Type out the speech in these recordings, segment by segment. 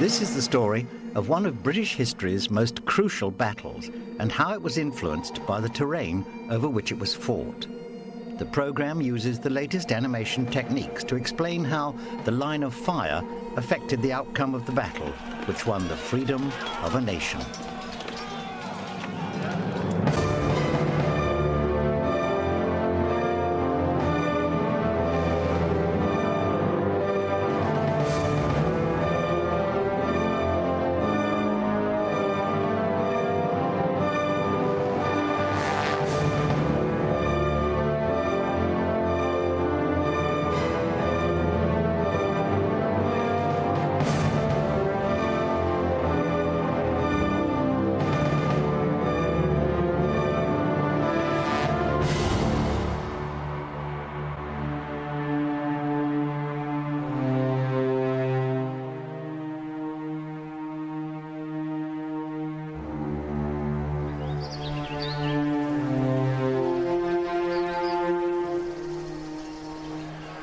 This is the story of one of British history's most crucial battles and how it was influenced by the terrain over which it was fought. The programme uses the latest animation techniques to explain how the line of fire affected the outcome of the battle, which won the freedom of a nation.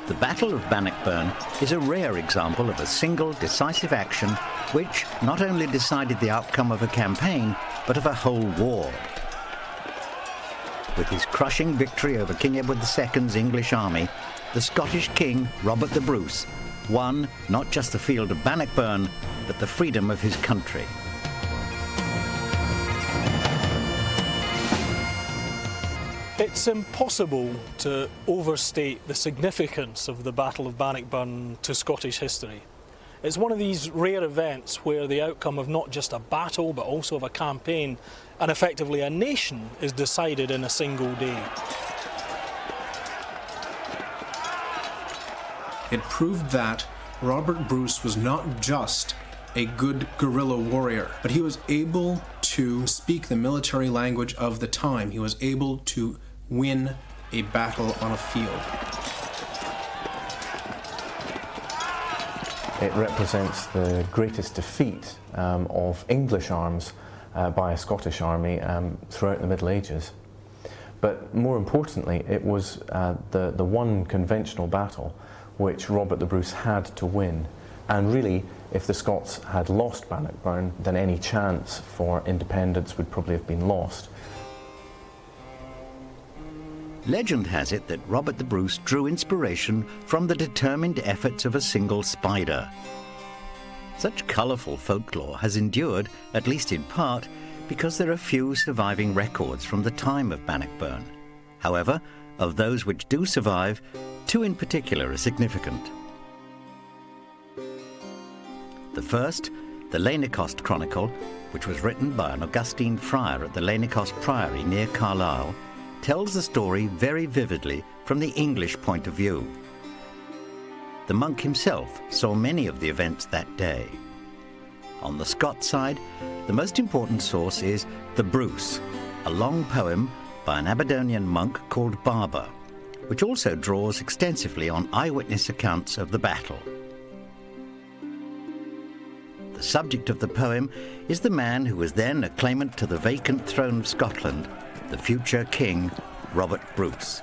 The Battle of Bannockburn is a rare example of a single decisive action which not only decided the outcome of a campaign, but of a whole war. With his crushing victory over King Edward II's English army, the Scottish king, Robert the Bruce, won not just the field of Bannockburn, but the freedom of his country. It's impossible to overstate the significance of the Battle of Bannockburn to Scottish history. It's one of these rare events where the outcome of not just a battle but also of a campaign and effectively a nation is decided in a single day. It proved that Robert Bruce was not just a good guerrilla warrior, but he was able to speak the military language of the time. He was able to win a battle on a field. It represents the greatest defeat of English arms by a Scottish army throughout the Middle Ages. But more importantly, it was the one conventional battle which Robert the Bruce had to win. And really, if the Scots had lost Bannockburn, then any chance for independence would probably have been lost. Legend has it that Robert the Bruce drew inspiration from the determined efforts of a single spider. Such colourful folklore has endured, at least in part, because there are few surviving records from the time of Bannockburn. However, of those which do survive, two in particular are significant. The first, the Lanercost Chronicle, which was written by an Augustine friar at the Lanercost Priory near Carlisle, tells the story very vividly from the English point of view. The monk himself saw many of the events that day. On the Scots side, the most important source is The Bruce, a long poem by an Aberdonian monk called Barber, which also draws extensively on eyewitness accounts of the battle. The subject of the poem is the man who was then a claimant to the vacant throne of Scotland, the future King, Robert Bruce.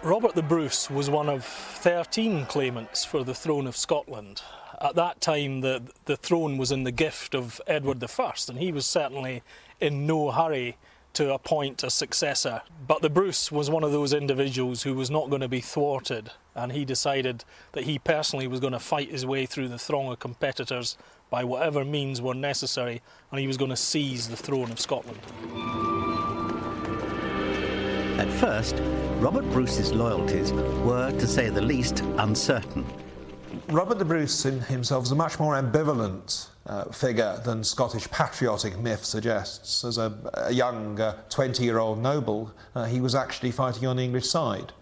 Robert the Bruce was one of 13 claimants for the throne of Scotland. At that time, the throne was in the gift of Edward I, and he was certainly in no hurry to appoint a successor. But the Bruce was one of those individuals who was not going to be thwarted, and he decided that he personally was going to fight his way through the throng of competitors by whatever means were necessary, and he was going to seize the throne of Scotland. At first, Robert Bruce's loyalties were, to say the least, uncertain. Robert the Bruce in himself is a much more ambivalent figure than Scottish patriotic myth suggests. As a young 20-year-old noble, he was actually fighting on the English side.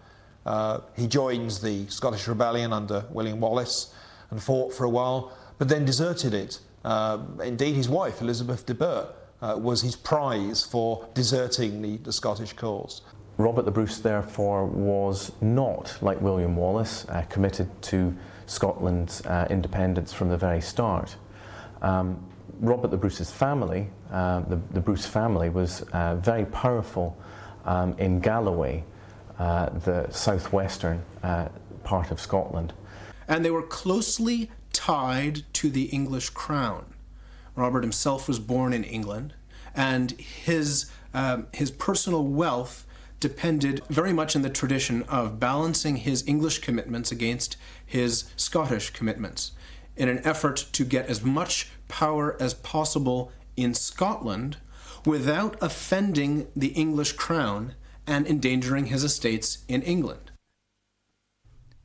He joins the Scottish rebellion under William Wallace and fought for a while, but then deserted it. Indeed, his wife, Elizabeth de Burgh, was his prize for deserting the Scottish cause. Robert the Bruce, therefore, was not, like William Wallace, committed to Scotland's independence from the very start. Robert the Bruce's family, the Bruce family, was very powerful in Galloway, the southwestern part of Scotland. And they were closely tied to the English crown. Robert himself was born in England, and his personal wealth depended very much in the tradition of balancing his English commitments against his Scottish commitments in an effort to get as much power as possible in Scotland without offending the English crown and endangering his estates in England.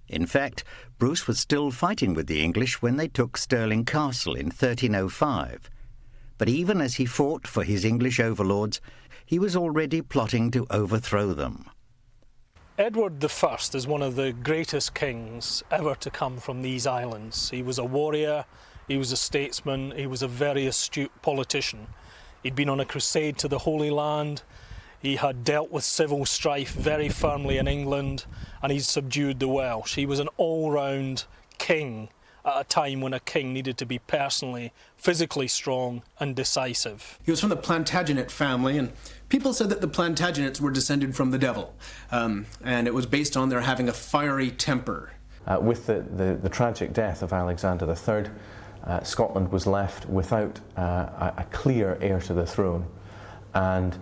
In fact, Bruce was still fighting with the English when they took Stirling Castle in 1305. But even as he fought for his English overlords, he was already plotting to overthrow them. Edward I is one of the greatest kings ever to come from these islands. He was a warrior, he was a statesman, he was a very astute politician. He'd been on a crusade to the Holy Land, he had dealt with civil strife very firmly in England, and he'd subdued the Welsh. He was an all-round king at a time when a king needed to be personally, physically strong and decisive. He was from the Plantagenet family, and people said that the Plantagenets were descended from the devil, and it was based on their having a fiery temper. With the tragic death of Alexander III, Scotland was left without a clear heir to the throne, and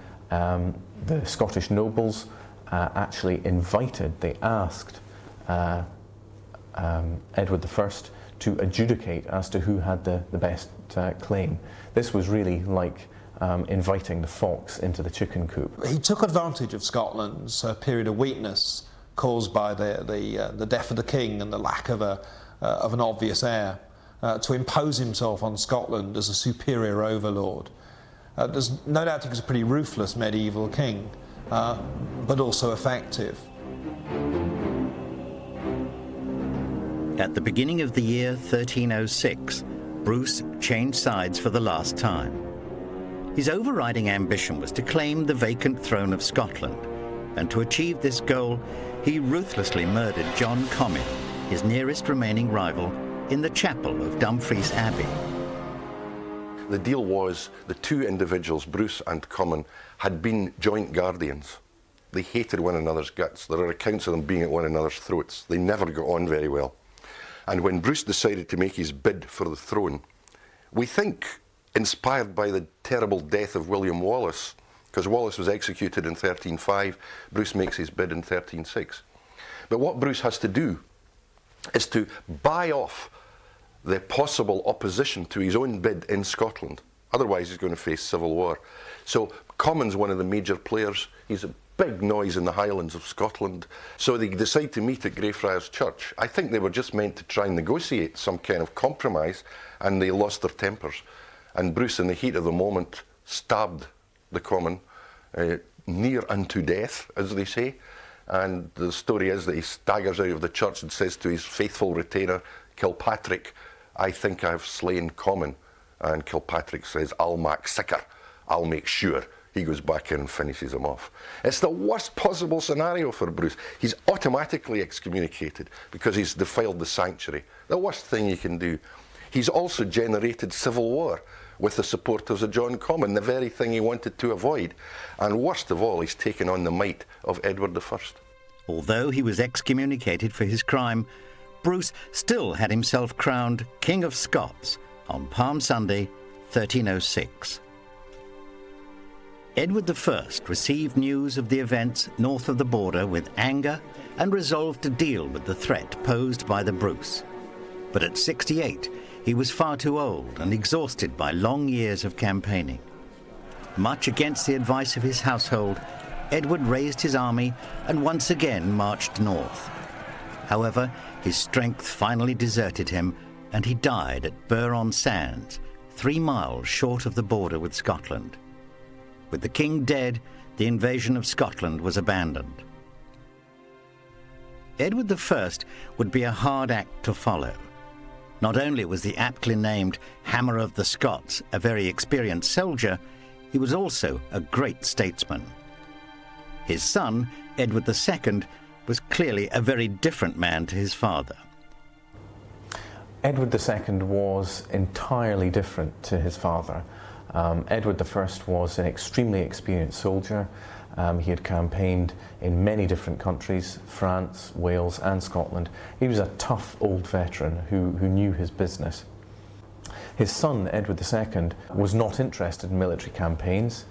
the Scottish nobles actually they asked Edward I to adjudicate as to who had the best claim. This was really like inviting the fox into the chicken coop. He took advantage of Scotland's period of weakness caused by the death of the king and the lack of an obvious heir to impose himself on Scotland as a superior overlord. There's no doubt he was a pretty ruthless medieval king, but also effective. At the beginning of the year 1306, Bruce changed sides for the last time. His overriding ambition was to claim the vacant throne of Scotland, and to achieve this goal, he ruthlessly murdered John Comyn, his nearest remaining rival, in the chapel of Dumfries Abbey. The deal was the two individuals, Bruce and Comyn, had been joint guardians. They hated one another's guts. There are accounts of them being at one another's throats. They never got on very well. And when Bruce decided to make his bid for the throne, we think inspired by the terrible death of William Wallace, because Wallace was executed in 1305, Bruce makes his bid in 1306. But what Bruce has to do is to buy off the possible opposition to his own bid in Scotland. Otherwise he's going to face civil war. So Comyn's one of the major players. He's a big noise in the Highlands of Scotland. So they decide to meet at Greyfriars Church. I think they were just meant to try and negotiate some kind of compromise, and they lost their tempers. And Bruce, in the heat of the moment, stabbed the Comyn near unto death, as they say. And the story is that he staggers out of the church and says to his faithful retainer, Kilpatrick, I think I've slain Comyn. And Kilpatrick says, I'll make sicker, I'll make sure. He goes back in and finishes him off. It's the worst possible scenario for Bruce. He's automatically excommunicated because he's defiled the sanctuary. The worst thing he can do. He's also generated civil war with the supporters of John Comyn, the very thing he wanted to avoid. And worst of all, he's taken on the might of Edward I. Although he was excommunicated for his crime, Bruce still had himself crowned King of Scots on Palm Sunday, 1306. Edward I received news of the events north of the border with anger and resolved to deal with the threat posed by the Bruce. But at 68, he was far too old and exhausted by long years of campaigning. Much against the advice of his household, Edward raised his army and once again marched north. However, his strength finally deserted him, and he died at Burr-on-Sands, 3 miles short of the border with Scotland. With the king dead, the invasion of Scotland was abandoned. Edward I would be a hard act to follow. Not only was the aptly named Hammer of the Scots a very experienced soldier, he was also a great statesman. His son, Edward II, was clearly a very different man to his father. Edward II was entirely different to his father. Edward I was an extremely experienced soldier. He had campaigned in many different countries, France, Wales and Scotland. He was a tough old veteran who knew his business. His son, Edward II, was not interested in military campaigns.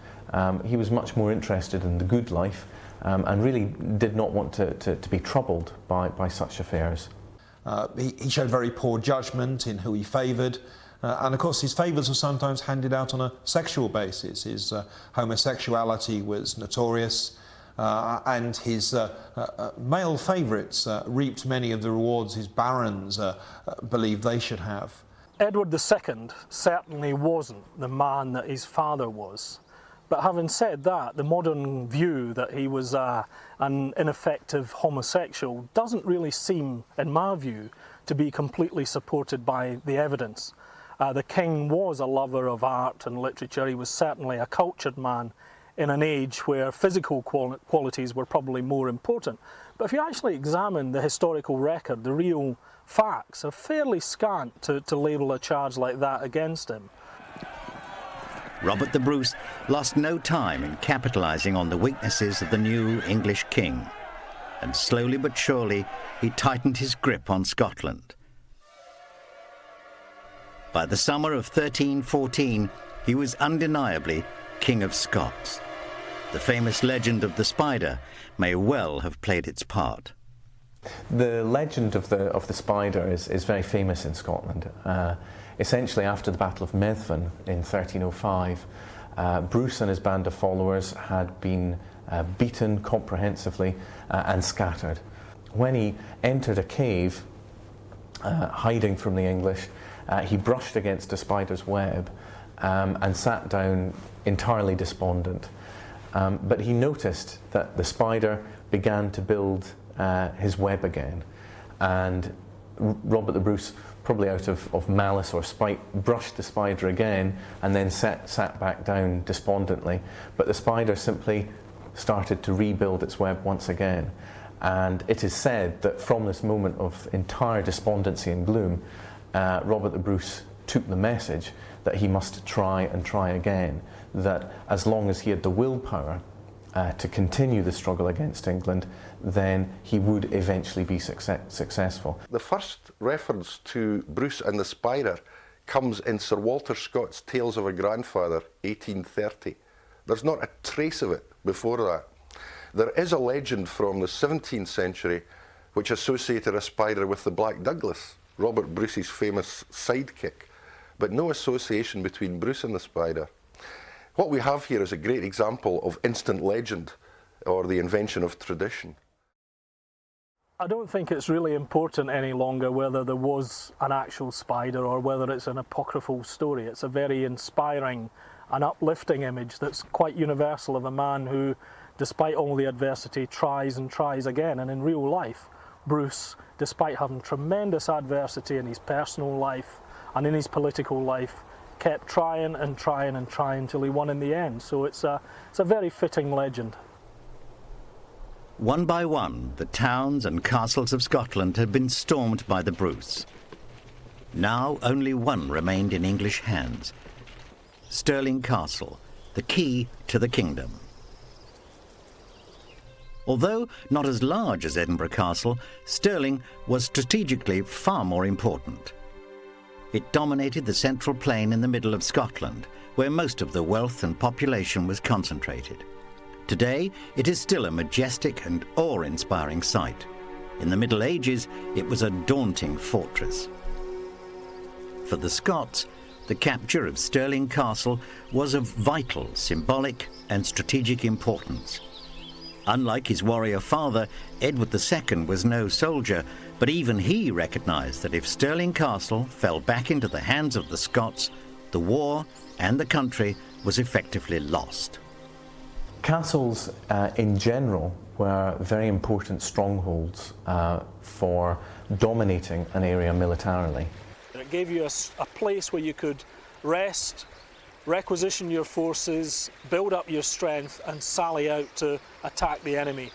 He was much more interested in the good life and really did not want to be troubled by such affairs. He showed very poor judgment in who he favoured, and of course his favours were sometimes handed out on a sexual basis. His homosexuality was notorious, and his male favourites reaped many of the rewards his barons believed they should have. Edward II certainly wasn't the man that his father was. But having said that, the modern view that he was an ineffective homosexual doesn't really seem, in my view, to be completely supported by the evidence. The king was a lover of art and literature. He was certainly a cultured man in an age where physical qualities were probably more important. But if you actually examine the historical record, the real facts are fairly scant to label a charge like that against him. Robert the Bruce lost no time in capitalising on the weaknesses of the new English king, and slowly but surely he tightened his grip on Scotland. By the summer of 1314, he was undeniably King of Scots. The famous legend of the spider may well have played its part. The legend of the spider is very famous in Scotland. Essentially, after the Battle of Methven in 1305, Bruce and his band of followers had been beaten comprehensively and scattered. When he entered a cave, hiding from the English, he brushed against a spider's web and sat down entirely despondent. But he noticed that the spider began to build his web again, and Robert the Bruce, probably out of malice or spite, brushed the spider again and then sat back down despondently. But the spider simply started to rebuild its web once again. And it is said that from this moment of entire despondency and gloom, Robert the Bruce took the message that he must try and try again, that as long as he had the willpower to continue the struggle against England, then he would eventually be successful. The first reference to Bruce and the Spider comes in Sir Walter Scott's Tales of a Grandfather, 1830. There's not a trace of it before that. There is a legend from the 17th century which associated a spider with the Black Douglas, Robert Bruce's famous sidekick, but no association between Bruce and the spider. What we have here is a great example of instant legend, or the invention of tradition. I don't think it's really important any longer whether there was an actual spider or whether it's an apocryphal story. It's a very inspiring and uplifting image that's quite universal of a man who, despite all the adversity, tries and tries again. And in real life, Bruce, despite having tremendous adversity in his personal life and in his political life, kept trying and trying and trying till he won in the end. So it's a very fitting legend. One by one, the towns and castles of Scotland had been stormed by the Bruce. Now only one remained in English hands: Stirling Castle, the key to the kingdom. Although not as large as Edinburgh Castle, Stirling was strategically far more important. It dominated the central plain in the middle of Scotland, where most of the wealth and population was concentrated. Today, it is still a majestic and awe-inspiring sight. In the Middle Ages, it was a daunting fortress. For the Scots, the capture of Stirling Castle was of vital, symbolic and strategic importance. Unlike his warrior father, Edward II was no soldier, but even he recognised that if Stirling Castle fell back into the hands of the Scots, the war and the country was effectively lost. Castles in general were very important strongholds for dominating an area militarily. It gave you a place where you could rest, requisition your forces, build up your strength and sally out to attack the enemy.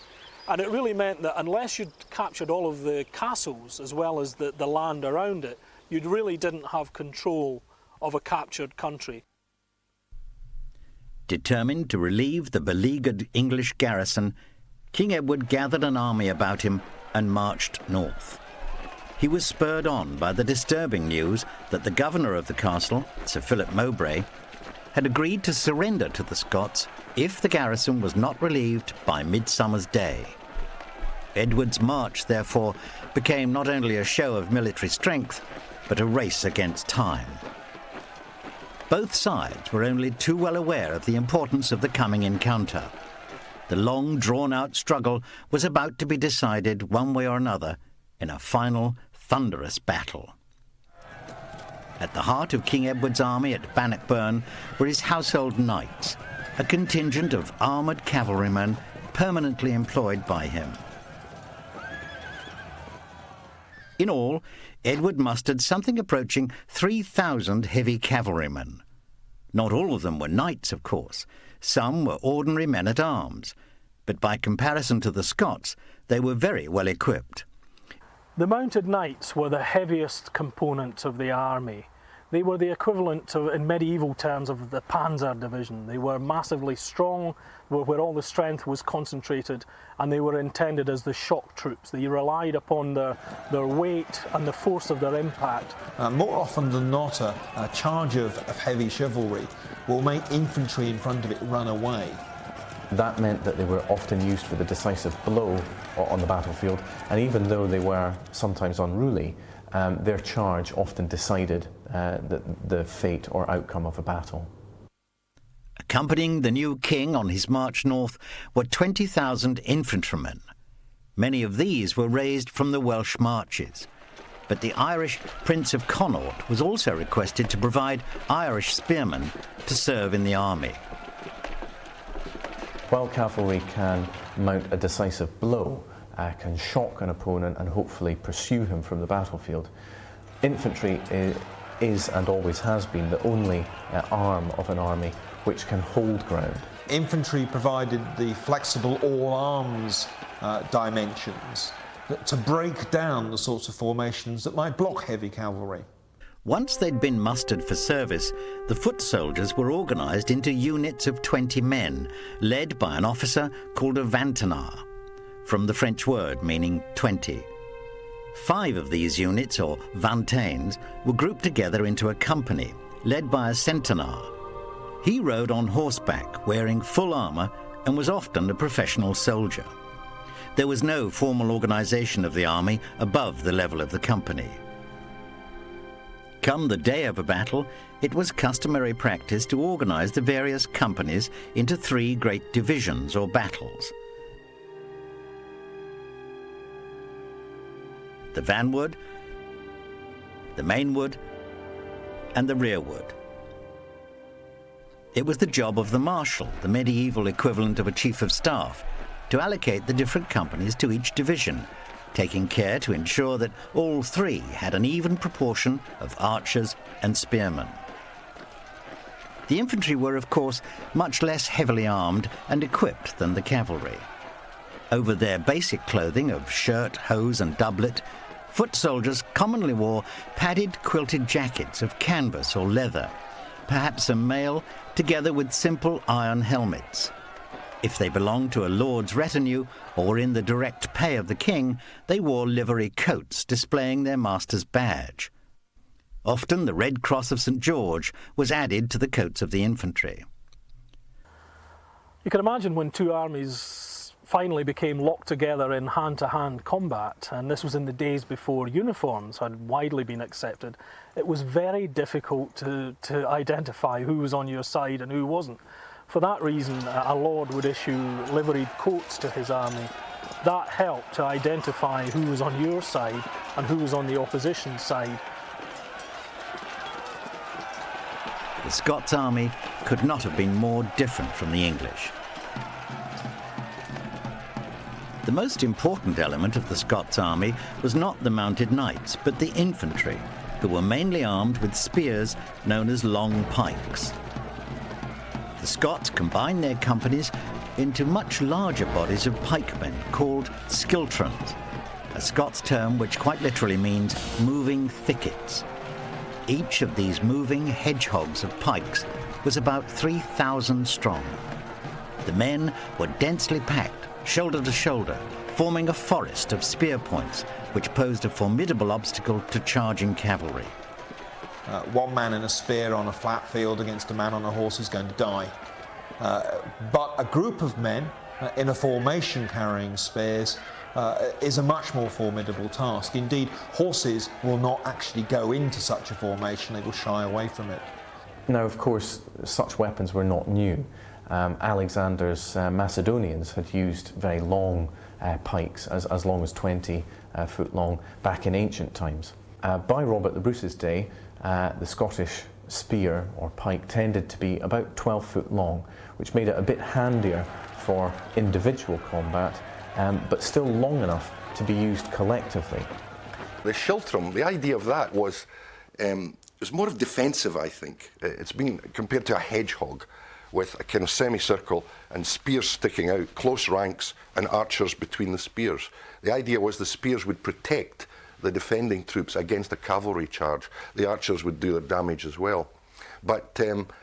And it really meant that unless you'd captured all of the castles as well as the land around it, you really didn't have control of a captured country. Determined to relieve the beleaguered English garrison, King Edward gathered an army about him and marched north. He was spurred on by the disturbing news that the governor of the castle, Sir Philip Mowbray, had agreed to surrender to the Scots if the garrison was not relieved by Midsummer's Day. Edward's march, therefore, became not only a show of military strength, but a race against time. Both sides were only too well aware of the importance of the coming encounter. The long, drawn-out struggle was about to be decided one way or another in a final, thunderous battle. At the heart of King Edward's army at Bannockburn were his household knights, a contingent of armoured cavalrymen permanently employed by him. In all, Edward mustered something approaching 3,000 heavy cavalrymen. Not all of them were knights, of course. Some were ordinary men-at-arms, but by comparison to the Scots, they were very well equipped. The mounted knights were the heaviest component of the army. They were the equivalent of, in medieval terms, of the Panzer division. They were massively strong, where all the strength was concentrated, and they were intended as the shock troops. They relied upon their weight and the force of their impact. More often than not, a charge of heavy chivalry will make infantry in front of it run away. That meant that they were often used for the decisive blow on the battlefield, and even though they were sometimes unruly, their charge often decided the fate or outcome of a battle. Accompanying the new king on his march north were 20,000 infantrymen. Many of these were raised from the Welsh marches, but the Irish Prince of Connaught was also requested to provide Irish spearmen to serve in the army. While cavalry can mount a decisive blow, can shock an opponent and hopefully pursue him from the battlefield, infantry is and always has been the only arm of an army which can hold ground. Infantry provided the flexible all-arms dimensions to break down the sorts of formations that might block heavy cavalry. Once they'd been mustered for service, the foot soldiers were organised into units of 20 men, led by an officer called a vantenard, from the French word meaning 20. 5 of these units, or vingtaines, were grouped together into a company, led by a centenard. He rode on horseback, wearing full armour, and was often a professional soldier. There was no formal organisation of the army above the level of the company. Come the day of a battle, it was customary practice to organise the various companies into 3 great divisions or battles. The vanward, the mainward, and the rearward. It was the job of the marshal, the medieval equivalent of a chief of staff, to allocate the different companies to each division, taking care to ensure that all 3 had an even proportion of archers and spearmen. The infantry were, of course, much less heavily armed and equipped than the cavalry. Over their basic clothing of shirt, hose and doublet, foot soldiers commonly wore padded quilted jackets of canvas or leather, perhaps a mail, together with simple iron helmets. If they belonged to a lord's retinue or were in the direct pay of the king, they wore livery coats displaying their master's badge. Often the Red Cross of St. George was added to the coats of the infantry. You can imagine when 2 armies finally became locked together in hand-to-hand combat, and this was in the days before uniforms had widely been accepted, it was very difficult to identify who was on your side and who wasn't. For that reason, a lord would issue liveried coats to his army. That helped to identify who was on your side and who was on the opposition side. The Scots army could not have been more different from the English. The most important element of the Scots army was not the mounted knights, but the infantry, who were mainly armed with spears known as long pikes. The Scots combined their companies into much larger bodies of pikemen called skiltrons, a Scots term which quite literally means moving thickets. Each of these moving hedgehogs of pikes was about 3,000 strong. The men were densely packed, shoulder to shoulder, forming a forest of spear points, which posed a formidable obstacle to charging cavalry. One man in a spear on a flat field against a man on a horse is going to die. But a group of men in a formation carrying spears is a much more formidable task. Indeed, horses will not actually go into such a formation, they will shy away from it. Now, of course, such weapons were not new. Alexander's Macedonians had used very long pikes, as long as 20 foot long, back in ancient times. By Robert the Bruce's day, the Scottish spear or pike tended to be about 12 foot long, which made it a bit handier for individual combat, but still long enough to be used collectively. The schiltrum, the idea of that was more of defensive, I think. It's been compared to a hedgehog with a kind of semicircle and spears sticking out, close ranks and archers between the spears. The idea was the spears would protect the defending troops against a cavalry charge. The archers would do their damage as well. But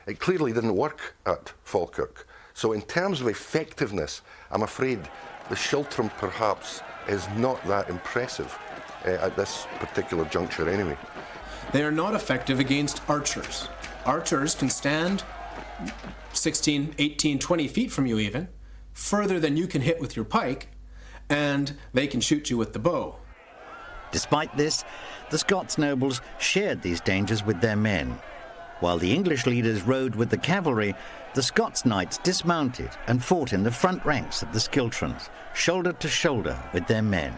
it clearly didn't work at Falkirk. So in terms of effectiveness, I'm afraid the schiltrum perhaps is not that impressive at this particular juncture anyway. They are not effective against archers. Archers can stand 16, 18, 20 feet from you even, further than you can hit with your pike, and they can shoot you with the bow. Despite this, the Scots nobles shared these dangers with their men. While the English leaders rode with the cavalry, the Scots knights dismounted and fought in the front ranks of the schiltrons, shoulder to shoulder with their men.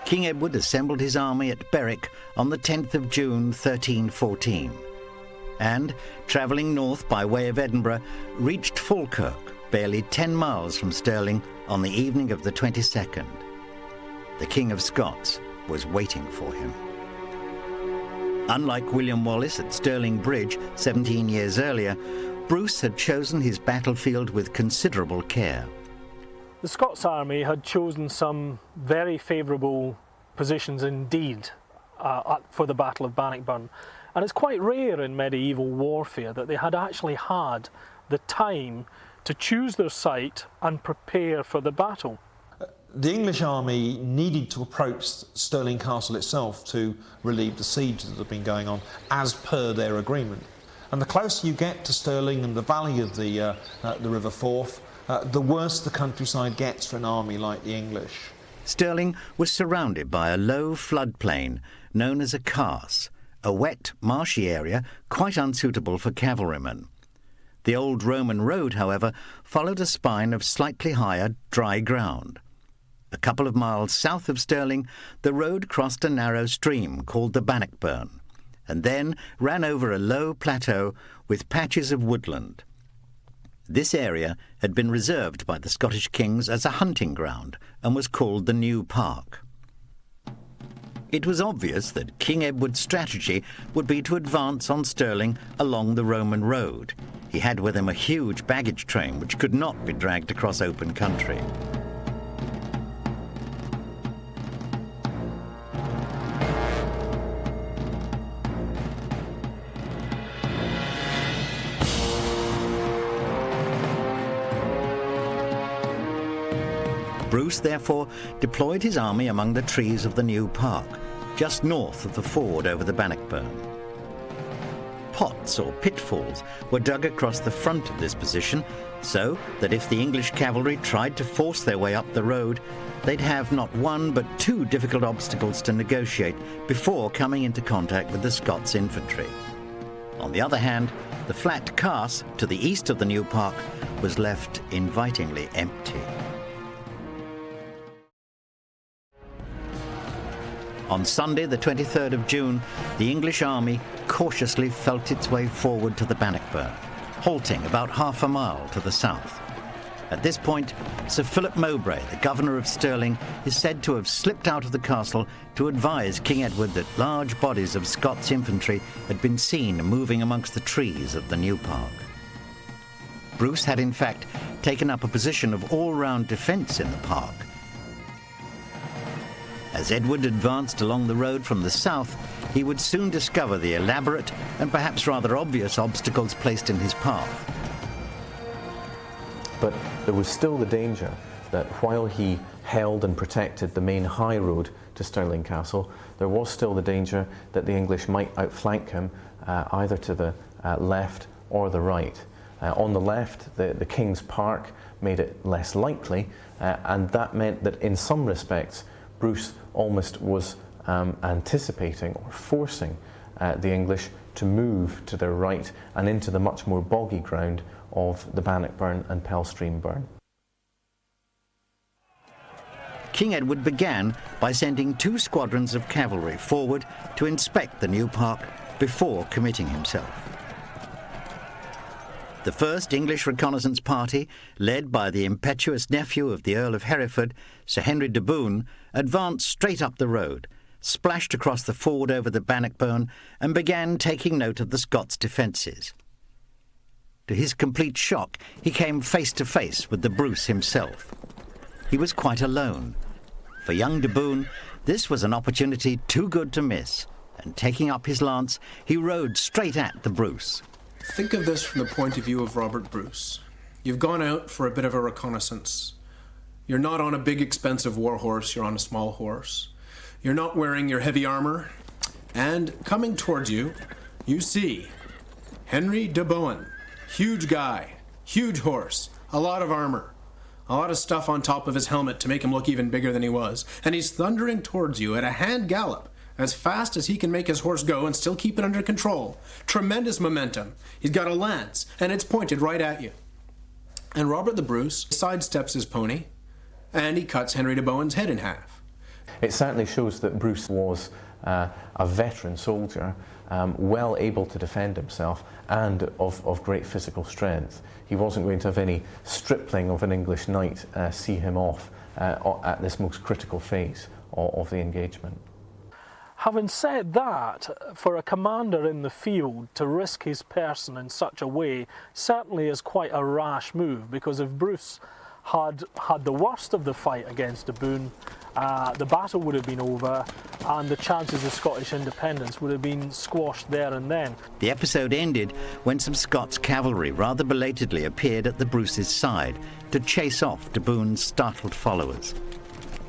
King Edward assembled his army at Berwick on the 10th of June 1314 and, travelling north by way of Edinburgh, reached Falkirk, barely 10 miles from Stirling, on the evening of the 22nd. The King of Scots was waiting for him. Unlike William Wallace at Stirling Bridge 17 years earlier, Bruce had chosen his battlefield with considerable care. The Scots army had chosen some very favourable positions indeed for the Battle of Bannockburn. And it's quite rare in medieval warfare that they had actually had the time to choose their site and prepare for the battle. The English army needed to approach Stirling Castle itself to relieve the siege that had been going on, as per their agreement. And the closer you get to Stirling and the valley of the River Forth, the worse the countryside gets for an army like the English. Stirling was surrounded by a low floodplain known as a carse, a wet, marshy area quite unsuitable for cavalrymen. The old Roman road, however, followed a spine of slightly higher, dry ground. A couple of miles south of Stirling, the road crossed a narrow stream called the Bannockburn, and then ran over a low plateau with patches of woodland. This area had been reserved by the Scottish kings as a hunting ground and was called the New Park. It was obvious that King Edward's strategy would be to advance on Stirling along the Roman road. He had with him a huge baggage train which could not be dragged across open country. Bruce, therefore, deployed his army among the trees of the New Park, just north of the ford over the Bannockburn. Pots or pitfalls were dug across the front of this position, so that if the English cavalry tried to force their way up the road, they'd have not one but two difficult obstacles to negotiate before coming into contact with the Scots infantry. On the other hand, the flat carse to the east of the New Park was left invitingly empty. On Sunday, the 23rd of June, the English army cautiously felt its way forward to the Bannockburn, halting about half a mile to the south. At this point, Sir Philip Mowbray, the governor of Stirling, is said to have slipped out of the castle to advise King Edward that large bodies of Scots infantry had been seen moving amongst the trees of the New Park. Bruce had in fact taken up a position of all-round defence in the park. As Edward advanced along the road from the south, he would soon discover the elaborate and perhaps rather obvious obstacles placed in his path. But there was still the danger that while he held and protected the main high road to Stirling Castle, there was still the danger that the English might outflank him either to the left or the right. On the left, the King's Park made it less likely, and that meant that in some respects Bruce almost was anticipating or forcing the English to move to their right and into the much more boggy ground of the Bannockburn and Pellstream Burn. King Edward began by sending 2 squadrons of cavalry forward to inspect the new park before committing himself. The first English reconnaissance party, led by the impetuous nephew of the Earl of Hereford, Sir Henry de Bohun, advanced straight up the road, splashed across the ford over the Bannockburn, and began taking note of the Scots' defences. To his complete shock, he came face to face with the Bruce himself. He was quite alone. For young de Bohun, this was an opportunity too good to miss, and taking up his lance, he rode straight at the Bruce. Think of this from the point of view of Robert Bruce. You've gone out for a bit of a reconnaissance. You're not on a big expensive war horse, you're on a small horse. You're not wearing your heavy armor, and coming towards you, you see Henry de Bohun. Huge guy, huge horse, a lot of armor, a lot of stuff on top of his helmet to make him look even bigger than he was. And he's thundering towards you at a hand gallop, as fast as he can make his horse go and still keep it under control. Tremendous momentum. He's got a lance, and it's pointed right at you. And Robert the Bruce sidesteps his pony, and he cuts Henry de Bohun's head in half. It certainly shows that Bruce was a veteran soldier, well able to defend himself and of great physical strength. He wasn't going to have any stripling of an English knight see him off at this most critical phase of the engagement. Having said that, for a commander in the field to risk his person in such a way certainly is quite a rash move, because if Bruce had the worst of the fight against de Bohun, the battle would have been over and the chances of Scottish independence would have been squashed there and then. The episode ended when some Scots cavalry rather belatedly appeared at the Bruce's side to chase off de Bohun's startled followers.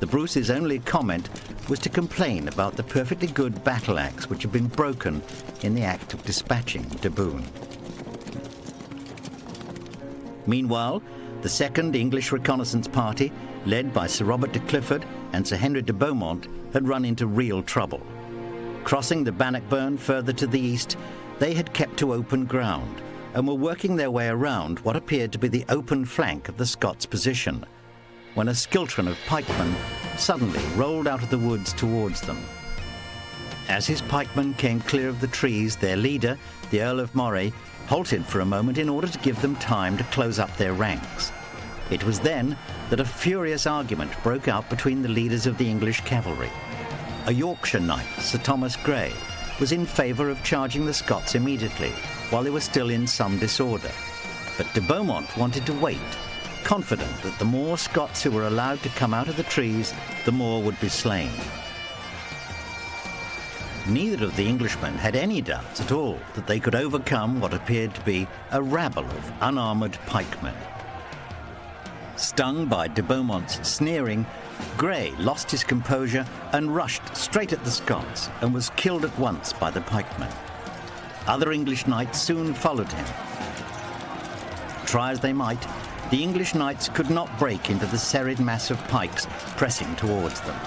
The Bruce's only comment was to complain about the perfectly good battle axe which had been broken in the act of dispatching de Bohun. Meanwhile, the second English reconnaissance party, led by Sir Robert de Clifford and Sir Henry de Beaumont, had run into real trouble. Crossing the Bannockburn further to the east, they had kept to open ground and were working their way around what appeared to be the open flank of the Scots' position, when a skiltron of pikemen suddenly rolled out of the woods towards them. As his pikemen came clear of the trees, their leader, the Earl of Moray, halted for a moment in order to give them time to close up their ranks. It was then that a furious argument broke out between the leaders of the English cavalry. A Yorkshire knight, Sir Thomas Grey, was in favour of charging the Scots immediately, while they were still in some disorder. But de Beaumont wanted to wait, confident that the more Scots who were allowed to come out of the trees, the more would be slain. Neither of the Englishmen had any doubts at all that they could overcome what appeared to be a rabble of unarmoured pikemen. Stung by de Beaumont's sneering, Grey lost his composure and rushed straight at the Scots and was killed at once by the pikemen. Other English knights soon followed him. Try as they might, the English knights could not break into the serried mass of pikes pressing towards them.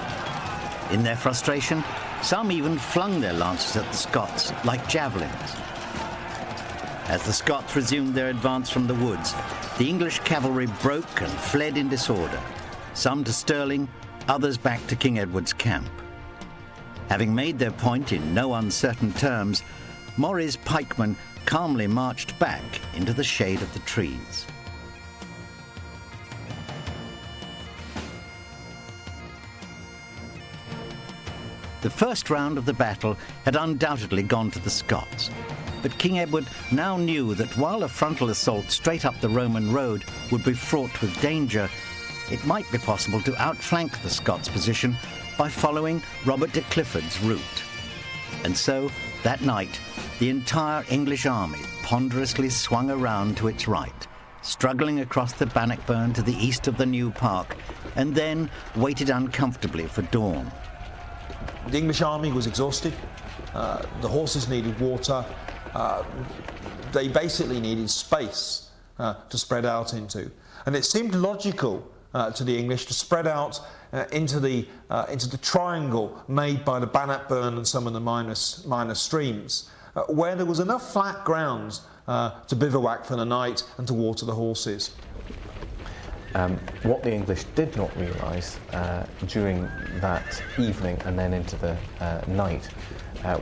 In their frustration, some even flung their lances at the Scots like javelins. As the Scots resumed their advance from the woods, the English cavalry broke and fled in disorder, some to Stirling, others back to King Edward's camp. Having made their point in no uncertain terms, Moray's pikemen calmly marched back into the shade of the trees. The first round of the battle had undoubtedly gone to the Scots, but King Edward now knew that while a frontal assault straight up the Roman road would be fraught with danger, it might be possible to outflank the Scots' position by following Robert de Clifford's route. And so, that night, the entire English army ponderously swung around to its right, struggling across the Bannockburn to the east of the New Park, and then waited uncomfortably for dawn. The English army was exhausted. The horses needed water. They basically needed space to spread out into. And it seemed logical to the English to spread out into the triangle made by the Bannockburn and some of the minor streams, where there was enough flat ground to bivouac for the night and to water the horses. What the English did not realise during that evening and then into the night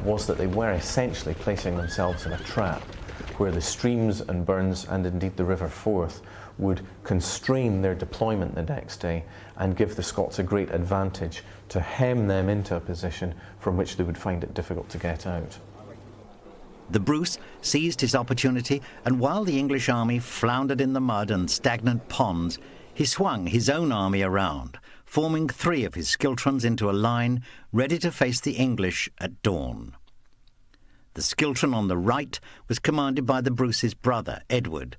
was that they were essentially placing themselves in a trap where the streams and burns, and indeed the River Forth, would constrain their deployment the next day and give the Scots a great advantage to hem them into a position from which they would find it difficult to get out. The Bruce seized his opportunity, and while the English army floundered in the mud and stagnant ponds, he swung his own army around, forming 3 of his schiltrons into a line ready to face the English at dawn. The schiltron on the right was commanded by the Bruce's brother, Edward,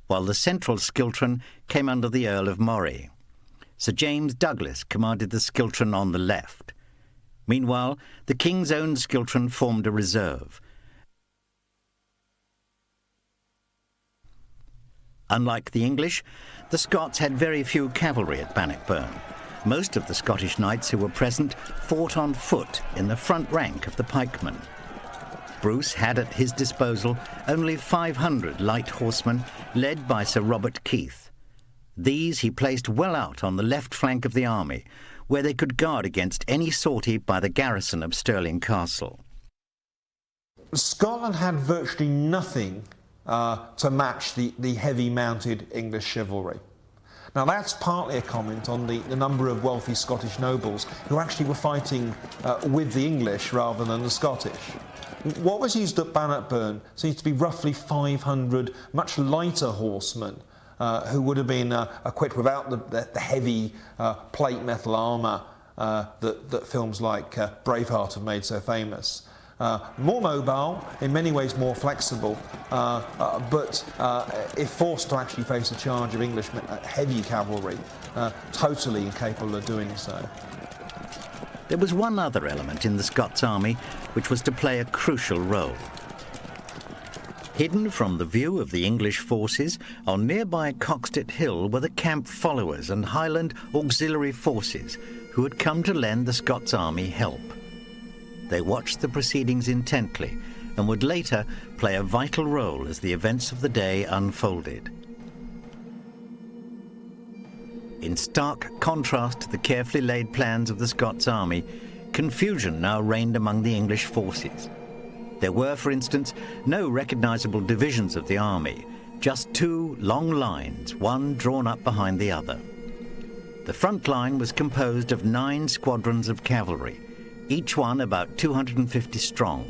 while the central schiltron came under the Earl of Moray. Sir James Douglas commanded the schiltron on the left. Meanwhile, the King's own schiltron formed a reserve. Unlike the English, the Scots had very few cavalry at Bannockburn. Most of the Scottish knights who were present fought on foot in the front rank of the pikemen. Bruce had at his disposal only 500 light horsemen, led by Sir Robert Keith. These he placed well out on the left flank of the army, where they could guard against any sortie by the garrison of Stirling Castle. Scotland had virtually nothing to match the heavy mounted English chivalry. Now that's partly a comment on the number of wealthy Scottish nobles who actually were fighting with the English rather than the Scottish. What was used at Bannockburn seems to be roughly 500 much lighter horsemen who would have been equipped without the heavy plate metal armour that films like Braveheart have made so famous. More mobile, in many ways more flexible, but if forced to actually face a charge of English heavy cavalry, totally incapable of doing so. There was one other element in the Scots army which was to play a crucial role. Hidden from the view of the English forces on nearby Coxted Hill were the camp followers and Highland auxiliary forces who had come to lend the Scots army help. They watched the proceedings intently and would later play a vital role as the events of the day unfolded. In stark contrast to the carefully laid plans of the Scots army, confusion now reigned among the English forces. There were, for instance, no recognizable divisions of the army, just 2 long lines, one drawn up behind the other. The front line was composed of 9 squadrons of cavalry, each one about 250 strong,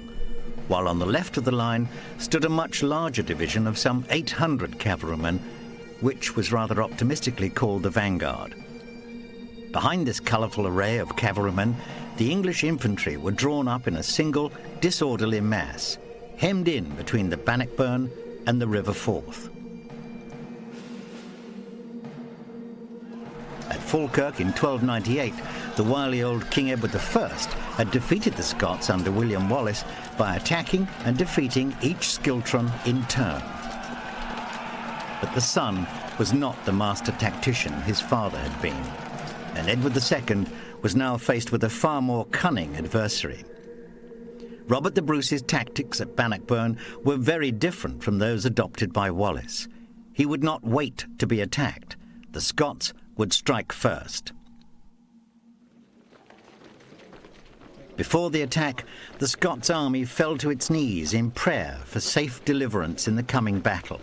while on the left of the line stood a much larger division of some 800 cavalrymen, which was rather optimistically called the vanguard. Behind this colourful array of cavalrymen, the English infantry were drawn up in a single, disorderly mass, hemmed in between the Bannockburn and the River Forth. At Falkirk in 1298, the wily old King Edward I had defeated the Scots under William Wallace by attacking and defeating each schiltron in turn. But the son was not the master tactician his father had been, and Edward II was now faced with a far more cunning adversary. Robert the Bruce's tactics at Bannockburn were very different from those adopted by Wallace. He would not wait to be attacked. The Scots would strike first. Before the attack, the Scots army fell to its knees in prayer for safe deliverance in the coming battle.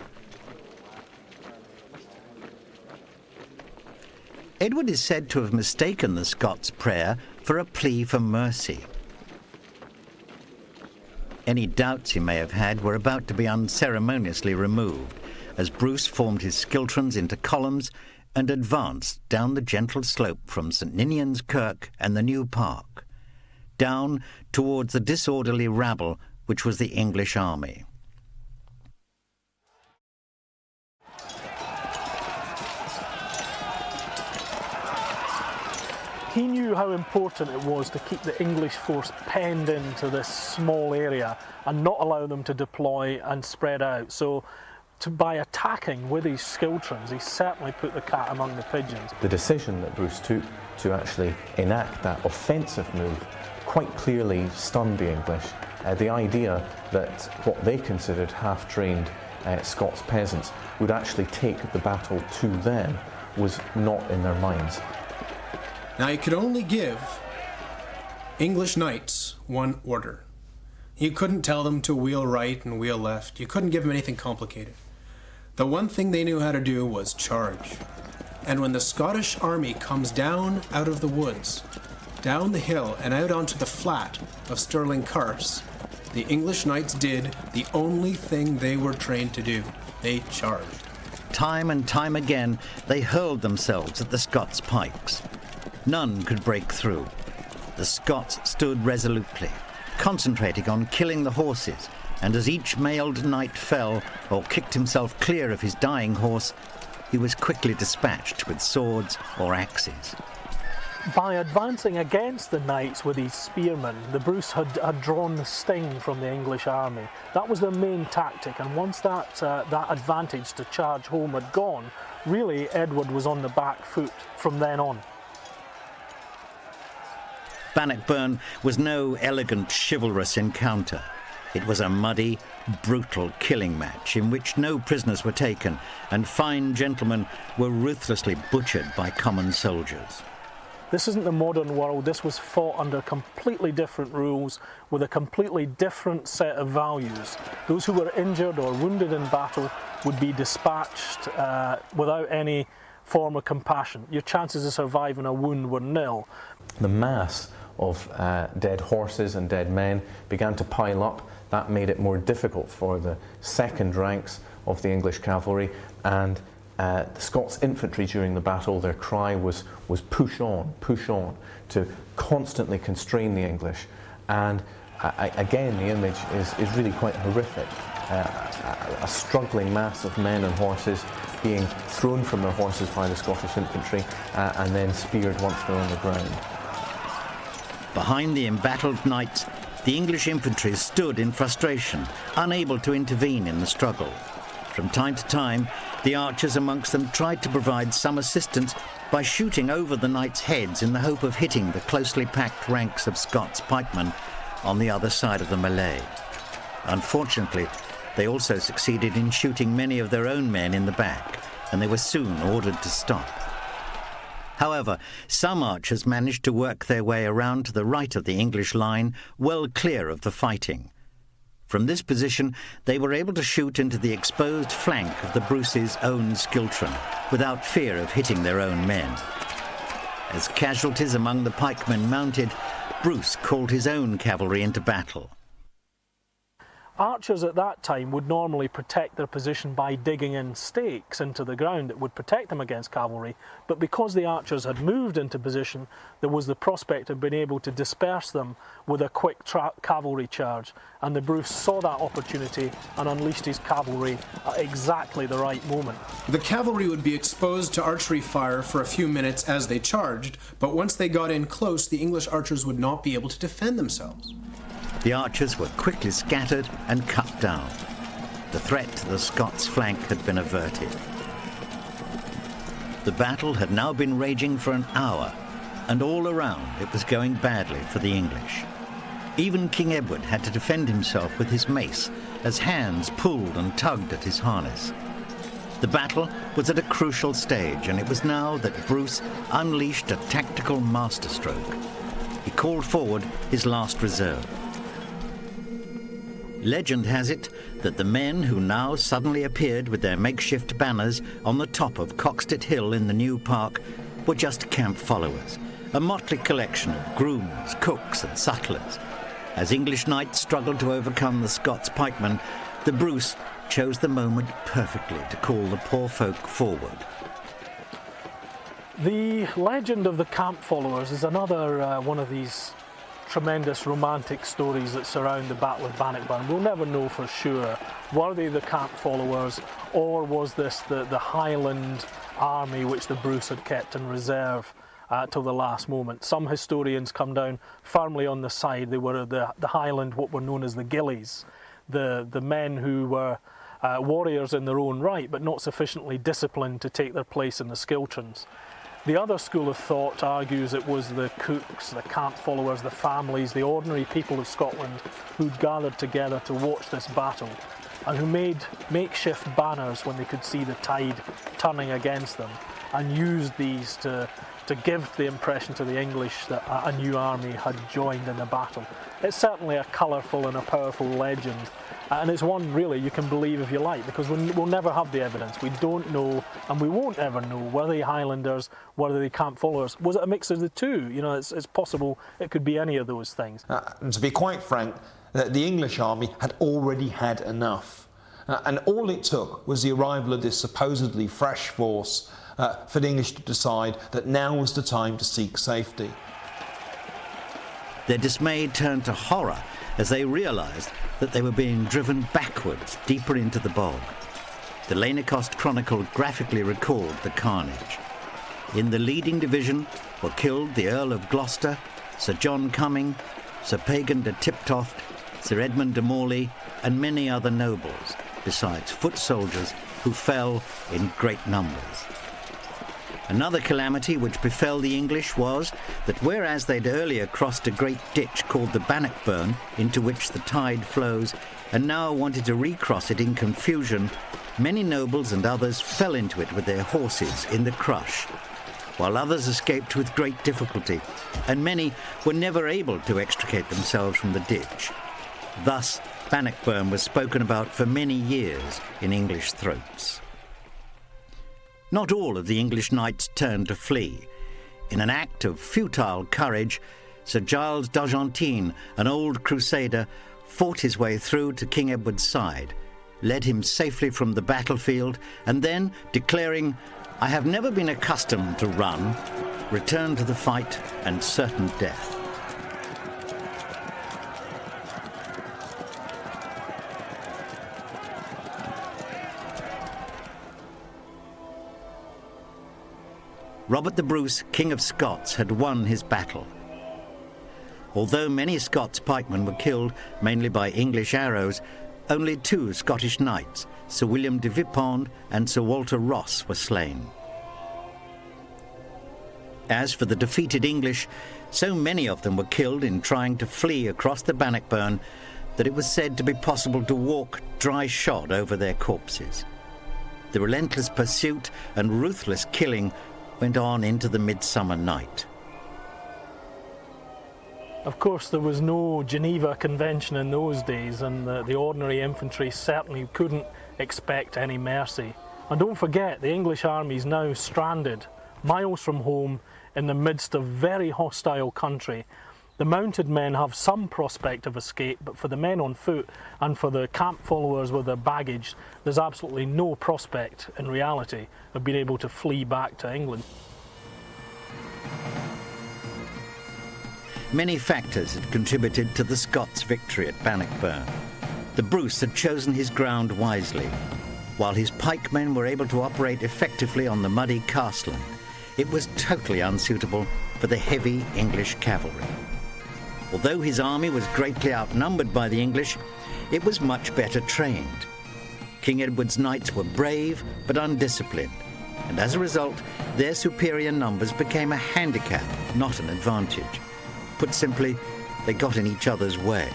Edward is said to have mistaken the Scots' prayer for a plea for mercy. Any doubts he may have had were about to be unceremoniously removed as Bruce formed his schiltrons into columns and advanced down the gentle slope from St Ninian's Kirk and the New Park, down towards the disorderly rabble which was the English army. He knew how important it was to keep the English force penned into this small area and not allow them to deploy and spread out. So by attacking with his schiltrons, he certainly put the cat among the pigeons. The decision that Bruce took to actually enact that offensive move quite clearly stunned the English. The idea that what they considered half-trained Scots peasants would actually take the battle to them was not in their minds. Now, you could only give English knights one order. You couldn't tell them to wheel right and wheel left. You couldn't give them anything complicated. The one thing they knew how to do was charge. And when the Scottish army comes down out of the woods, down the hill and out onto the flat of Stirling Carse, the English knights did the only thing they were trained to do. They charged. Time and time again, they hurled themselves at the Scots' pikes. None could break through. The Scots stood resolutely, concentrating on killing the horses, and as each mailed knight fell or kicked himself clear of his dying horse, he was quickly dispatched with swords or axes. By advancing against the knights with his spearmen, the Bruce had drawn the sting from the English army. That was their main tactic, and once that advantage to charge home had gone, really Edward was on the back foot from then on. Bannockburn was no elegant, chivalrous encounter. It was a muddy, brutal killing match in which no prisoners were taken and fine gentlemen were ruthlessly butchered by common soldiers. This isn't the modern world. This was fought under completely different rules with a completely different set of values. Those who were injured or wounded in battle would be dispatched without any form of compassion. Your chances of surviving a wound were nil. The mass of dead horses and dead men began to pile up. That made it more difficult for the second ranks of the English cavalry, and the Scots infantry during the battle, their cry was push on, to constantly constrain the English. And again, the image is really quite horrific. A struggling mass of men and horses being thrown from their horses by the Scottish infantry and then speared once they're on the ground. Behind the embattled knights, the English infantry stood in frustration, unable to intervene in the struggle. From time to time, the archers amongst them tried to provide some assistance by shooting over the knights' heads in the hope of hitting the closely packed ranks of Scots pikemen on the other side of the melee. Unfortunately, they also succeeded in shooting many of their own men in the back, and they were soon ordered to stop. However, some archers managed to work their way around to the right of the English line, well clear of the fighting. From this position, they were able to shoot into the exposed flank of the Bruce's own schiltron, without fear of hitting their own men. As casualties among the pikemen mounted, Bruce called his own cavalry into battle. Archers at that time would normally protect their position by digging in stakes into the ground that would protect them against cavalry, but because the archers had moved into position, there was the prospect of being able to disperse them with a quick cavalry charge, and the Bruce saw that opportunity and unleashed his cavalry at exactly the right moment. The cavalry would be exposed to archery fire for a few minutes as they charged, but once they got in close, the English archers would not be able to defend themselves. The archers were quickly scattered and cut down. The threat to the Scots' flank had been averted. The battle had now been raging for an hour, and all around it was going badly for the English. Even King Edward had to defend himself with his mace as hands pulled and tugged at his harness. The battle was at a crucial stage, and it was now that Bruce unleashed a tactical masterstroke. He called forward his last reserve. Legend has it that the men who now suddenly appeared with their makeshift banners on the top of Coxted Hill in the New Park were just camp followers, a motley collection of grooms, cooks and sutlers. As English knights struggled to overcome the Scots pikemen, the Bruce chose the moment perfectly to call the poor folk forward. The legend of the camp followers is another one of these tremendous romantic stories that surround the Battle of Bannockburn. We'll never know for sure. Were they the camp followers, or was this the Highland army which the Bruce had kept in reserve till the last moment? Some historians come down firmly on the side they were the Highland, what were known as the gillies, the men who were warriors in their own right, but not sufficiently disciplined to take their place in the schiltrons. The other school of thought argues it was the cooks, the camp followers, the families, the ordinary people of Scotland who'd gathered together to watch this battle and who made makeshift banners when they could see the tide turning against them and used these to give the impression to the English that a new army had joined in the battle. It's certainly a colourful and a powerful legend, and it's one really you can believe if you like, because we'll never have the evidence. We don't know, and we won't ever know, were they Highlanders, were they camp followers? Was it a mix of the two? You know, it's possible it could be any of those things. And to be quite frank, the English army had already had enough. And all it took was the arrival of this supposedly fresh force for the English to decide that now was the time to seek safety. Their dismay turned to horror as they realised that they were being driven backwards deeper into the bog. The Lanercost Chronicle graphically recalled the carnage. In the leading division were killed the Earl of Gloucester, Sir John Cumming, Sir Pagan de Tiptoft, Sir Edmund de Morley, and many other nobles, besides foot soldiers who fell in great numbers. Another calamity which befell the English was that whereas they'd earlier crossed a great ditch called the Bannockburn, into which the tide flows, and now wanted to recross it in confusion, many nobles and others fell into it with their horses in the crush, while others escaped with great difficulty, and many were never able to extricate themselves from the ditch. Thus, Bannockburn was spoken about for many years in English throats. Not all of the English knights turned to flee. In an act of futile courage, Sir Giles d'Argentine, an old crusader, fought his way through to King Edward's side, led him safely from the battlefield, and then, declaring, "I have never been accustomed to run," returned to the fight and certain death. Robert the Bruce, King of Scots, had won his battle. Although many Scots pikemen were killed, mainly by English arrows, only 2 Scottish knights, Sir William de Vipond and Sir Walter Ross, were slain. As for the defeated English, so many of them were killed in trying to flee across the Bannockburn that it was said to be possible to walk dry-shod over their corpses. The relentless pursuit and ruthless killing went on into the midsummer night. Of course, there was no Geneva Convention in those days, and the ordinary infantry certainly couldn't expect any mercy. And don't forget, the English army is now stranded, miles from home, in the midst of very hostile country. The mounted men have some prospect of escape, but for the men on foot and for the camp followers with their baggage, there's absolutely no prospect in reality of being able to flee back to England. Many factors had contributed to the Scots' victory at Bannockburn. The Bruce had chosen his ground wisely. While his pikemen were able to operate effectively on the muddy castland, it was totally unsuitable for the heavy English cavalry. Although his army was greatly outnumbered by the English, it was much better trained. King Edward's knights were brave but undisciplined, and as a result, their superior numbers became a handicap, not an advantage. Put simply, they got in each other's way.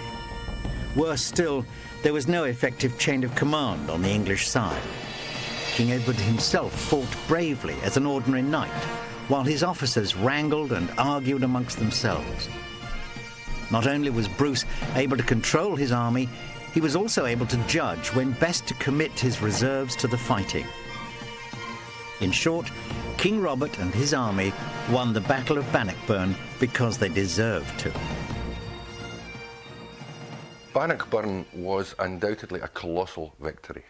Worse still, there was no effective chain of command on the English side. King Edward himself fought bravely as an ordinary knight, while his officers wrangled and argued amongst themselves. Not only was Bruce able to control his army, he was also able to judge when best to commit his reserves to the fighting. In short, King Robert and his army won the Battle of Bannockburn because they deserved to. Bannockburn was undoubtedly a colossal victory.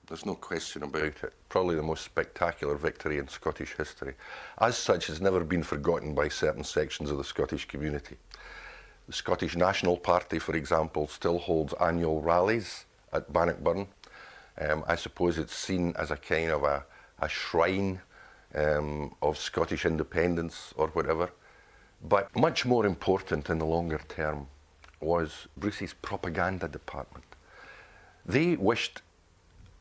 There's no question about it. Probably the most spectacular victory in Scottish history. As such, it's never been forgotten by certain sections of the Scottish community. The Scottish National Party, for example, still holds annual rallies at Bannockburn. I suppose it's seen as a kind of a shrine of Scottish independence or whatever. But much more important in the longer term was Bruce's propaganda department. They wished,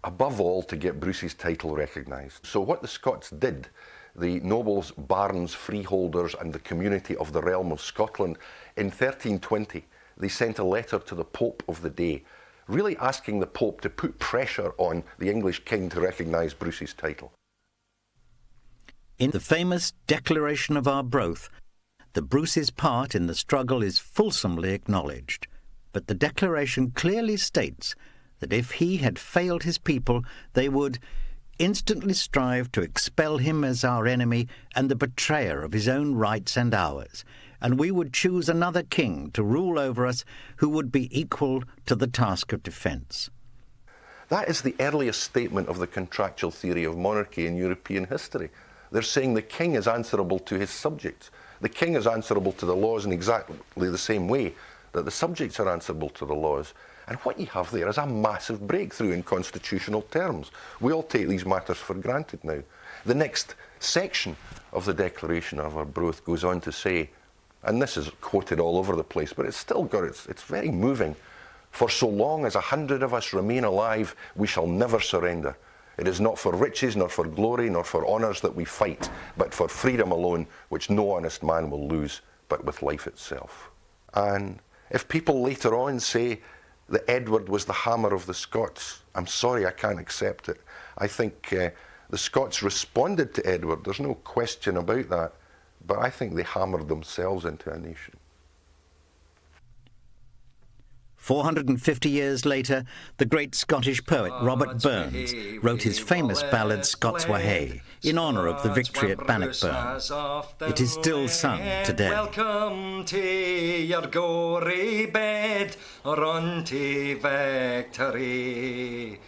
above all, to get Bruce's title recognised. So what the Scots did, the nobles, barons, freeholders and the community of the realm of Scotland, in 1320 they sent a letter to the Pope of the day, really asking the Pope to put pressure on the English king to recognise Bruce's title. In the famous Declaration of Arbroath, the Bruce's part in the struggle is fulsomely acknowledged, but the declaration clearly states that if he had failed his people, they would instantly strive to expel him as our enemy and the betrayer of his own rights and ours, and we would choose another king to rule over us who would be equal to the task of defence. That is the earliest statement of the contractual theory of monarchy in European history. They're saying the king is answerable to his subjects. The king is answerable to the laws in exactly the same way that the subjects are answerable to the laws. And what you have there is a massive breakthrough in constitutional terms. We all take these matters for granted now. The next section of the Declaration of Arbroath goes on to say, and this is quoted all over the place, but it's still got it's very moving. For so long as 100 of us remain alive, we shall never surrender. It is not for riches, nor for glory, nor for honours that we fight, but for freedom alone, which no honest man will lose, but with life itself. And if people later on say that Edward was the hammer of the Scots, I'm sorry, I can't accept it. I think the Scots responded to Edward, there's no question about that, but I think they hammered themselves into a nation. 450 years later, the great Scottish poet Robert Burns wrote his famous ballad Scots Wha Hae in honour of the victory at Bannockburn. It is still sung today. Welcome to your gory bed, run to victory.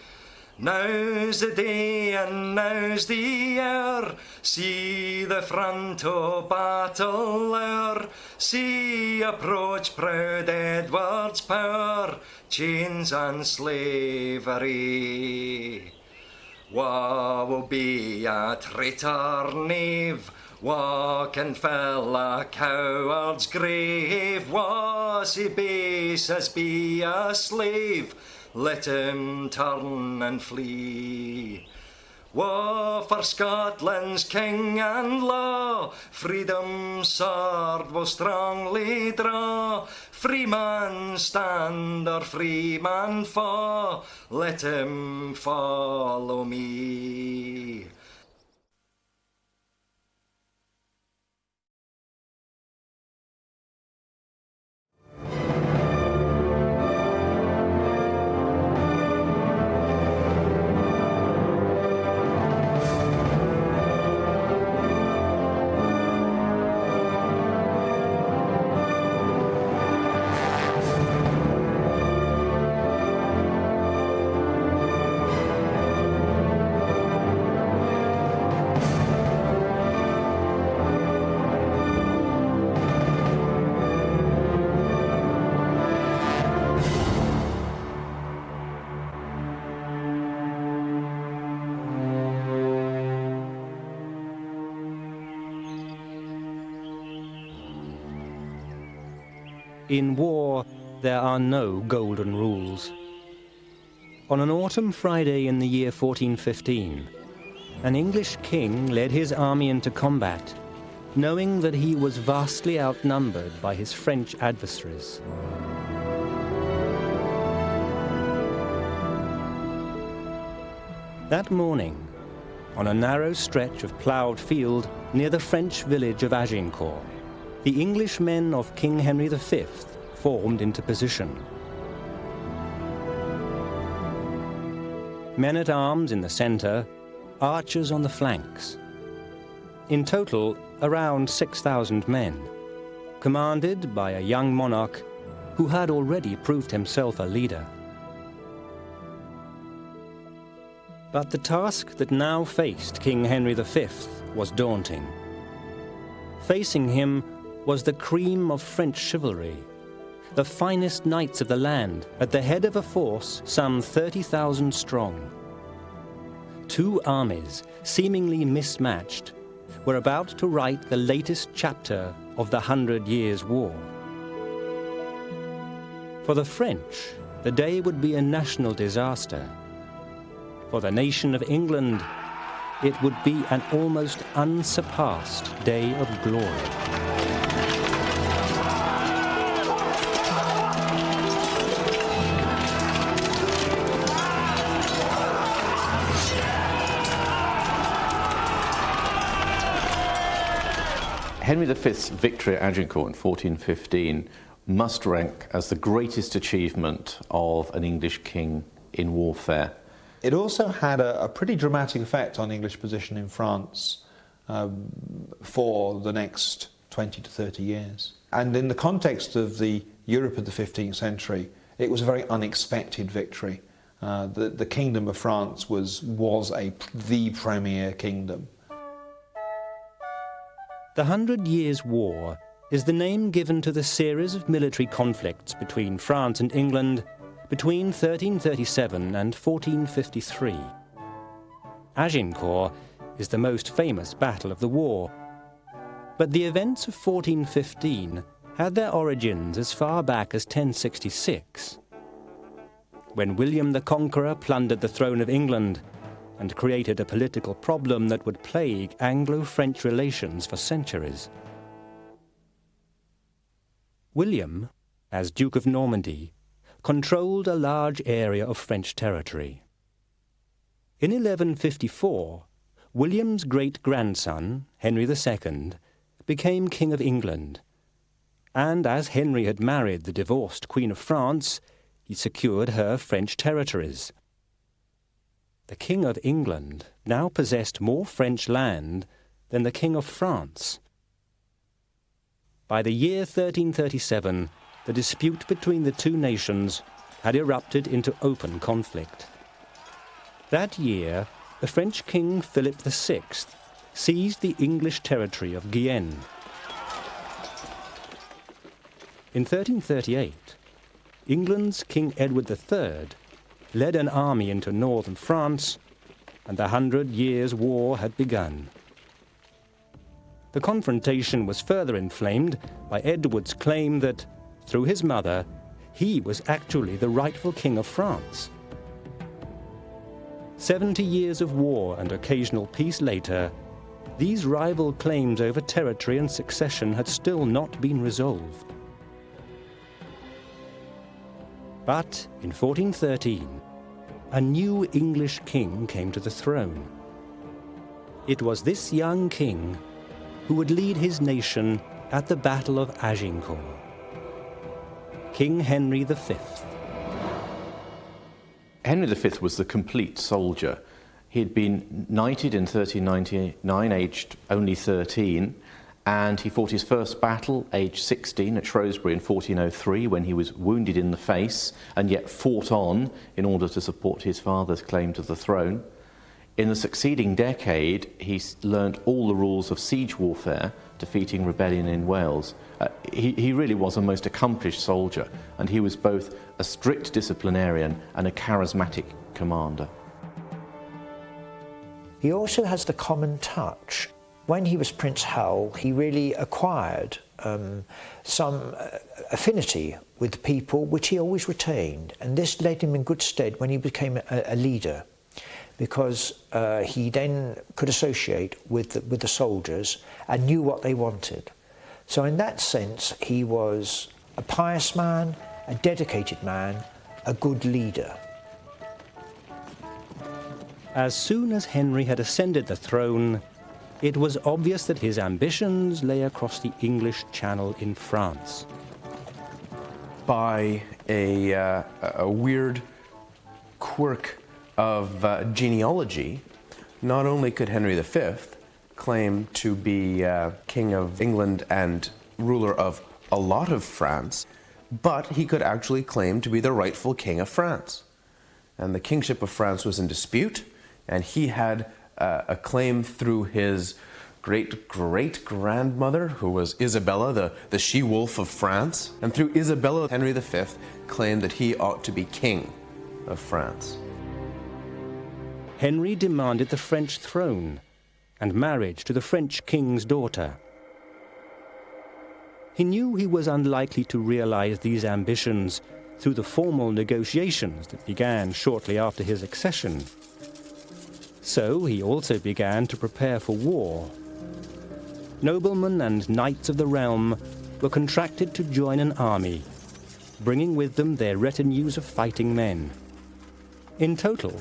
Now's the day and now's the hour, see the front of battle hour, see approach proud Edward's power, chains and slavery. Wha will be a traitor knave, wha can fill a coward's grave, wha's he base as be a slave, let him turn and flee. Wha for Scotland's king and law, freedom's sword will strongly draw. Free man stand or free man fall, let him follow me. In war, there are no golden rules. On an autumn Friday in the year 1415, an English king led his army into combat, knowing that he was vastly outnumbered by his French adversaries. That morning, on a narrow stretch of ploughed field near the French village of Agincourt, the English men of King Henry V formed into position. Men-at-arms in the centre, archers on the flanks. In total, around 6,000 men, commanded by a young monarch who had already proved himself a leader. But the task that now faced King Henry V was daunting. Facing him was the cream of French chivalry, the finest knights of the land, at the head of a force some 30,000 strong. Two armies, seemingly mismatched, were about to write the latest chapter of the 100 Years' War. For the French, the day would be a national disaster. For the nation of England, it would be an almost unsurpassed day of glory. Henry V's victory at Agincourt in 1415 must rank as the greatest achievement of an English king in warfare. It also had a pretty dramatic effect on English position in France for the next 20 to 30 years. And in the context of the Europe of the 15th century, it was a very unexpected victory. The Kingdom of France was the premier kingdom. The 100 Years' War is the name given to the series of military conflicts between France and England between 1337 and 1453. Agincourt is the most famous battle of the war, but the events of 1415 had their origins as far back as 1066, when William the Conqueror plundered the throne of England and created a political problem that would plague Anglo-French relations for centuries. William, as Duke of Normandy, controlled a large area of French territory. In 1154, William's great-grandson, Henry II, became King of England, and as Henry had married the divorced Queen of France, he secured her French territories. The King of England now possessed more French land than the King of France. By the year 1337, the dispute between the two nations had erupted into open conflict. That year, the French King Philip VI seized the English territory of Guyenne. In 1338, England's King Edward III led an army into northern France, and the 100 Years' War had begun. The confrontation was further inflamed by Edward's claim that, through his mother, he was actually the rightful King of France. 70 years of war and occasional peace later, these rival claims over territory and succession had still not been resolved. But in 1413, a new English king came to the throne. It was this young king who would lead his nation at the Battle of Agincourt. King Henry V. Henry V was the complete soldier. He had been knighted in 1399, aged only 13, and he fought his first battle, aged 16, at Shrewsbury in 1403, when he was wounded in the face, and yet fought on in order to support his father's claim to the throne. In the succeeding decade, he learnt all the rules of siege warfare, defeating rebellion in Wales. He really was a most accomplished soldier, and he was both a strict disciplinarian and a charismatic commander. He also has the common touch. When he was Prince Hal, he really acquired some affinity with people, which he always retained, and this led him in good stead when he became a leader, because he then could associate with the soldiers and knew what they wanted. So in that sense, he was a pious man, a dedicated man, a good leader. As soon as Henry had ascended the throne, it was obvious that his ambitions lay across the English Channel in France. By a weird quirk of genealogy, not only could Henry V claim to be King of England and ruler of a lot of France, but he could actually claim to be the rightful King of France. And the kingship of France was in dispute and he had a claim through his great-great-grandmother, who was Isabella, the she-wolf of France, and through Isabella, Henry V claimed that he ought to be king of France. Henry demanded the French throne and marriage to the French king's daughter. He knew he was unlikely to realize these ambitions through the formal negotiations that began shortly after his accession. So he also began to prepare for war. Noblemen and knights of the realm were contracted to join an army, bringing with them their retinues of fighting men. In total,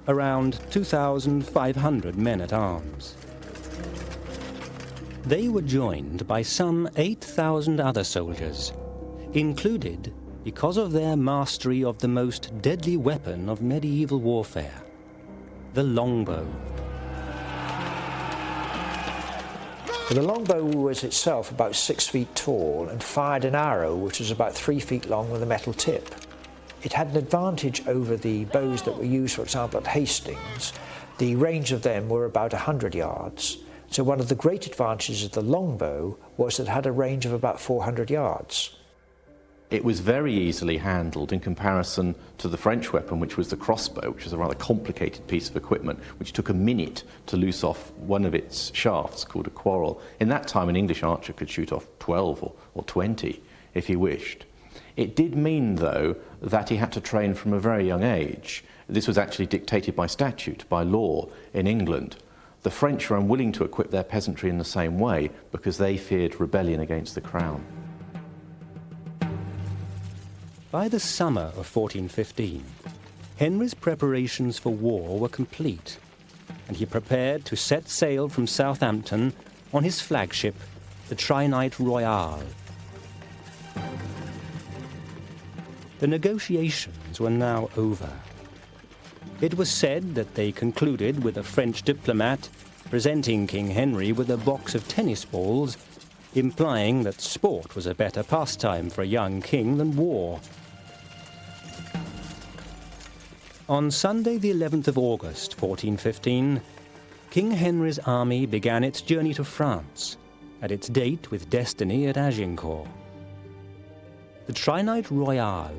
around 2,500 men-at-arms. They were joined by some 8,000 other soldiers, included because of their mastery of the most deadly weapon of medieval warfare, the longbow. The longbow was itself about 6 feet tall and fired an arrow which was about 3 feet long with a metal tip. It had an advantage over the bows that were used, for example, at Hastings. The range of them were about 100 yards. So one of the great advantages of the longbow was that it had a range of about 400 yards. It was very easily handled in comparison to the French weapon, which was the crossbow, which was a rather complicated piece of equipment, which took a minute to loose off one of its shafts, called a quarrel. In that time, an English archer could shoot off 12 or 20 if he wished. It did mean, though, that he had to train from a very young age. This was actually dictated by statute, by law in England. The French were unwilling to equip their peasantry in the same way because they feared rebellion against the crown. By the summer of 1415, Henry's preparations for war were complete, and he prepared to set sail from Southampton on his flagship, the Trinite Royale. The negotiations were now over. It was said that they concluded with a French diplomat presenting King Henry with a box of tennis balls, implying that sport was a better pastime for a young king than war. On Sunday the 11th of August, 1415, King Henry's army began its journey to France, at its date with destiny at Agincourt. The Trinite Royale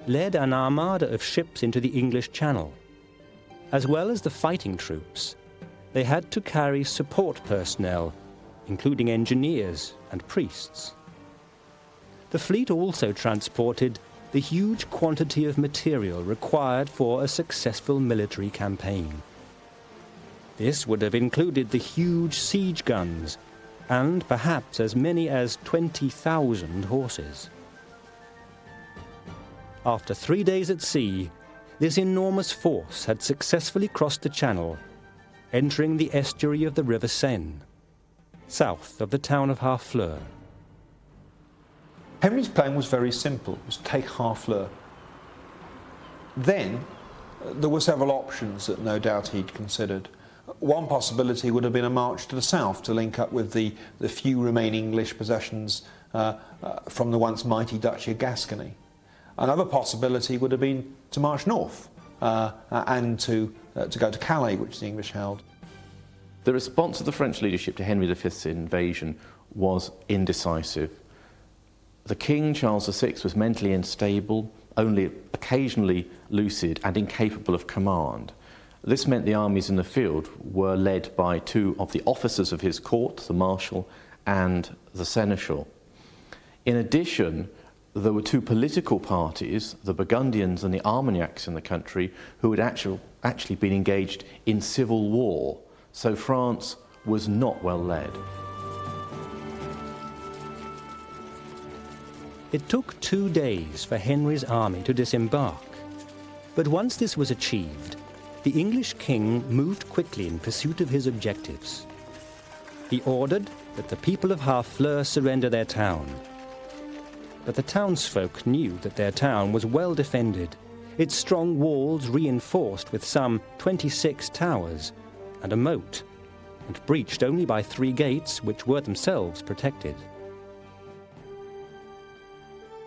led an armada of ships into the English Channel. As well as the fighting troops, they had to carry support personnel, including engineers and priests. The fleet also transported the huge quantity of material required for a successful military campaign. This would have included the huge siege guns and perhaps as many as 20,000 horses. After 3 days at sea, this enormous force had successfully crossed the Channel, entering the estuary of the River Seine, south of the town of Harfleur. Henry's plan was very simple. It was to take Harfleur. Then there were several options that no doubt he'd considered. One possibility would have been a march to the south to link up with the few remaining English possessions from the once mighty Duchy of Gascony. Another possibility would have been to march north and to go to Calais, which the English held. The response of the French leadership to Henry V's invasion was indecisive. The King, Charles VI, was mentally unstable, only occasionally lucid and incapable of command. This meant the armies in the field were led by two of the officers of his court, the Marshal and the Seneschal. In addition, there were two political parties, the Burgundians and the Armagnacs in the country, who had actually been engaged in civil war, so France was not well led. It took 2 days for Henry's army to disembark, but once this was achieved, the English king moved quickly in pursuit of his objectives. He ordered that the people of Harfleur surrender their town. But the townsfolk knew that their town was well defended, its strong walls reinforced with some 26 towers and a moat, and breached only by 3 gates which were themselves protected.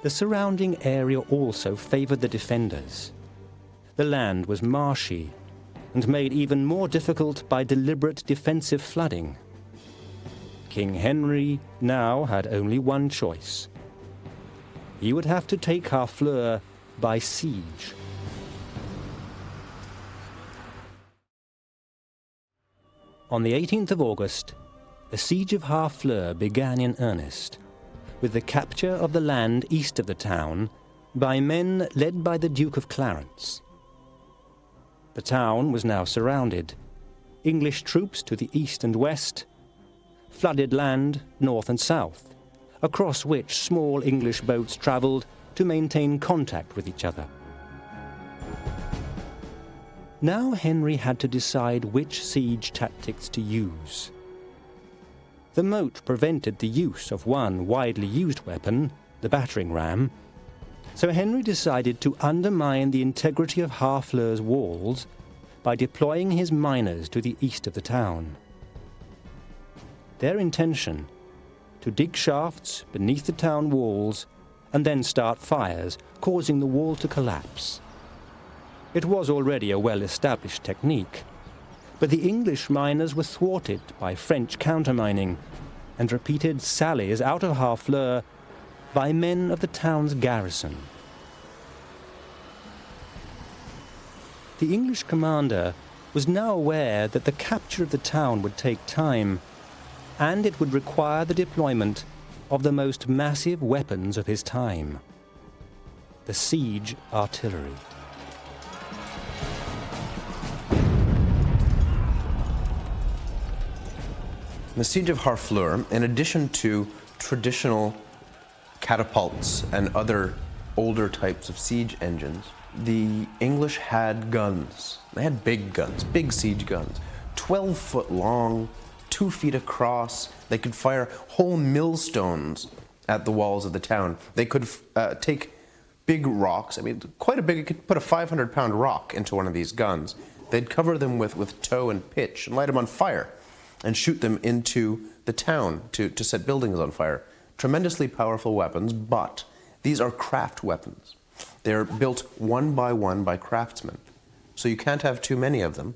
The surrounding area also favoured the defenders. The land was marshy, and made even more difficult by deliberate defensive flooding. King Henry now had only one choice. He would have to take Harfleur by siege. On the 18th of August, the siege of Harfleur began in earnest, with the capture of the land east of the town by men led by the Duke of Clarence. The town was now surrounded. English troops to the east and west, flooded land north and south, across which small English boats travelled to maintain contact with each other. Now Henry had to decide which siege tactics to use. The moat prevented the use of one widely used weapon, the battering ram, so Henry decided to undermine the integrity of Harfleur's walls by deploying his miners to the east of the town. Their intention, to dig shafts beneath the town walls and then start fires, causing the wall to collapse. It was already a well-established technique, but the English miners were thwarted by French countermining and repeated sallies out of Harfleur by men of the town's garrison. The English commander was now aware that the capture of the town would take time, and it would require the deployment of the most massive weapons of his time, the siege artillery. The siege of Harfleur, in addition to traditional catapults and other older types of siege engines, the English had guns. They had big guns, big siege guns, 12 foot long, 2 feet across. They could fire whole millstones at the walls of the town. They could take big rocks. I mean, quite a big, you could put a 500-pound rock into one of these guns. They'd cover them with tow and pitch and light them on fire and shoot them into the town to set buildings on fire. Tremendously powerful weapons, but these are craft weapons. They're built one by craftsmen. So you can't have too many of them.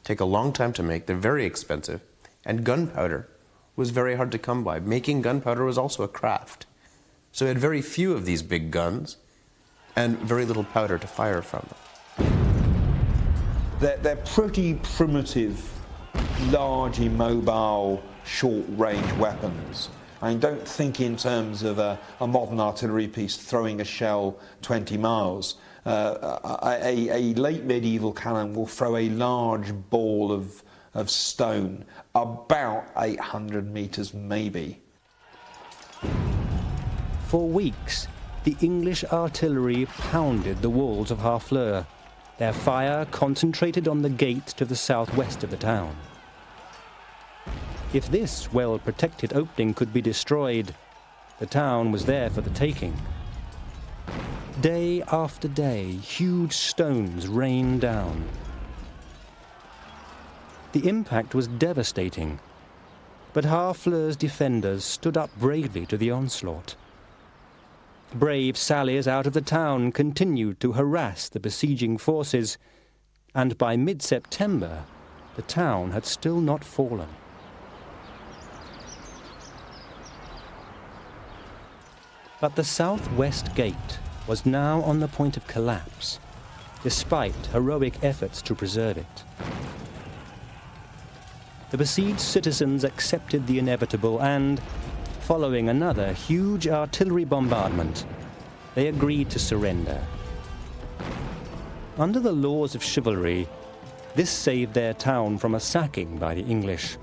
Take a long time to make. They're very expensive. And gunpowder was very hard to come by. Making gunpowder was also a craft. So we had very few of these big guns and very little powder to fire from them. They're pretty primitive, large, immobile, short-range weapons. I mean, don't think in terms of a modern artillery piece throwing a shell 20 miles. A late medieval cannon will throw a large ball of stone, about 800 metres maybe. For weeks, the English artillery pounded the walls of Harfleur, their fire concentrated on the gate to the southwest of the town. If this well-protected opening could be destroyed, the town was there for the taking. Day after day, huge stones rained down. The impact was devastating, but Harfleur's defenders stood up bravely to the onslaught. Brave sallies out of the town continued to harass the besieging forces, and by mid-September, the town had still not fallen. But the southwest gate was now on the point of collapse, despite heroic efforts to preserve it. The besieged citizens accepted the inevitable and, following another huge artillery bombardment, they agreed to surrender. Under the laws of chivalry, this saved their town from a sacking by the English.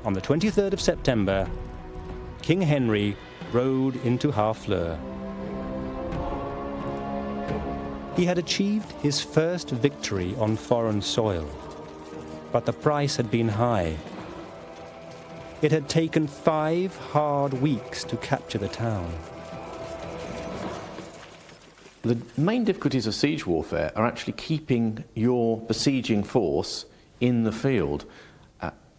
On the 23rd of September, King Henry rode into Harfleur. He had achieved his first victory on foreign soil, but the price had been high. It had taken 5 hard weeks to capture the town. The main difficulties of siege warfare are actually keeping your besieging force in the field,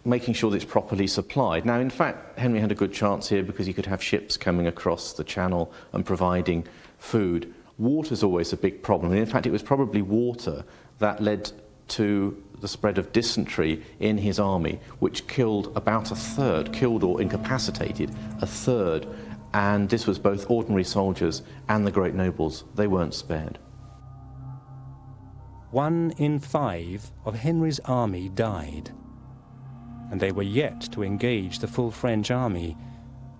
making sure that it's properly supplied. Now, in fact, Henry had a good chance here because he could have ships coming across the channel and providing food. Water's always a big problem, and in fact, it was probably water that led to the spread of dysentery in his army, which killed about a third, killed or incapacitated a third, and this was both ordinary soldiers and the great nobles. They weren't spared. 1 in 5 of Henry's army died, and they were yet to engage the full French army,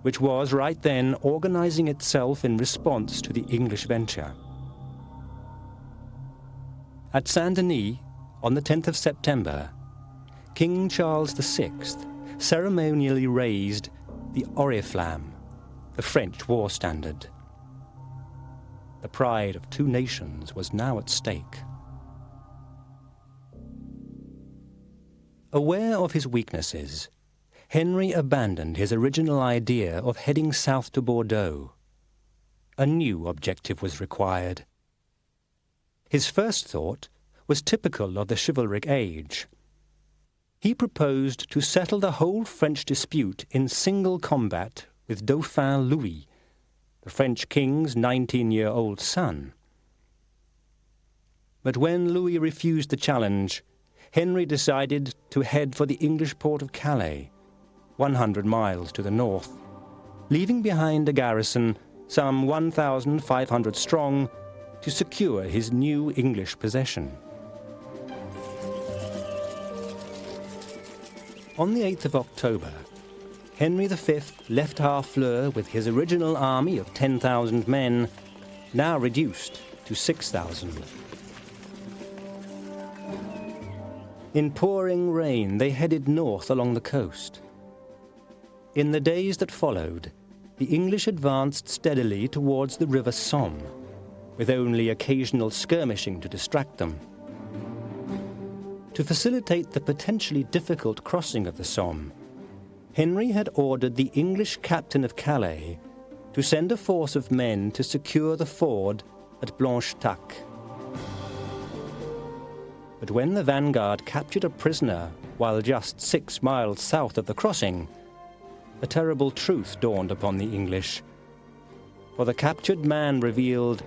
which was right then organizing itself in response to the English venture. At Saint-Denis, on the 10th of September, King Charles VI ceremonially raised the oriflamme, the French war standard. The pride of 2 nations was now at stake. Aware of his weaknesses, Henry abandoned his original idea of heading south to Bordeaux. A new objective was required. His first thought was typical of the chivalric age. He proposed to settle the whole French dispute in single combat with Dauphin Louis, the French king's 19-year-old son. But when Louis refused the challenge, Henry decided to head for the English port of Calais, 100 miles to the north, leaving behind a garrison some 1,500 strong to secure his new English possession. On the 8th of October, Henry V left Harfleur with his original army of 10,000 men, now reduced to 6,000. In pouring rain, they headed north along the coast. In the days that followed, the English advanced steadily towards the river Somme, with only occasional skirmishing to distract them. To facilitate the potentially difficult crossing of the Somme, Henry had ordered the English captain of Calais to send a force of men to secure the ford at Blanchetaque. But when the vanguard captured a prisoner while just 6 miles south of the crossing, a terrible truth dawned upon the English. For the captured man revealed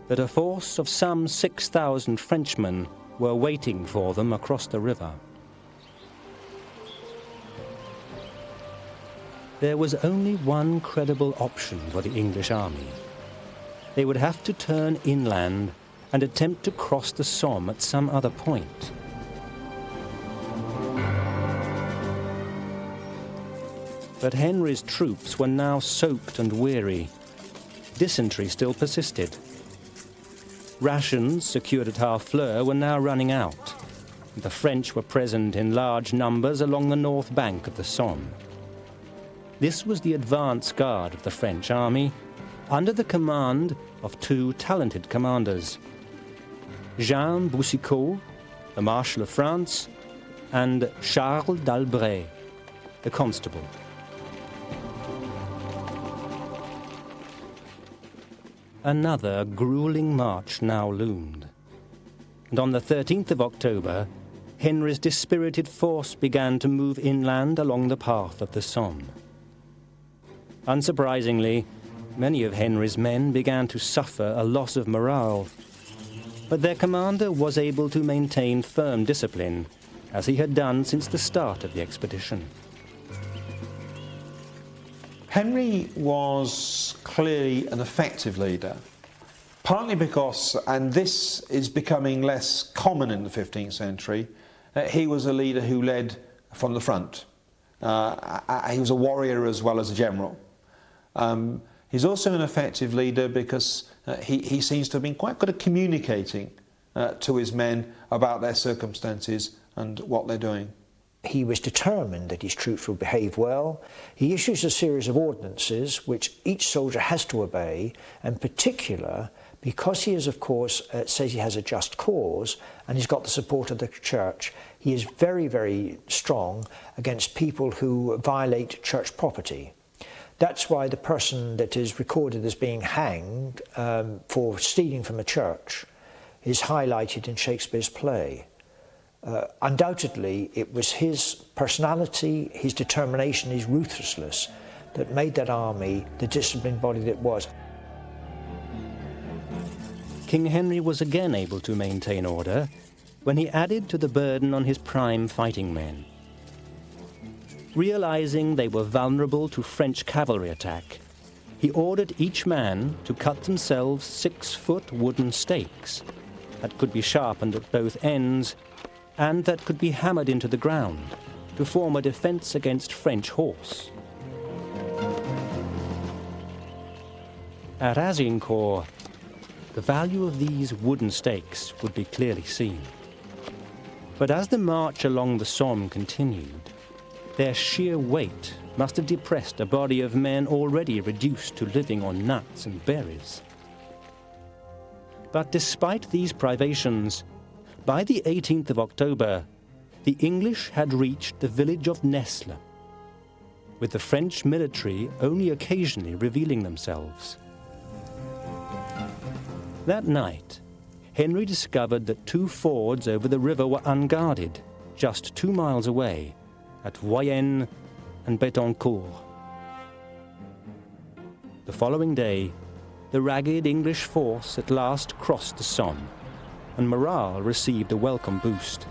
that a force of some 6,000 Frenchmen were waiting for them across the river. There was only one credible option for the English army. They would have to turn inland and attempt to cross the Somme at some other point. But Henry's troops were now soaked and weary. Dysentery still persisted. Rations secured at Harfleur were now running out. The French were present in large numbers along the north bank of the Somme. This was the advance guard of the French army, under the command of 2 talented commanders, Jean Boucicaut, the Marshal of France, and Charles d'Albret, the Constable. Another grueling march now loomed, and on the 13th of October, Henry's dispirited force began to move inland along the path of the Somme. Unsurprisingly, many of Henry's men began to suffer a loss of morale, but their commander was able to maintain firm discipline, as he had done since the start of the expedition. Henry was clearly an effective leader, partly because, and this is becoming less common in the 15th century, he was a leader who led from the front. He was a warrior as well as a general. He's also an effective leader because he seems to have been quite good at communicating to his men about their circumstances and what they're doing. He was determined that his troops would behave well. He issues a series of ordinances which each soldier has to obey, and in particular, because he is, of course, says he has a just cause and he's got the support of the church, he is very, very strong against people who violate church property. That's why the person that is recorded as being hanged for stealing from a church is highlighted in Shakespeare's play. Undoubtedly, it was his personality, his determination, his ruthlessness that made that army the disciplined body that it was. King Henry was again able to maintain order when he added to the burden on his prime fighting men. Realizing they were vulnerable to French cavalry attack, he ordered each man to cut themselves 6-foot wooden stakes that could be sharpened at both ends and that could be hammered into the ground to form a defense against French horse. At Agincourt, the value of these wooden stakes would be clearly seen. But as the march along the Somme continued, their sheer weight must have depressed a body of men already reduced to living on nuts and berries. But despite these privations, by the 18th of October, the English had reached the village of Nesle, with the French military only occasionally revealing themselves. That night, Henry discovered that 2 fords over the river were unguarded, just 2 miles away, at Voyenne and Betancourt. The following day, the ragged English force at last crossed the Somme, and morale received a welcome boost.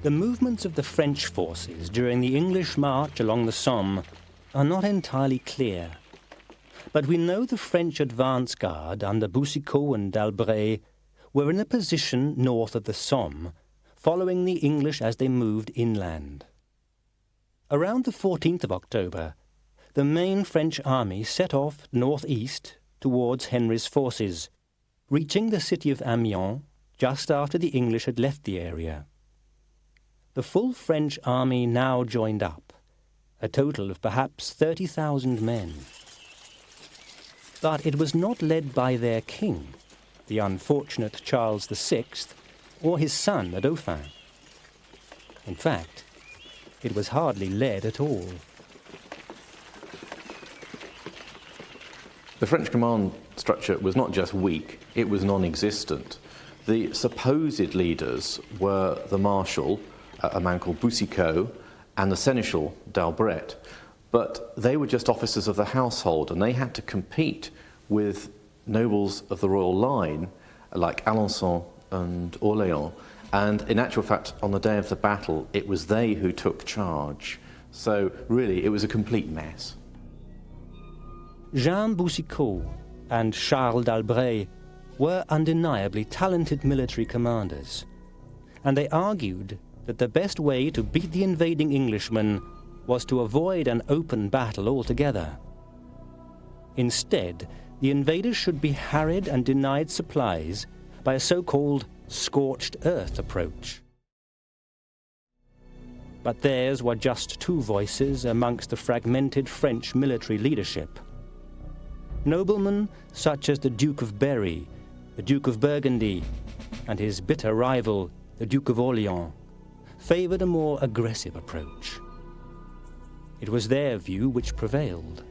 The movements of the French forces during the English march along the Somme are not entirely clear, but we know the French advance guard under Boucicaut and d'Albret were in a position north of the Somme, following the English as they moved inland. Around the 14th of October, the main French army set off northeast towards Henry's forces, reaching the city of Amiens just after the English had left the area. The full French army now joined up, a total of perhaps 30,000 men. But it was not led by their king, the unfortunate Charles VI, or his son, the Dauphin. In fact, it was hardly led at all. The French command structure was not just weak, it was non-existent. The supposed leaders were the marshal, a man called Boucicaut, and the seneschal, d'Albret. But they were just officers of the household, and they had to compete with nobles of the royal line, like Alençon and Orléans. And in actual fact, on the day of the battle, it was they who took charge. So really, it was a complete mess. Jean Boucicaut and Charles d'Albret were undeniably talented military commanders, and they argued that the best way to beat the invading Englishmen was to avoid an open battle altogether. Instead, the invaders should be harried and denied supplies by a so-called scorched earth approach. But theirs were just 2 voices amongst the fragmented French military leadership. Noblemen such as the Duke of Berry, the Duke of Burgundy, and his bitter rival, the Duke of Orléans, favoured a more aggressive approach. It was their view which prevailed.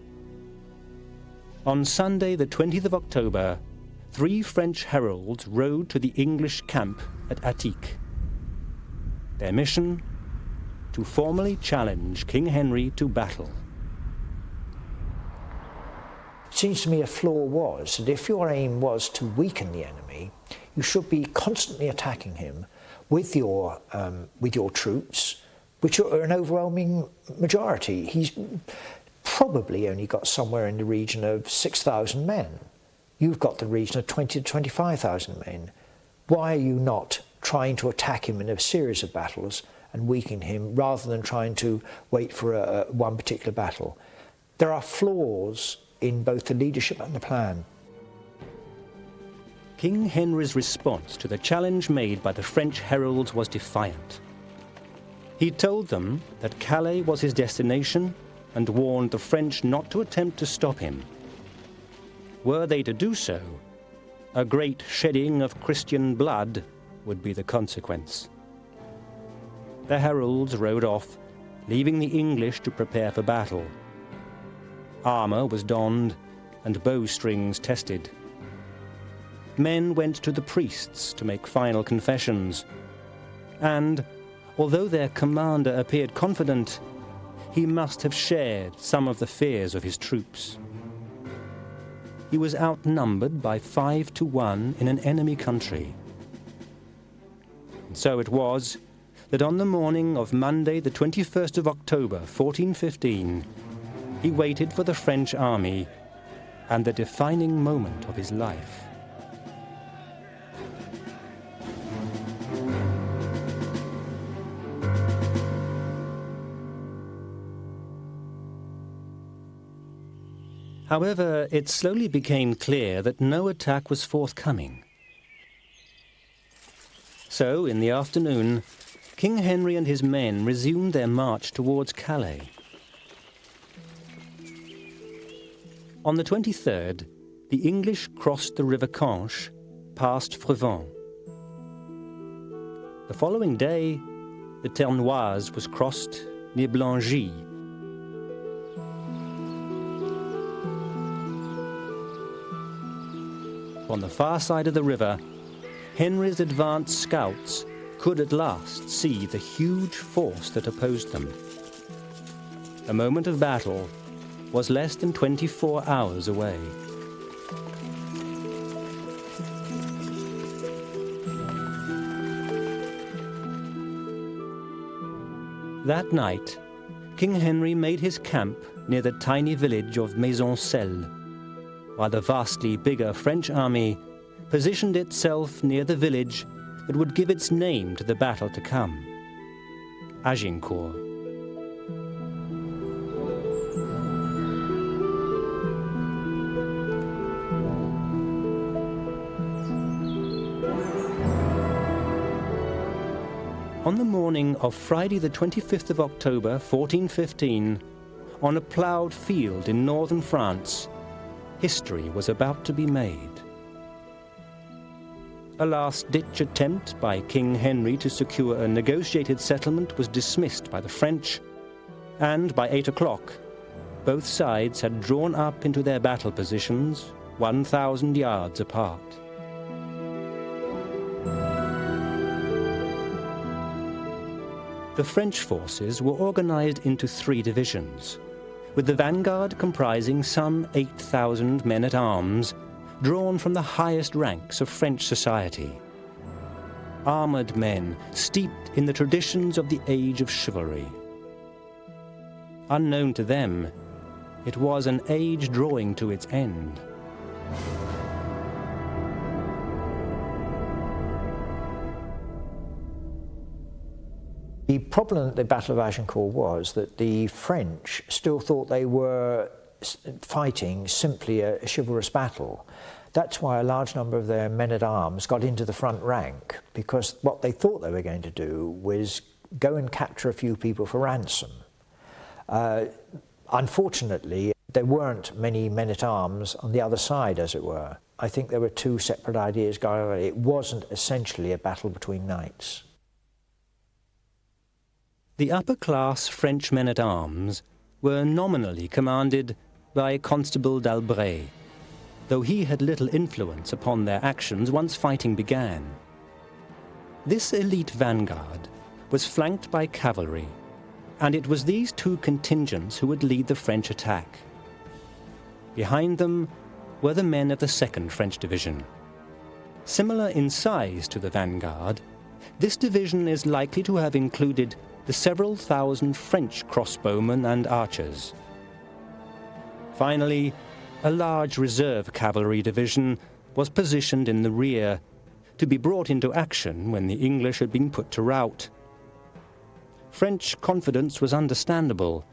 On Sunday, the 20th of October, 3 French heralds rode to the English camp at Attic. Their mission? To formally challenge King Henry to battle. It seems to me a flaw was that if your aim was to weaken the enemy, you should be constantly attacking him with your troops, which are an overwhelming majority. He's probably only got somewhere in the region of 6,000 men. You've got the region of 20 to 25,000 men. Why are you not trying to attack him in a series of battles and weaken him rather than trying to wait for one particular battle? There are flaws in both the leadership and the plan. King Henry's response to the challenge made by the French heralds was defiant. He told them that Calais was his destination and warned the French not to attempt to stop him. Were they to do so, a great shedding of Christian blood would be the consequence. The heralds rode off, leaving the English to prepare for battle. Armour was donned and bowstrings tested. Men went to the priests to make final confessions, and, although their commander appeared confident, he must have shared some of the fears of his troops. he was outnumbered by 5 to 1 in an enemy country. And so it was that on the morning of Monday, the 21st of October, 1415, he waited for the French army and the defining moment of his life. However, it slowly became clear that no attack was forthcoming. So, in the afternoon, King Henry and his men resumed their march towards Calais. On the 23rd, the English crossed the River Canche, past Frevent. The following day, the Ternoise was crossed near Blangy. On the far side of the river, Henry's advanced scouts could at last see the huge force that opposed them. The moment of battle was less than 24 hours away. That night, King Henry made his camp near the tiny village of Maisoncelles, while the vastly bigger French army positioned itself near the village that would give its name to the battle to come, Agincourt. On the morning of Friday the 25th of October, 1415, on a ploughed field in northern France, history was about to be made. A last-ditch attempt by King Henry to secure a negotiated settlement was dismissed by the French, and by 8 o'clock, both sides had drawn up into their battle positions 1,000 yards apart. The French forces were organized into 3 divisions, with the vanguard comprising some 8,000 men-at-arms drawn from the highest ranks of French society. Armored men steeped in the traditions of the age of chivalry. Unknown to them, it was an age drawing to its end. The problem at the Battle of Agincourt was that the French still thought they were fighting simply a chivalrous battle. That's why a large number of their men-at-arms got into the front rank, because what they thought they were going to do was go and capture a few people for ransom. Unfortunately, there weren't many men-at-arms on the other side, as it were. I think there were 2 separate ideas going on. It wasn't essentially a battle between knights. The upper-class French men-at-arms were nominally commanded by Constable d'Albret, though he had little influence upon their actions once fighting began. This elite vanguard was flanked by cavalry, and it was these 2 contingents who would lead the French attack. Behind them were the men of the 2nd French Division. Similar in size to the vanguard, this division is likely to have included the several thousand French crossbowmen and archers. Finally, a large reserve cavalry division was positioned in the rear, to be brought into action when the English had been put to rout. French confidence was understandable.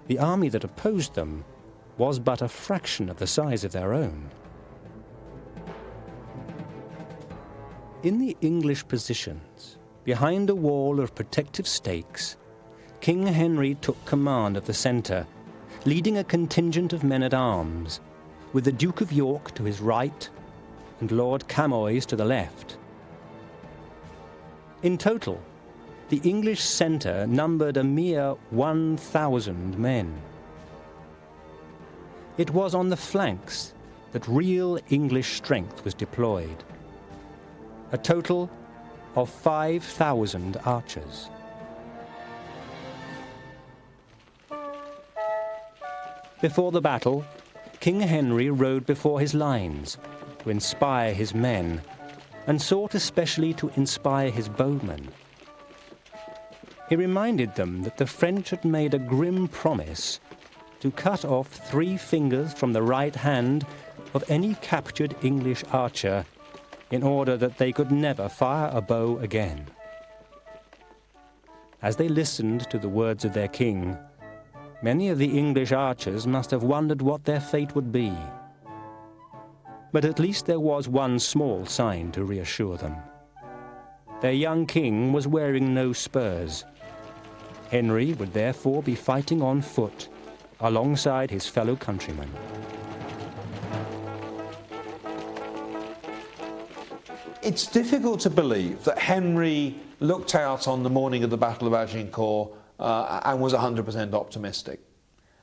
The army that opposed them was but a fraction of the size of their own. In the English positions, behind a wall of protective stakes, King Henry took command of the centre, leading a contingent of men-at-arms, with the Duke of York to his right and Lord Camoys to the left. In total, the English centre numbered a mere 1,000 men. It was on the flanks that real English strength was deployed. A total of 5,000 archers. Before the battle, King Henry rode before his lines to inspire his men, and sought especially to inspire his bowmen. He reminded them that the French had made a grim promise to cut off 3 fingers from the right hand of any captured English archer in order that they could never fire a bow again. As they listened to the words of their king, many of the English archers must have wondered what their fate would be. But at least there was one small sign to reassure them. Their young king was wearing no spurs. Henry would therefore be fighting on foot alongside his fellow countrymen. It's difficult to believe that Henry looked out on the morning of the Battle of Agincourt and was 100% optimistic.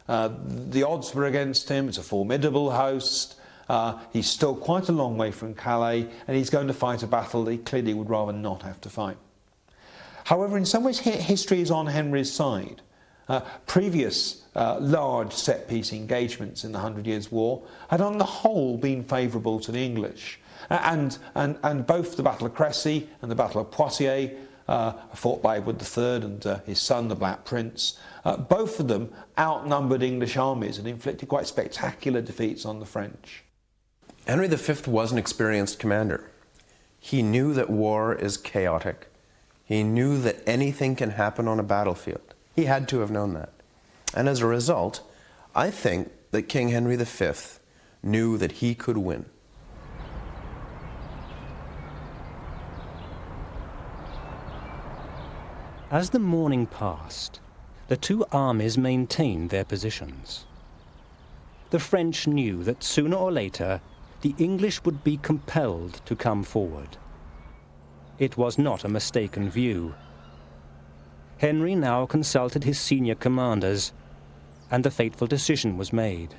The odds were against him. It's a formidable host. He's still quite a long way from Calais, and he's going to fight a battle that he clearly would rather not have to fight. However, in some ways, history is on Henry's side. Previous large set-piece engagements in the 100 Years' War had on the whole been favourable to the English. And both the Battle of Crécy and the Battle of Poitiers, fought by Edward III and his son, the Black Prince, both of them outnumbered English armies and inflicted quite spectacular defeats on the French. Henry V was an experienced commander. He knew that war is chaotic. He knew that anything can happen on a battlefield. He had to have known that. And as a result, I think that King Henry V knew that he could win. As the morning passed, the 2 armies maintained their positions. The French knew that sooner or later the English would be compelled to come forward. It was not a mistaken view. Henry now consulted his senior commanders, and the fateful decision was made.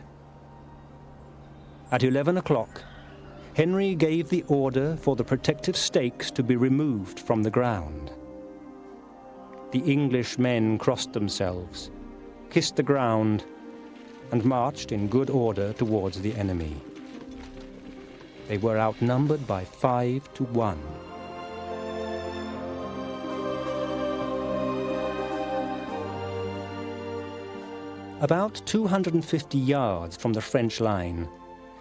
At 11 o'clock, Henry gave the order for the protective stakes to be removed from the ground. The English men crossed themselves, kissed the ground, and marched in good order towards the enemy. They were outnumbered by 5 to 1. About 250 yards from the French line,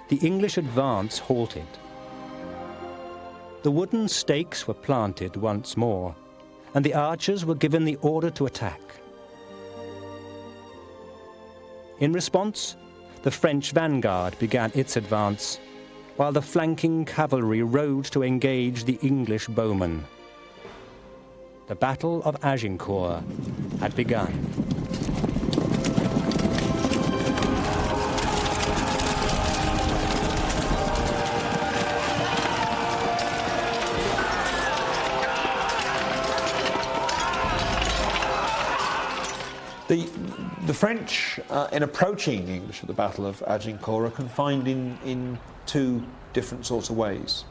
the English advance halted. The wooden stakes were planted once more, and the archers were given the order to attack. In response, the French vanguard began its advance, while the flanking cavalry rode to engage the English bowmen. The Battle of Agincourt had begun. The French, in approaching the English at the Battle of Agincourt, are confined in 2 different sorts of ways.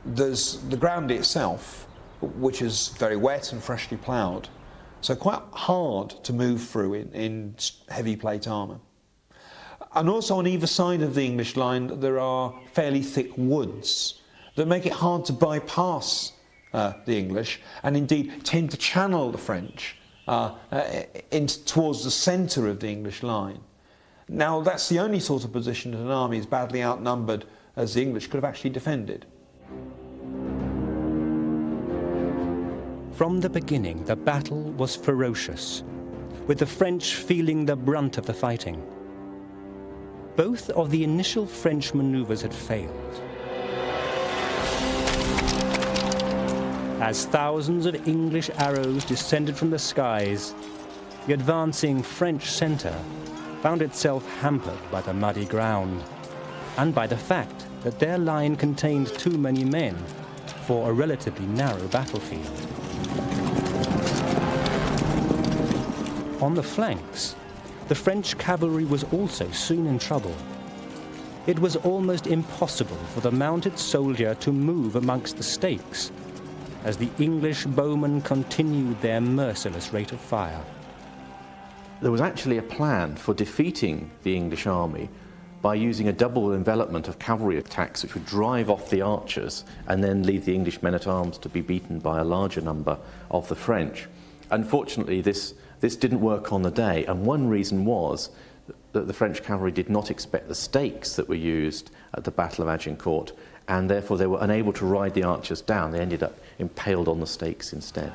There's the ground itself, which is very wet and freshly ploughed, so quite hard to move through in heavy plate armour. And also on either side of the English line there are fairly thick woods that make it hard to bypass the English, and indeed tend to channel the French towards the centre of the English line. Now that's the only sort of position that an army as badly outnumbered as the English could have actually defended. From the beginning, the battle was ferocious, with the French feeling the brunt of the fighting. Both of the initial French manoeuvres had failed. As thousands of English arrows descended from the skies, the advancing French centre found itself hampered by the muddy ground and by the fact that their line contained too many men for a relatively narrow battlefield. On the flanks, the French cavalry was also soon in trouble. It was almost impossible for the mounted soldier to move amongst the stakes, as the English bowmen continued their merciless rate of fire. There was actually a plan for defeating the English army by using a double envelopment of cavalry attacks which would drive off the archers and then leave the English men-at-arms to be beaten by a larger number of the French. Unfortunately, this didn't work on the day, and one reason was that the French cavalry did not expect the stakes that were used at the Battle of Agincourt, and therefore they were unable to ride the archers down. They ended up impaled on the stakes instead.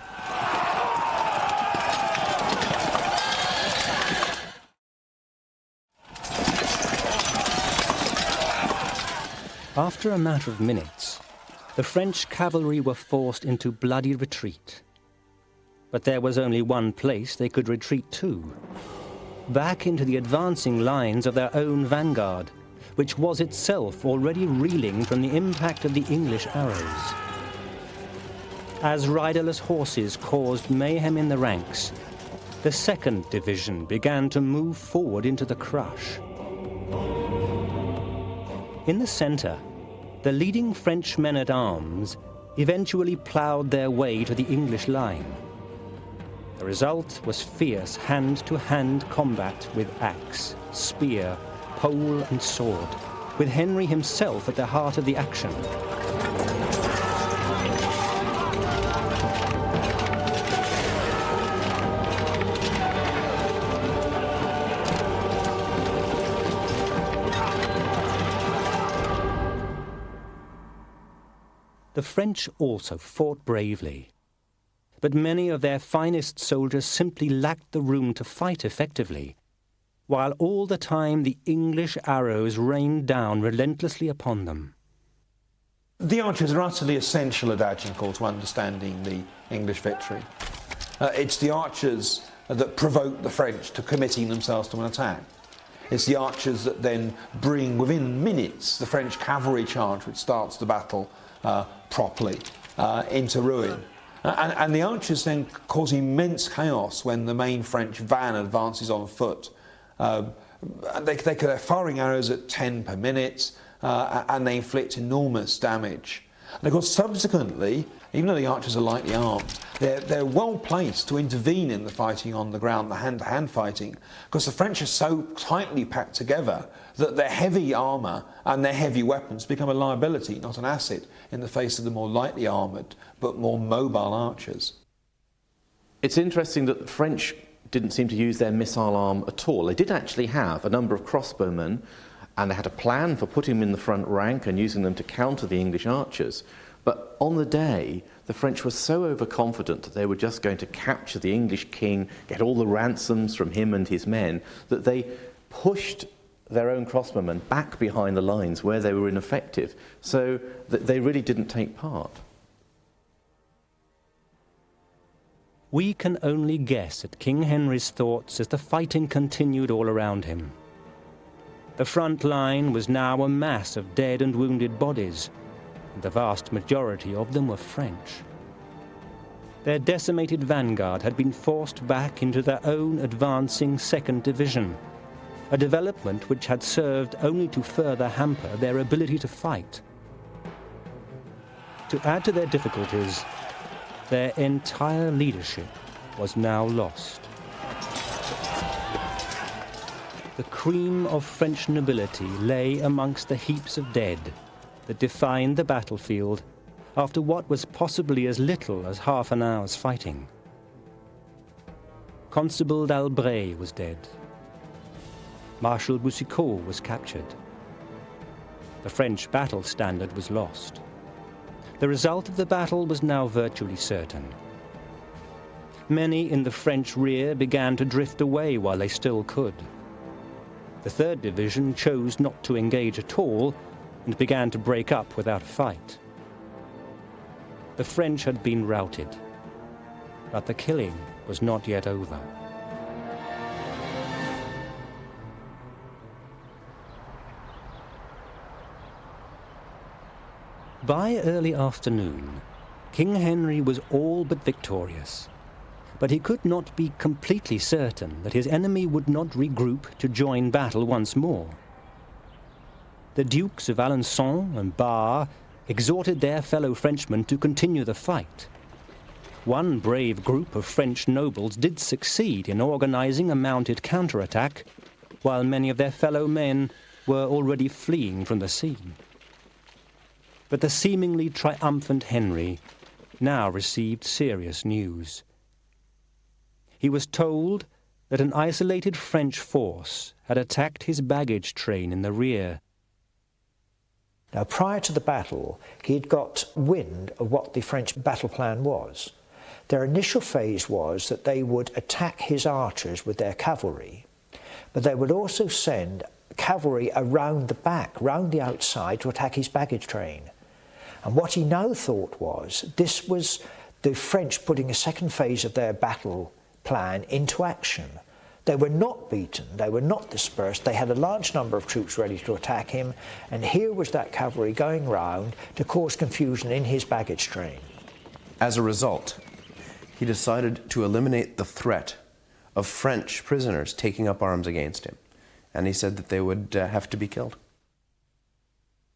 After a matter of minutes, the French cavalry were forced into bloody retreat. But there was only one place they could retreat to: back into the advancing lines of their own vanguard, which was itself already reeling from the impact of the English arrows. As riderless horses caused mayhem in the ranks, the 2nd Division began to move forward into the crush. In the centre, the leading French men-at-arms eventually ploughed their way to the English line. The result was fierce hand-to-hand combat with axe, spear, pole and sword, with Henry himself at the heart of the action. The French also fought bravely, but many of their finest soldiers simply lacked the room to fight effectively, while all the time the English arrows rained down relentlessly upon them. The archers are utterly essential at Agincourt to understanding the English victory. It's the archers that provoke the French to committing themselves to an attack. It's the archers that then bring within minutes the French cavalry charge, which starts the battle properly, into ruin. And the archers then cause immense chaos when the main French van advances on foot. They're firing arrows at 10 per minute, and they inflict enormous damage. And of course, subsequently, even though the archers are lightly armed, they're well placed to intervene in the fighting on the ground, the hand-to-hand fighting, because the French are so tightly packed together that their heavy armour and their heavy weapons become a liability, not an asset, in the face of the more lightly armoured but more mobile archers. It's interesting that the French didn't seem to use their missile arm at all. They did actually have a number of crossbowmen, and they had a plan for putting them in the front rank and using them to counter the English archers. But on the day, the French were so overconfident that they were just going to capture the English king, get all the ransoms from him and his men, that they pushed their own crossbowmen back behind the lines where they were ineffective, so that they really didn't take part. We can only guess at King Henry's thoughts as the fighting continued all around him. The front line was now a mass of dead and wounded bodies, and the vast majority of them were French. Their decimated vanguard had been forced back into their own advancing 2nd Division, a development which had served only to further hamper their ability to fight. To add to their difficulties, their entire leadership was now lost. The cream of French nobility lay amongst the heaps of dead that defined the battlefield after what was possibly as little as half an hour's fighting. Constable d'Albret was dead. Marshal Boucicaut was captured. The French battle standard was lost. The result of the battle was now virtually certain. Many in the French rear began to drift away while they still could. The 3rd Division chose not to engage at all and began to break up without a fight. The French had been routed, but the killing was not yet over. By early afternoon, King Henry was all but victorious, but he could not be completely certain that his enemy would not regroup to join battle once more. The Dukes of Alençon and Bar exhorted their fellow Frenchmen to continue the fight. One brave group of French nobles did succeed in organizing a mounted counterattack, while many of their fellow men were already fleeing from the scene. But the seemingly triumphant Henry now received serious news. He was told that an isolated French force had attacked his baggage train in the rear. Now, prior to the battle, he had got wind of what the French battle plan was. Their initial phase was that they would attack his archers with their cavalry, but they would also send cavalry around the back, round the outside, to attack his baggage train. And what he now thought was, this was the French putting a second phase of their battle plan into action. They were not beaten, they were not dispersed, they had a large number of troops ready to attack him, and here was that cavalry going round to cause confusion in his baggage train. As a result, he decided to eliminate the threat of French prisoners taking up arms against him, and he said that they would have to be killed.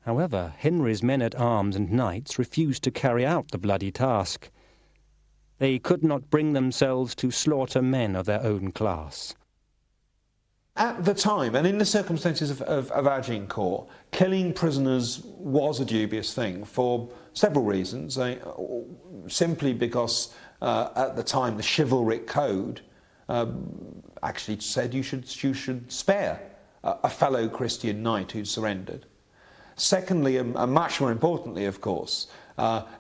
However, Henry's men-at-arms and knights refused to carry out the bloody task. They could not bring themselves to slaughter men of their own class. At the time, and in the circumstances of Agincourt, killing prisoners was a dubious thing for several reasons. Simply because at the time the chivalric code actually said you should spare a fellow Christian knight who surrendered. Secondly, and much more importantly, of course,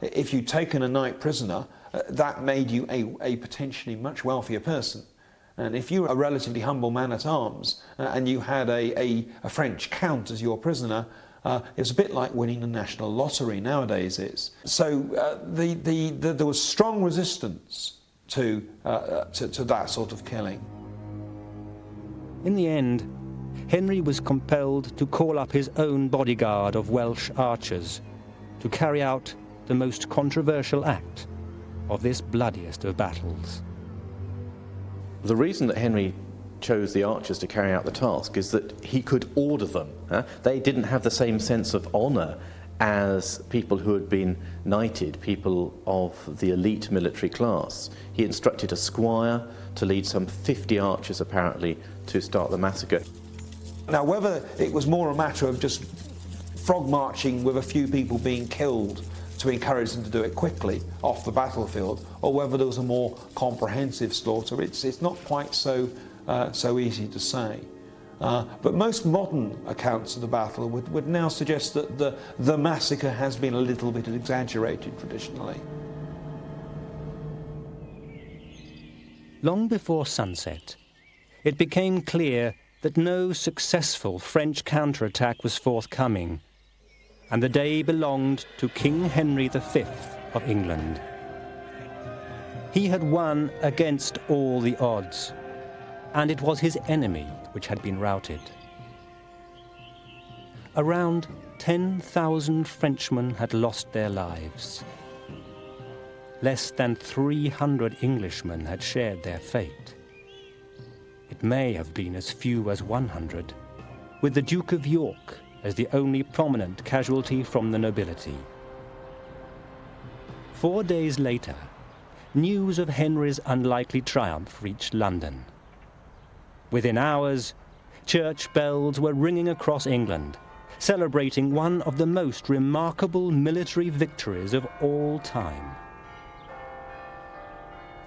if you'd taken a knight prisoner, that made you a potentially much wealthier person. And if you were a relatively humble man-at-arms and you had a French count as your prisoner, it's a bit like winning the national lottery nowadays is. So there was strong resistance to that sort of killing. In the end, Henry was compelled to call up his own bodyguard of Welsh archers to carry out the most controversial act of this bloodiest of battles. The reason that Henry chose the archers to carry out the task is that he could order them. They didn't have the same sense of honour as people who had been knighted, people of the elite military class. He instructed a squire to lead some 50 archers, apparently, to start the massacre. Now, whether it was more a matter of just frog marching with a few people being killed to encourage them to do it quickly off the battlefield, or whether there was a more comprehensive slaughter, it's not quite so easy to say. But most modern accounts of the battle would now suggest that the massacre has been a little bit exaggerated traditionally. Long before sunset, it became clear that no successful French counterattack was forthcoming, and the day belonged to King Henry V of England. He had won against all the odds, and it was his enemy which had been routed. Around 10,000 Frenchmen had lost their lives. Less than 300 Englishmen had shared their fate. It may have been as few as 100, with the Duke of York as the only prominent casualty from the nobility. 4 days later, news of Henry's unlikely triumph reached London. Within hours, church bells were ringing across England, celebrating one of the most remarkable military victories of all time.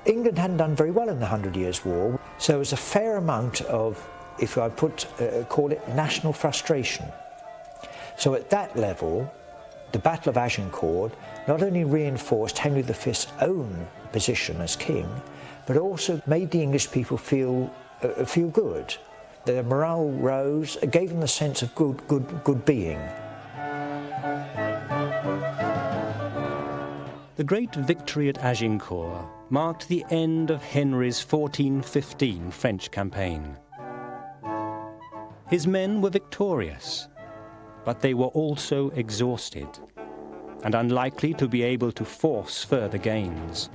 England hadn't done very well in the 100 Years' War, so there was a fair amount of, if I call it, national frustration. So at that level, the Battle of Agincourt not only reinforced Henry V's own position as king, but also made the English people feel good. Their morale rose, it gave them the sense of good being. The great victory at Agincourt marked the end of Henry's 1415 French campaign. His men were victorious, but they were also exhausted and unlikely to be able to force further gains.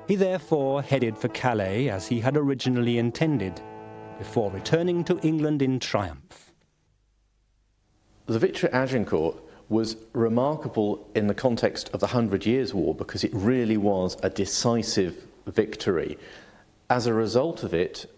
He therefore headed for Calais as he had originally intended, before returning to England in triumph. The victory at Agincourt was remarkable in the context of the 100 Years' War because it really was a decisive victory. As a result of it,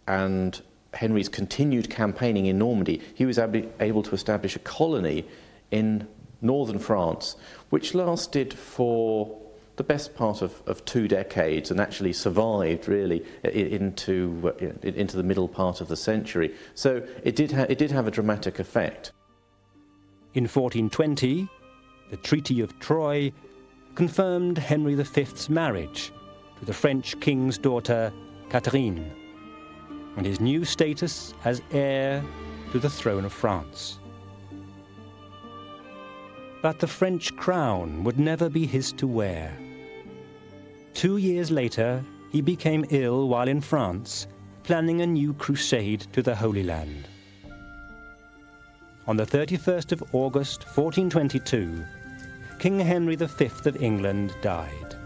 and Henry's continued campaigning in Normandy, he was able to establish a colony in northern France, which lasted for the best part of 2 decades and actually survived really into the middle part of the century. So it did have a dramatic effect. In 1420, the Treaty of Troyes confirmed Henry V's marriage to the French king's daughter Catherine, and his new status as heir to the throne of France. But the French crown would never be his to wear. 2 years later, he became ill while in France, planning a new crusade to the Holy Land. On the 31st of August 1422, King Henry V of England died.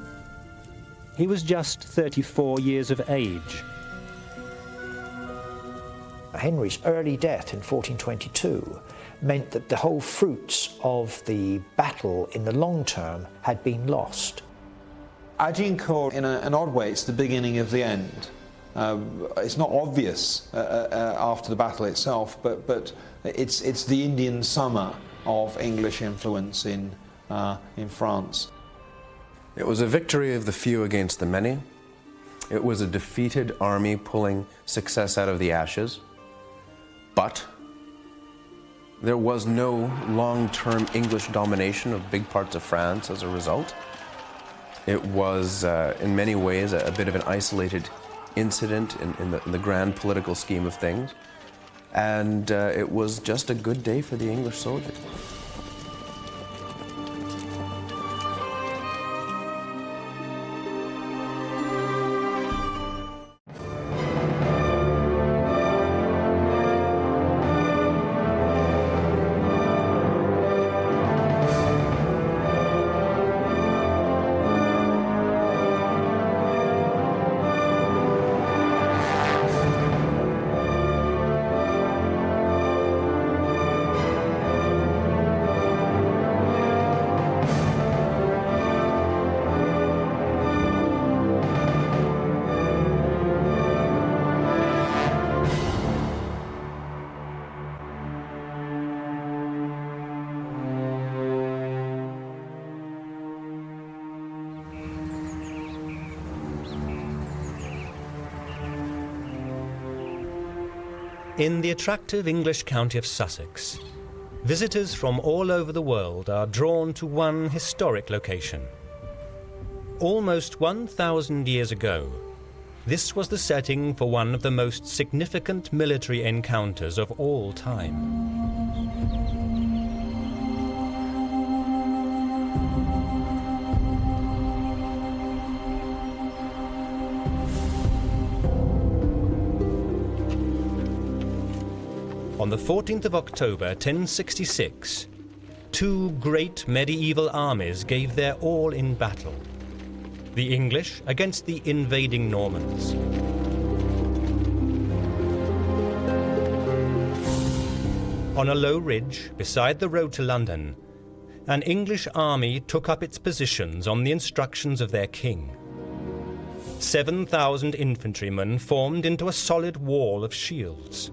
He was just 34 years of age. Henry's early death in 1422 meant that the whole fruits of the battle in the long term had been lost. Agincourt, in an odd way, it's the beginning of the end. It's not obvious after the battle itself, but it's the Indian summer of English influence in France. It was a victory of the few against the many. It was a defeated army pulling success out of the ashes. But there was no long-term English domination of big parts of France as a result. It was, in many ways, a bit of an isolated incident in the grand political scheme of things. And it was just a good day for the English soldiers. In the attractive English county of Sussex, visitors from all over the world are drawn to one historic location. Almost 1,000 years ago, this was the setting for one of the most significant military encounters of all time. On the 14th of October 1066, two great medieval armies gave their all in battle. The English against the invading Normans. On a low ridge beside the road to London, an English army took up its positions on the instructions of their king. 7,000 infantrymen formed into a solid wall of shields.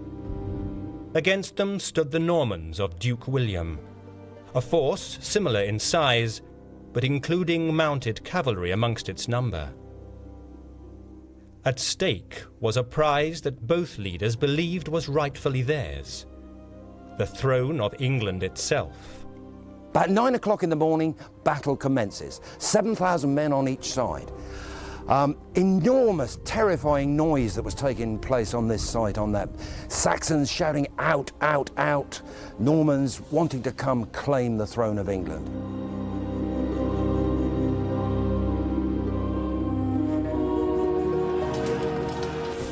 Against them stood the Normans of Duke William, a force similar in size, but including mounted cavalry amongst its number. At stake was a prize that both leaders believed was rightfully theirs, the throne of England itself. About 9 o'clock in the morning, battle commences. 7,000 men on each side. Enormous, terrifying noise that was taking place on this site, on that. Saxons shouting out, out, out. Normans wanting to come claim the throne of England.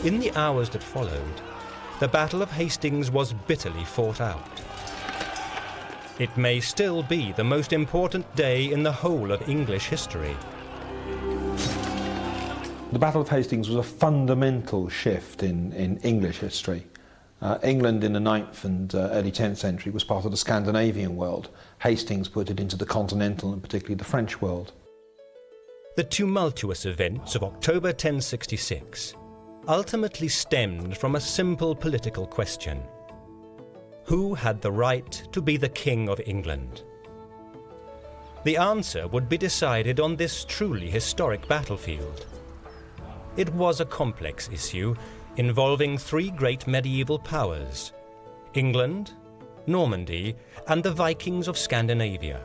In the hours that followed, the Battle of Hastings was bitterly fought out. It may still be the most important day in the whole of English history. The Battle of Hastings was a fundamental shift in English history. England in the 9th and early 10th century was part of the Scandinavian world. Hastings put it into the continental and particularly the French world. The tumultuous events of October 1066 ultimately stemmed from a simple political question. Who had the right to be the King of England? The answer would be decided on this truly historic battlefield. It was a complex issue involving three great medieval powers: England, Normandy, and the Vikings of Scandinavia.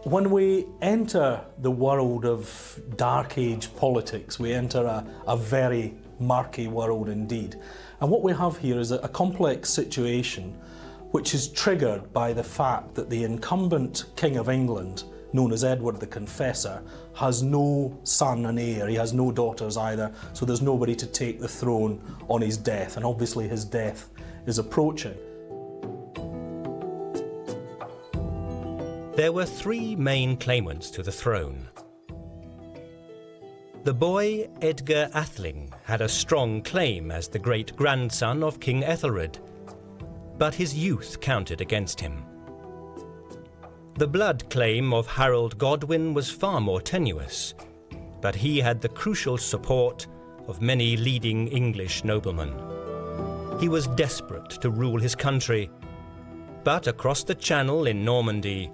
When we enter the world of Dark Age politics, we enter a very murky world indeed. And what we have here is a complex situation which is triggered by the fact that the incumbent King of England, known as Edward the Confessor, has no son and heir. He has no daughters either, so there's nobody to take the throne on his death, and obviously his death is approaching. There were three main claimants to the throne. The boy Edgar Atheling had a strong claim as the great-grandson of King Ethelred, but his youth counted against him. The blood claim of Harold Godwin was far more tenuous, but he had the crucial support of many leading English noblemen. He was desperate to rule his country, but across the Channel in Normandy,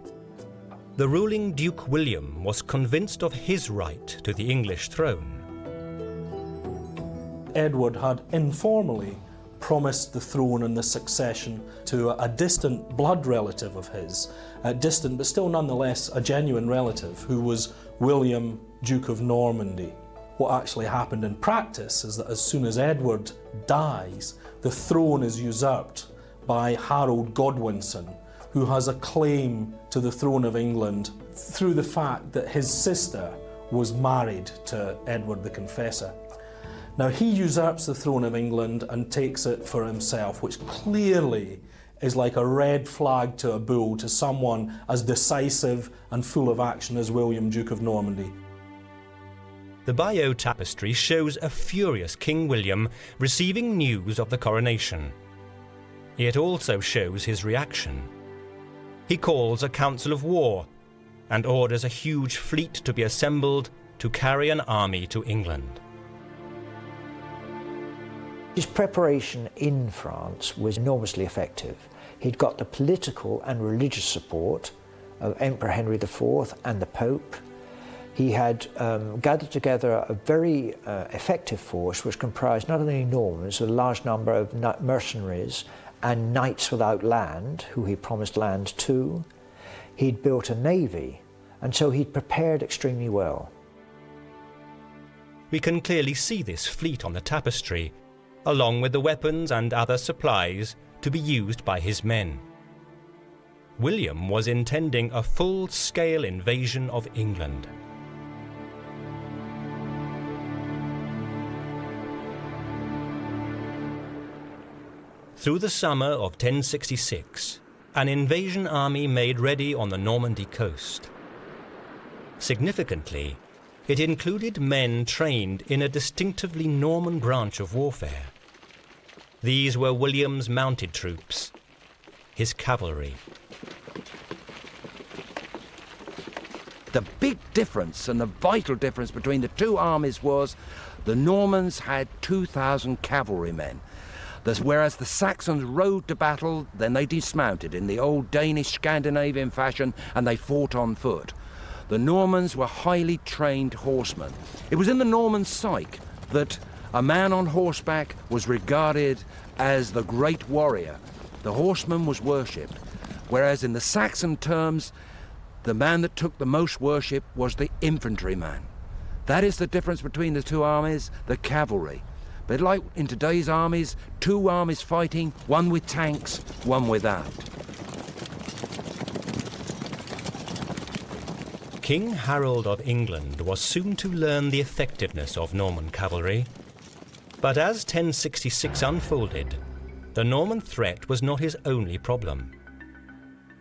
the ruling Duke William was convinced of his right to the English throne. Edward had informally promised the throne and the succession to a distant blood relative of his, distant but still nonetheless a genuine relative, who was William, Duke of Normandy. What actually happened in practice is that as soon as Edward dies, the throne is usurped by Harold Godwinson, who has a claim to the throne of England through the fact that his sister was married to Edward the Confessor. Now he usurps the throne of England and takes it for himself, which clearly is like a red flag to a bull to someone as decisive and full of action as William, Duke of Normandy. The Bayeux Tapestry shows a furious King William receiving news of the coronation. It also shows his reaction. He calls a council of war and orders a huge fleet to be assembled to carry an army to England. His preparation in France was enormously effective. He'd got the political and religious support of Emperor Henry IV and the Pope. He had gathered together a very effective force which comprised not only Normans, but a large number of mercenaries and knights without land, who he promised land to. He'd built a navy, and so he'd prepared extremely well. We can clearly see this fleet on the tapestry, along with the weapons and other supplies to be used by his men. William was intending a full-scale invasion of England. Through the summer of 1066, an invasion army made ready on the Normandy coast. Significantly, it included men trained in a distinctively Norman branch of warfare. These were William's mounted troops, his cavalry. The big difference and the vital difference between the two armies was the Normans had 2,000 cavalrymen. Whereas the Saxons rode to battle, then they dismounted in the old Danish Scandinavian fashion and they fought on foot. The Normans were highly trained horsemen. It was in the Norman psyche that a man on horseback was regarded as the great warrior. The horseman was worshipped, whereas in the Saxon terms, the man that took the most worship was the infantryman. That is the difference between the two armies, the cavalry. But like in today's armies, two armies fighting, one with tanks, one without. King Harold of England was soon to learn the effectiveness of Norman cavalry. But as 1066 unfolded, the Norman threat was not his only problem.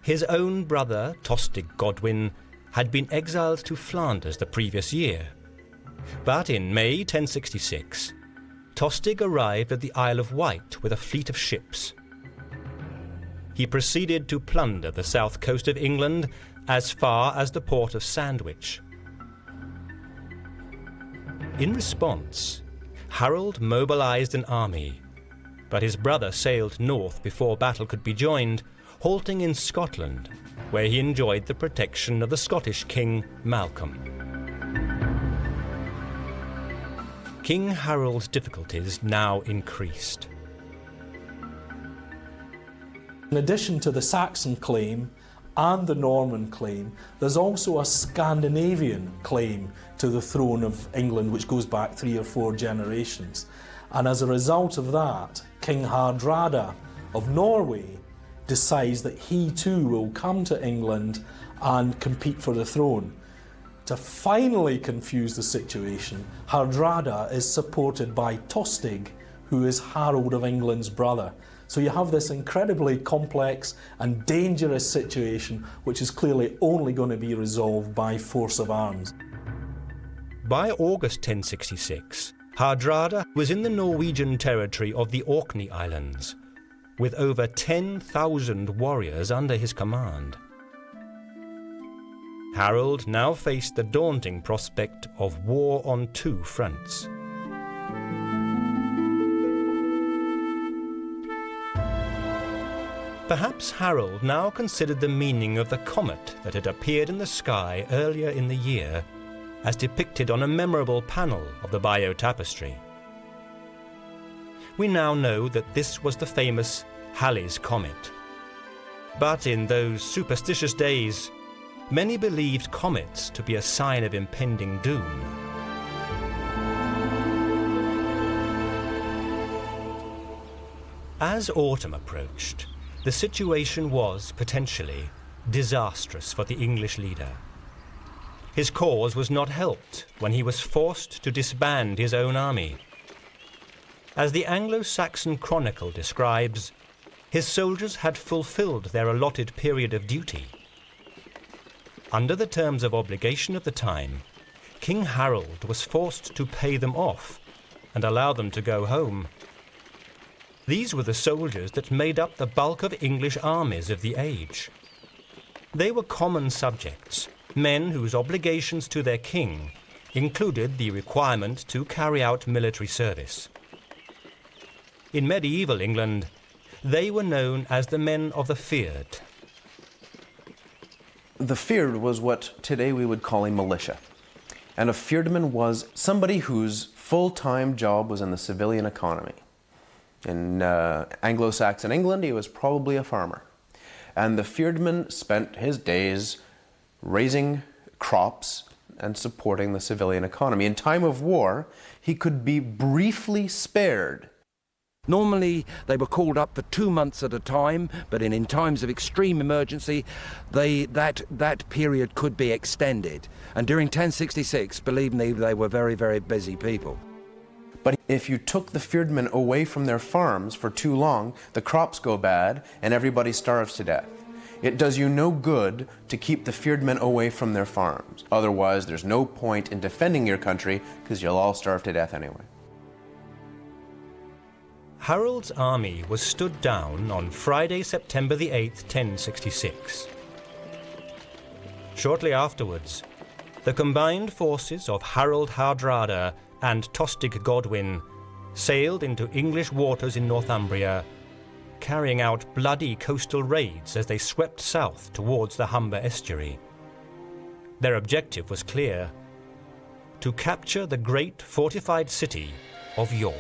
His own brother, Tostig Godwin, had been exiled to Flanders the previous year. But in May 1066, Tostig arrived at the Isle of Wight with a fleet of ships. He proceeded to plunder the south coast of England as far as the port of Sandwich. In response, Harold mobilised an army, but his brother sailed north before battle could be joined, halting in Scotland, where he enjoyed the protection of the Scottish king Malcolm. King Harold's difficulties now increased. In addition to the Saxon claim and the Norman claim, there's also a Scandinavian claim to the throne of England, which goes back 3 or 4 generations. And as a result of that, King Hardrada of Norway decides that he too will come to England and compete for the throne. To finally confuse the situation, Hardrada is supported by Tostig, who is Harold of England's brother. So you have this incredibly complex and dangerous situation, which is clearly only going to be resolved by force of arms. By August 1066, Hardrada was in the Norwegian territory of the Orkney Islands, with over 10,000 warriors under his command. Harold now faced the daunting prospect of war on 2 fronts. Perhaps Harold now considered the meaning of the comet that had appeared in the sky earlier in the year as depicted on a memorable panel of the Bayeux tapestry. We now know that this was the famous Halley's Comet. But in those superstitious days, many believed comets to be a sign of impending doom. As autumn approached, the situation was, potentially, disastrous for the English leader. His cause was not helped when he was forced to disband his own army. As the Anglo-Saxon Chronicle describes, his soldiers had fulfilled their allotted period of duty. Under the terms of obligation of the time, King Harold was forced to pay them off and allow them to go home. These were the soldiers that made up the bulk of English armies of the age. They were common subjects, men whose obligations to their king included the requirement to carry out military service. In medieval England, they were known as the men of the fyrd. The fyrd was what today we would call a militia. And a fyrdman was somebody whose full-time job was in the civilian economy. In Anglo-Saxon England, he was probably a farmer. And the fyrdman spent his days raising crops and supporting the civilian economy. In time of war, he could be briefly spared. Normally, they were called up for 2 months at a time, but in times of extreme emergency, that period could be extended. And during 1066, believe me, they were very, very busy people. But if you took the fyrdmen away from their farms for too long, the crops go bad and everybody starves to death. It does you no good to keep the fyrdmen away from their farms. Otherwise, there's no point in defending your country because you'll all starve to death anyway. Harold's army was stood down on Friday, September the 8th, 1066. Shortly afterwards, the combined forces of Harold Hardrada and Tostig Godwin sailed into English waters in Northumbria, carrying out bloody coastal raids as they swept south towards the Humber estuary. Their objective was clear: to capture the great fortified city of York.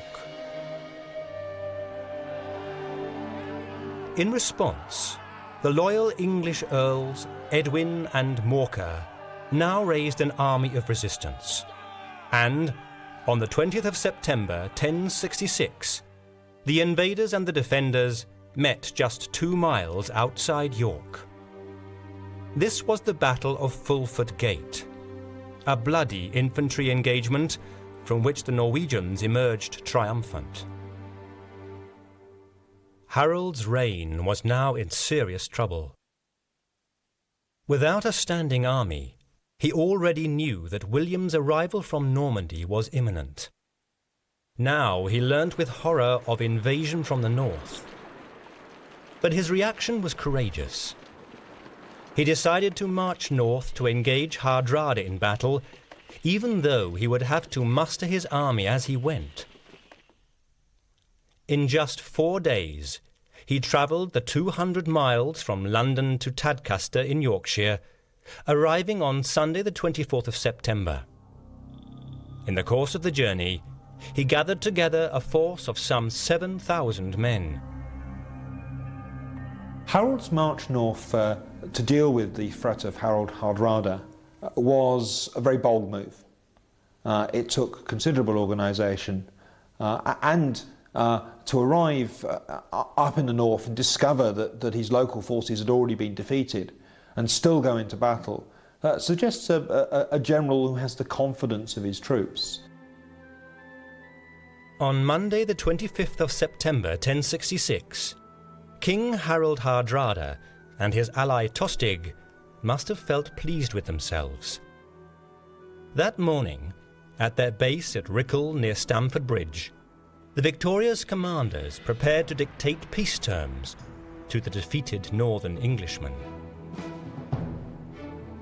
In response, the loyal English earls Edwin and Morcar now raised an army of resistance, and on the 20th of September 1066, the invaders and the defenders met just 2 miles outside York. This was the Battle of Fulford Gate, a bloody infantry engagement from which the Norwegians emerged triumphant. Harold's reign was now in serious trouble. Without a standing army, he already knew that William's arrival from Normandy was imminent. Now he learnt with horror of invasion from the north. But his reaction was courageous. He decided to march north to engage Hardrada in battle, even though he would have to muster his army as he went. In just 4 days, he travelled the 200 miles from London to Tadcaster in Yorkshire, arriving on Sunday the 24th of September. In the course of the journey, he gathered together a force of some 7,000 men. Harold's march north to deal with the threat of Harold Hardrada was a very bold move. It took considerable organisation and to arrive up in the north and discover that his local forces had already been defeated and still go into battle suggests a general who has the confidence of his troops. On Monday the 25th of September 1066, King Harold Hardrada and his ally Tostig must have felt pleased with themselves. That morning, at their base at Rickle near Stamford Bridge, the victorious commanders prepared to dictate peace terms to the defeated northern Englishmen.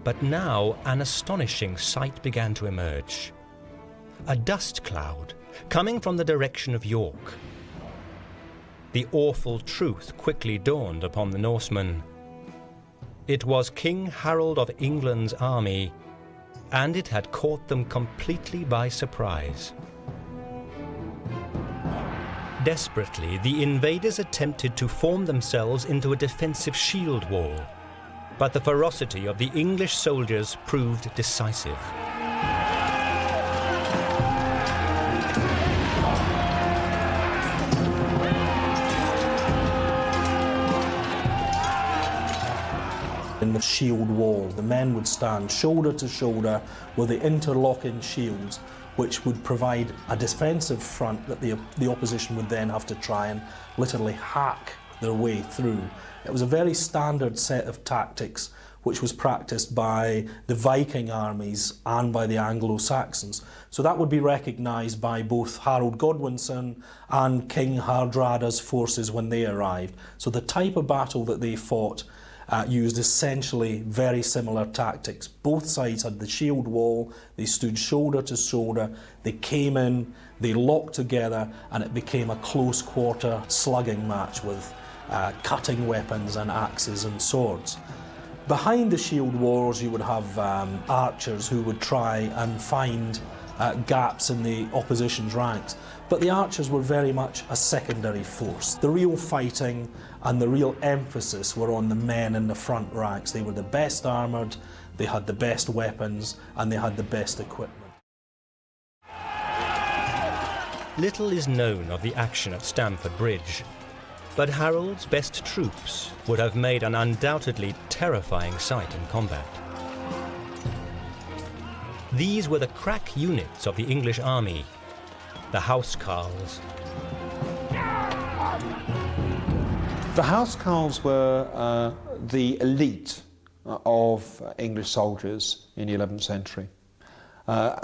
But now an astonishing sight began to emerge. A dust cloud coming from the direction of York. The awful truth quickly dawned upon the Norsemen. It was King Harold of England's army, and it had caught them completely by surprise. Desperately, the invaders attempted to form themselves into a defensive shield wall, but the ferocity of the English soldiers proved decisive. In the shield wall, the men would stand shoulder to shoulder with the interlocking shields, which would provide a defensive front that the opposition would then have to try and literally hack their way through. It was a very standard set of tactics which was practiced by the Viking armies and by the Anglo-Saxons. So that would be recognised by both Harold Godwinson and King Hardrada's forces when they arrived. So the type of battle that they fought used essentially very similar tactics. Both sides had the shield wall, they stood shoulder to shoulder, they came in, they locked together, and it became a close quarter slugging match with cutting weapons and axes and swords. Behind the shield walls you would have archers who would try and find gaps in the opposition's ranks, but the archers were very much a secondary force. The real fighting and the real emphasis were on the men in the front ranks. They were the best armoured, they had the best weapons, and they had the best equipment. Little is known of the action at Stamford Bridge, but Harold's best troops would have made an undoubtedly terrifying sight in combat. These were the crack units of the English army, the housecarls. The housecarls were the elite of English soldiers in the 11th century.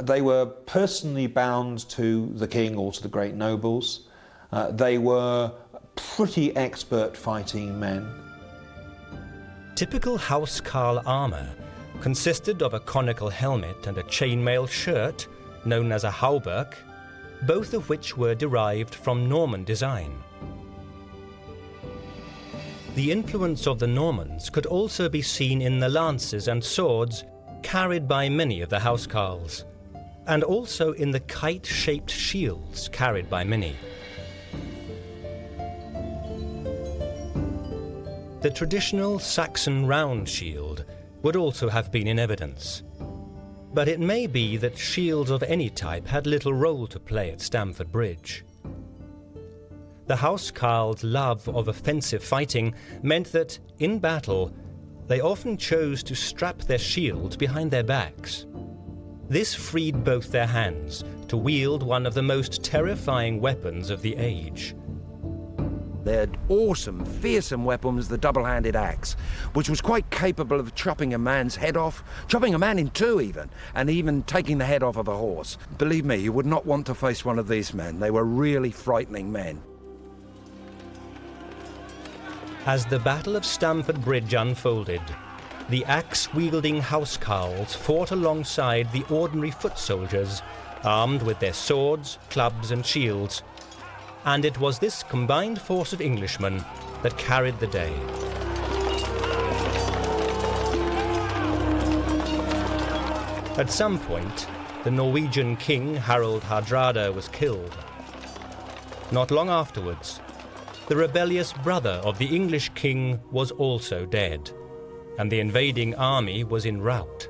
They were personally bound to the king or to the great nobles. They were pretty expert fighting men. Typical housecarl armour consisted of a conical helmet and a chainmail shirt, known as a hauberk, both of which were derived from Norman design. The influence of the Normans could also be seen in the lances and swords carried by many of the housecarls, and also in the kite-shaped shields carried by many. The traditional Saxon round shield would also have been in evidence, but it may be that shields of any type had little role to play at Stamford Bridge. The housecarls' love of offensive fighting meant that, in battle, they often chose to strap their shields behind their backs. This freed both their hands to wield one of the most terrifying weapons of the age. They had awesome, fearsome weapons, the double-handed axe, which was quite capable of chopping a man's head off, chopping a man in two even, and even taking the head off of a horse. Believe me, you would not want to face one of these men. They were really frightening men. As the Battle of Stamford Bridge unfolded, the axe-wielding housecarls fought alongside the ordinary foot soldiers, armed with their swords, clubs and shields. and it was this combined force of Englishmen that carried the day. At some point, the Norwegian king Harald Hardrada was killed. Not long afterwards, the rebellious brother of the English king was also dead, and the invading army was en route.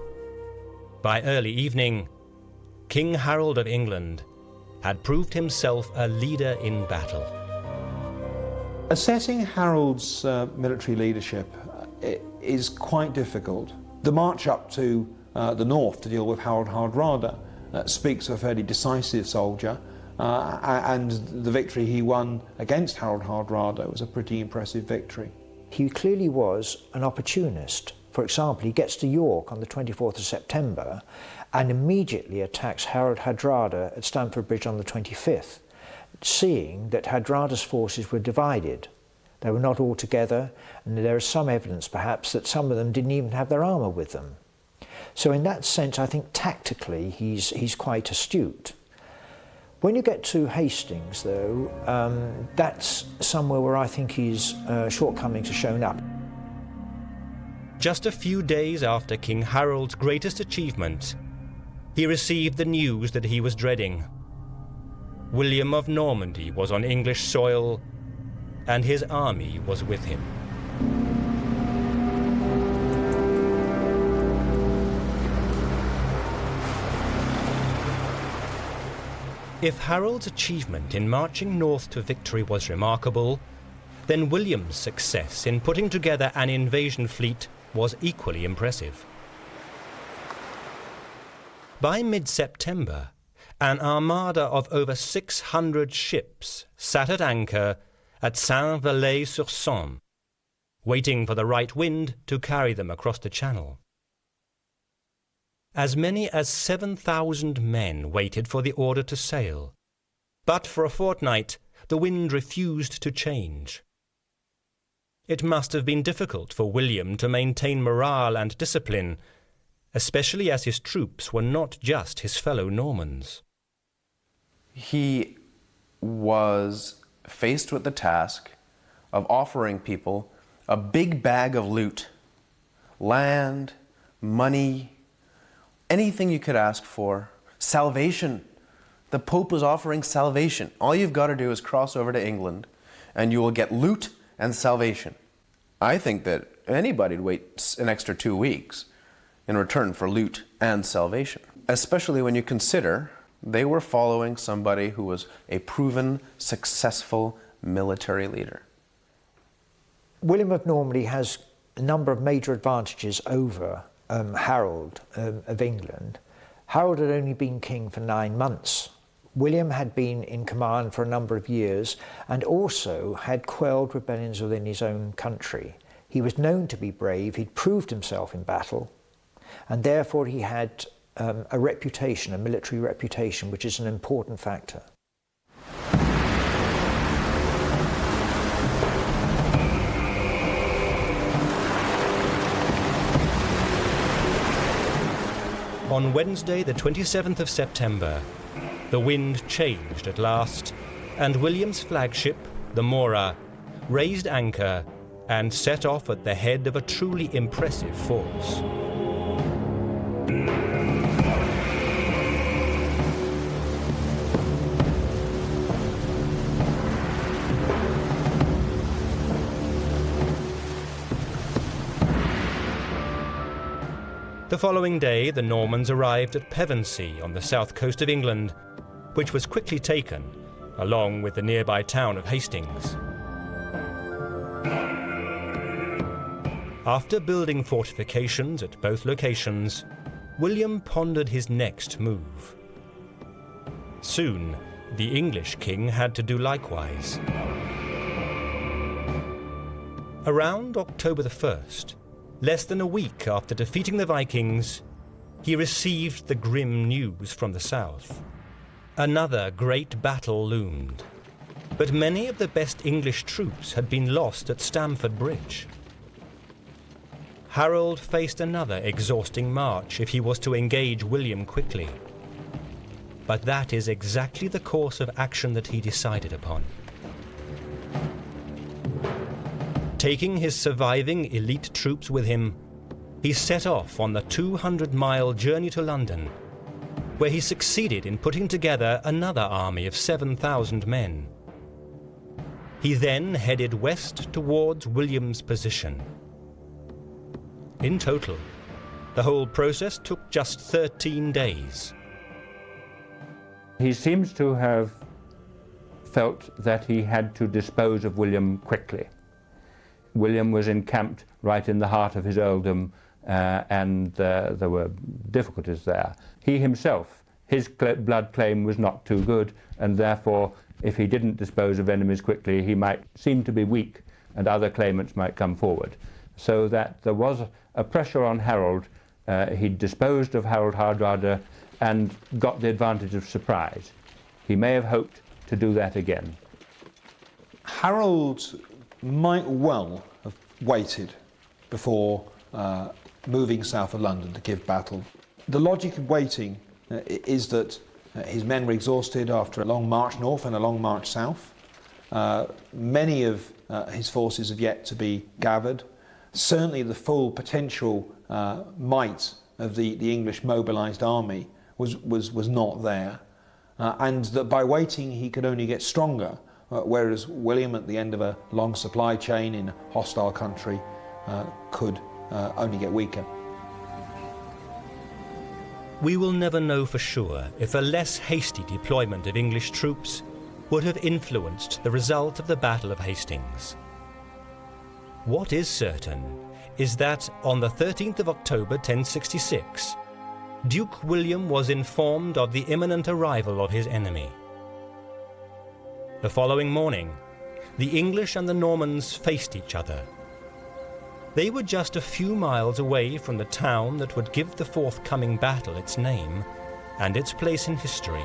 By early evening, King Harold of England had proved himself a leader in battle. Assessing Harold's military leadership is quite difficult. The march up to the north to deal with Harald Hardrada speaks of a fairly decisive soldier, and the victory he won against Harald Hardrada was a pretty impressive victory. He clearly was an opportunist. For example, he gets to York on the 24th of September and immediately attacks Harald Hardrada at Stamford Bridge on the 25th, seeing that Hardrada's forces were divided. They were not all together, and there is some evidence perhaps that some of them didn't even have their armour with them. So in that sense, I think tactically he's quite astute. When you get to Hastings, though, that's somewhere where I think his shortcomings are shown up. Just a few days after King Harold's greatest achievement, he received the news that he was dreading. William of Normandy was on English soil, and his army was with him. If Harold's achievement in marching north to victory was remarkable, then William's success in putting together an invasion fleet was equally impressive. By mid-September, an armada of over 600 ships sat at anchor at Saint-Valais-sur-Somme, waiting for the right wind to carry them across the Channel. As many as 7,000 men waited for the order to sail, but for a fortnight the wind refused to change. It must have been difficult for William to maintain morale and discipline, especially as his troops were not just his fellow Normans. He was faced with the task of offering people a big bag of loot, land, money, anything you could ask for, salvation. The Pope was offering salvation. All you've got to do is cross over to England and you will get loot and salvation. I think that anybody would wait an extra 2 weeks in return for loot and salvation, especially when you consider they were following somebody who was a proven, successful military leader. William of Normandy has a number of major advantages over Harold of England. Harold had only been king for 9 months. William had been in command for a number of years and also had quelled rebellions within his own country. He was known to be brave, he'd proved himself in battle, and therefore he had a reputation, a military reputation, which is an important factor. On Wednesday, the 27th of September, the wind changed at last, and William's flagship, the Mora, raised anchor and set off at the head of a truly impressive force. The following day, the Normans arrived at Pevensey on the south coast of England, which was quickly taken, along with the nearby town of Hastings. After building fortifications at both locations, William pondered his next move. Soon, the English king had to do likewise. Around October the 1st, less than a week after defeating the Vikings, he received the grim news from the south. Another great battle loomed, but many of the best English troops had been lost at Stamford Bridge. Harold faced another exhausting march if he was to engage William quickly. But that is exactly the course of action that he decided upon. Taking his surviving elite troops with him, he set off on the 200-mile journey to London, where he succeeded in putting together another army of 7,000 men. He then headed west towards William's position. In total, the whole process took just 13 days. He seems to have felt that he had to dispose of William quickly. William was encamped right in the heart of his earldom, and there were difficulties there. He himself, his blood claim was not too good, and therefore, if he didn't dispose of enemies quickly, he might seem to be weak, and other claimants might come forward. So that there was a pressure on Harold. He disposed of Harold Hardrada and got the advantage of surprise. He may have hoped to do that again. Harold might well have waited before moving south of London to give battle. The logic of waiting is that his men were exhausted after a long march north and a long march south. Many of his forces have yet to be gathered. Certainly the full potential might of the English mobilised army was not there. And that by waiting he could only get stronger, whereas William, at the end of a long supply chain in a hostile country, could only get weaker. We will never know for sure if a less hasty deployment of English troops would have influenced the result of the Battle of Hastings. What is certain is that on the 13th of October 1066, Duke William was informed of the imminent arrival of his enemy. The following morning, the English and the Normans faced each other. They were just a few miles away from the town that would give the forthcoming battle its name and its place in history.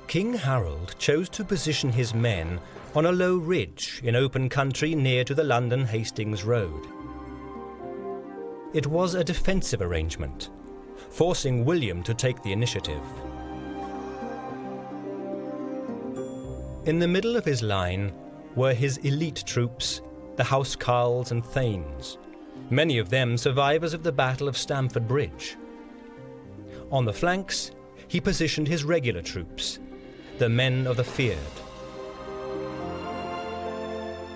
King Harold chose to position his men on a low ridge in open country near to the London Hastings road. It was a defensive arrangement, forcing William to take the initiative. In the middle of his line were his elite troops, the housecarls and thanes, many of them survivors of the Battle of Stamford Bridge. On the flanks, he positioned his regular troops, the men of the feared.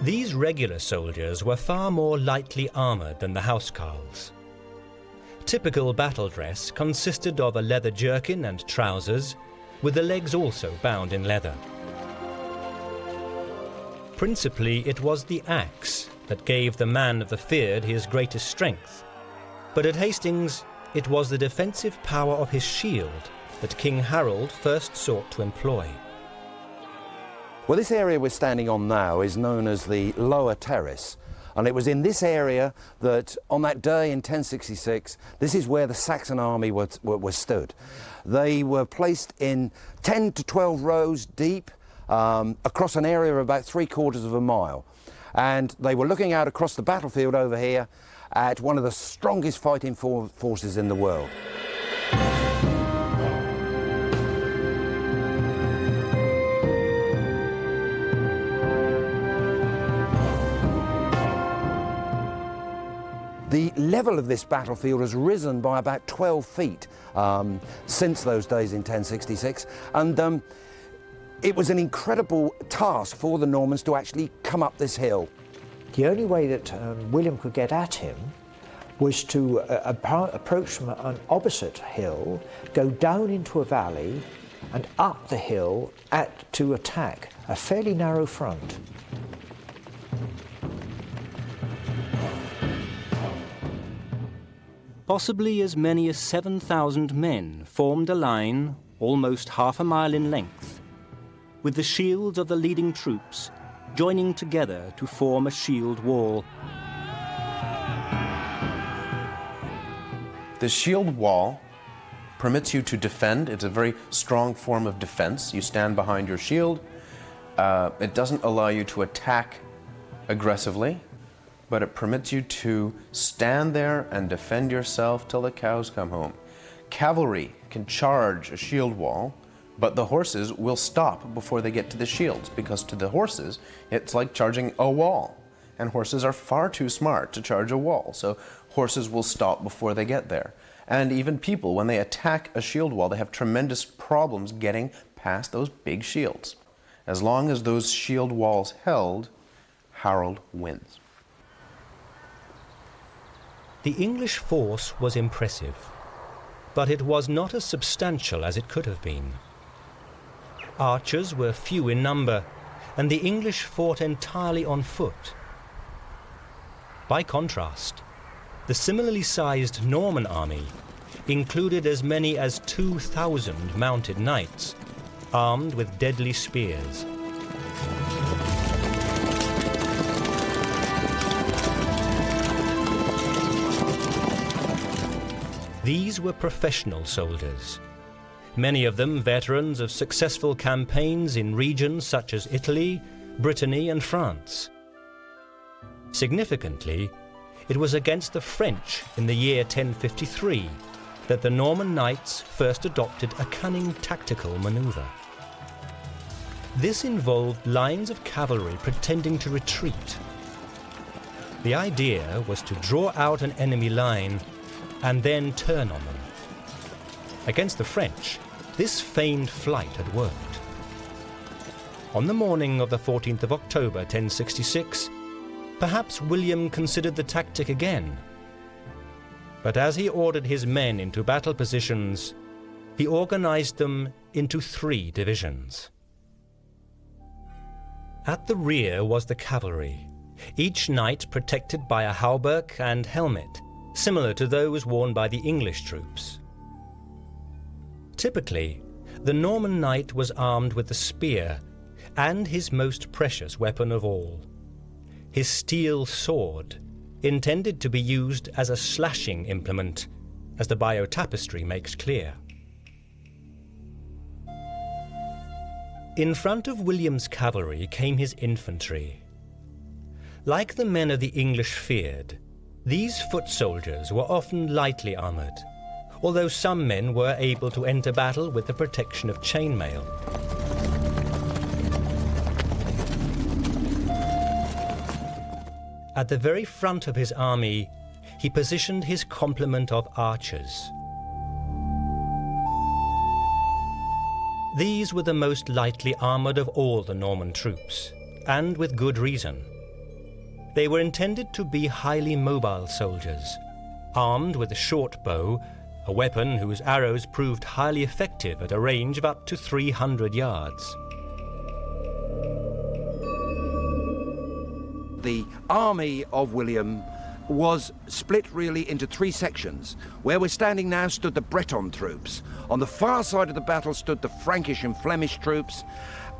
These regular soldiers were far more lightly armoured than the housecarls. Typical battle dress consisted of a leather jerkin and trousers, with the legs also bound in leather. Principally, it was the axe that gave the man of the feared his greatest strength, but at Hastings it was the defensive power of his shield that King Harold first sought to employ. Well, this area we're standing on now is known as the Lower Terrace, and it was in this area that on that day in 1066, this is where the Saxon army was stood. They were placed in 10 to 12 rows deep across an area of about 3/4 of a mile, and they were looking out across the battlefield over here at one of the strongest fighting forces in the world. The level of this battlefield has risen by about 12 feet since those days in 1066, and it was an incredible task for the Normans to actually come up this hill. The only way that William could get at him was to approach from an opposite hill, go down into a valley, and up the hill to attack a fairly narrow front. Possibly as many as 7,000 men formed a line almost half a mile in length, with the shields of the leading troops joining together to form a shield wall. The shield wall permits you to defend. It's a very strong form of defense. You stand behind your shield. It doesn't allow you to attack aggressively, but it permits you to stand there and defend yourself till the cows come home. Cavalry can charge a shield wall, but the horses will stop before they get to the shields, because to the horses, it's like charging a wall. And horses are far too smart to charge a wall, so horses will stop before they get there. And even people, when they attack a shield wall, they have tremendous problems getting past those big shields. As long as those shield walls held, Harold wins. The English force was impressive, but it was not as substantial as it could have been. Archers were few in number, and the English fought entirely on foot. By contrast, the similarly sized Norman army included as many as 2,000 mounted knights, armed with deadly spears. These were professional soldiers, many of them veterans of successful campaigns in regions such as Italy, Brittany, and France. Significantly, it was against the French in the year 1053 that the Norman knights first adopted a cunning tactical maneuver. This involved lines of cavalry pretending to retreat. The idea was to draw out an enemy line and then turn on them. Against the French, this feigned flight had worked. On the morning of the 14th of October 1066, perhaps William considered the tactic again. But as he ordered his men into battle positions, he organized them into 3 divisions. At the rear was the cavalry, each knight protected by a hauberk and helmet, similar to those worn by the English troops. Typically, the Norman knight was armed with the spear and his most precious weapon of all, his steel sword, intended to be used as a slashing implement, as the Bayeux tapestry makes clear. In front of William's cavalry came his infantry. Like the men of the English feared, these foot soldiers were often lightly armoured, although some men were able to enter battle with the protection of chainmail. At the very front of his army, he positioned his complement of archers. These were the most lightly armoured of all the Norman troops, and with good reason. They were intended to be highly mobile soldiers, armed with a short bow, a weapon whose arrows proved highly effective at a range of up to 300 yards. The army of William was split really into 3 sections. Where we're standing now stood the Breton troops. On the far side of the battle stood the Frankish and Flemish troops.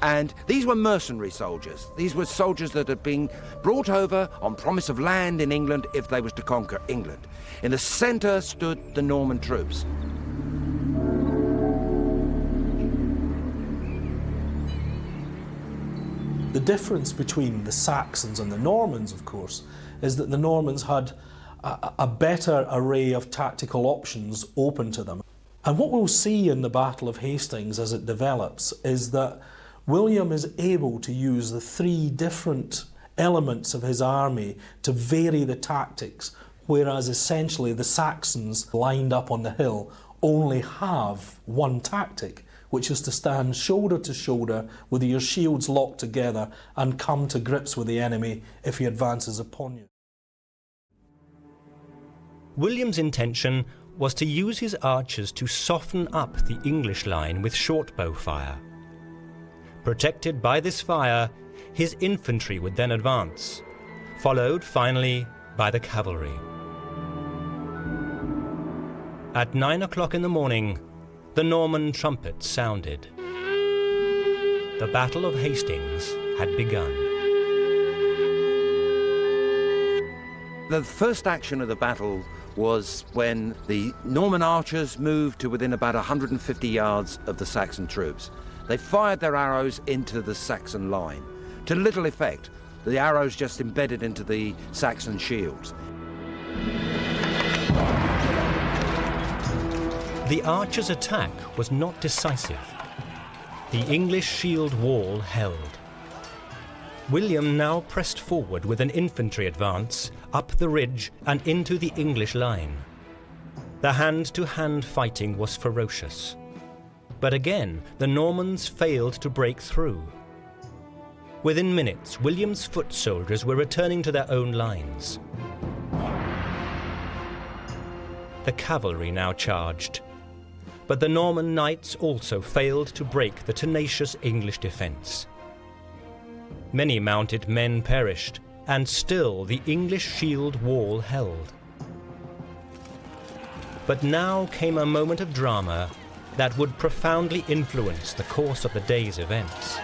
And these were mercenary soldiers. These were soldiers that had been brought over on promise of land in England if they was to conquer England. In the centre stood the Norman troops. The difference between the Saxons and the Normans, of course, is that the Normans had a better array of tactical options open to them. And what we'll see in the Battle of Hastings as it develops is that William is able to use the 3 different elements of his army to vary the tactics, whereas essentially the Saxons lined up on the hill only have one tactic, which is to stand shoulder to shoulder with your shields locked together and come to grips with the enemy if he advances upon you. William's intention was to use his archers to soften up the English line with shortbow fire. Protected by this fire, his infantry would then advance, followed finally by the cavalry. At 9 o'clock in the morning, the Norman trumpet sounded. The Battle of Hastings had begun. The first action of the battle was when the Norman archers moved to within about 150 yards of the Saxon troops. They fired their arrows into the Saxon line, to little effect. The arrows just embedded into the Saxon shields. The archers' attack was not decisive. The English shield wall held. William now pressed forward with an infantry advance up the ridge and into the English line. The hand-to-hand fighting was ferocious. But again, the Normans failed to break through. Within minutes, William's foot soldiers were returning to their own lines. The cavalry now charged. But the Norman knights also failed to break the tenacious English defence. Many mounted men perished, and still the English shield wall held. But now came a moment of drama that would profoundly influence the course of the day's events.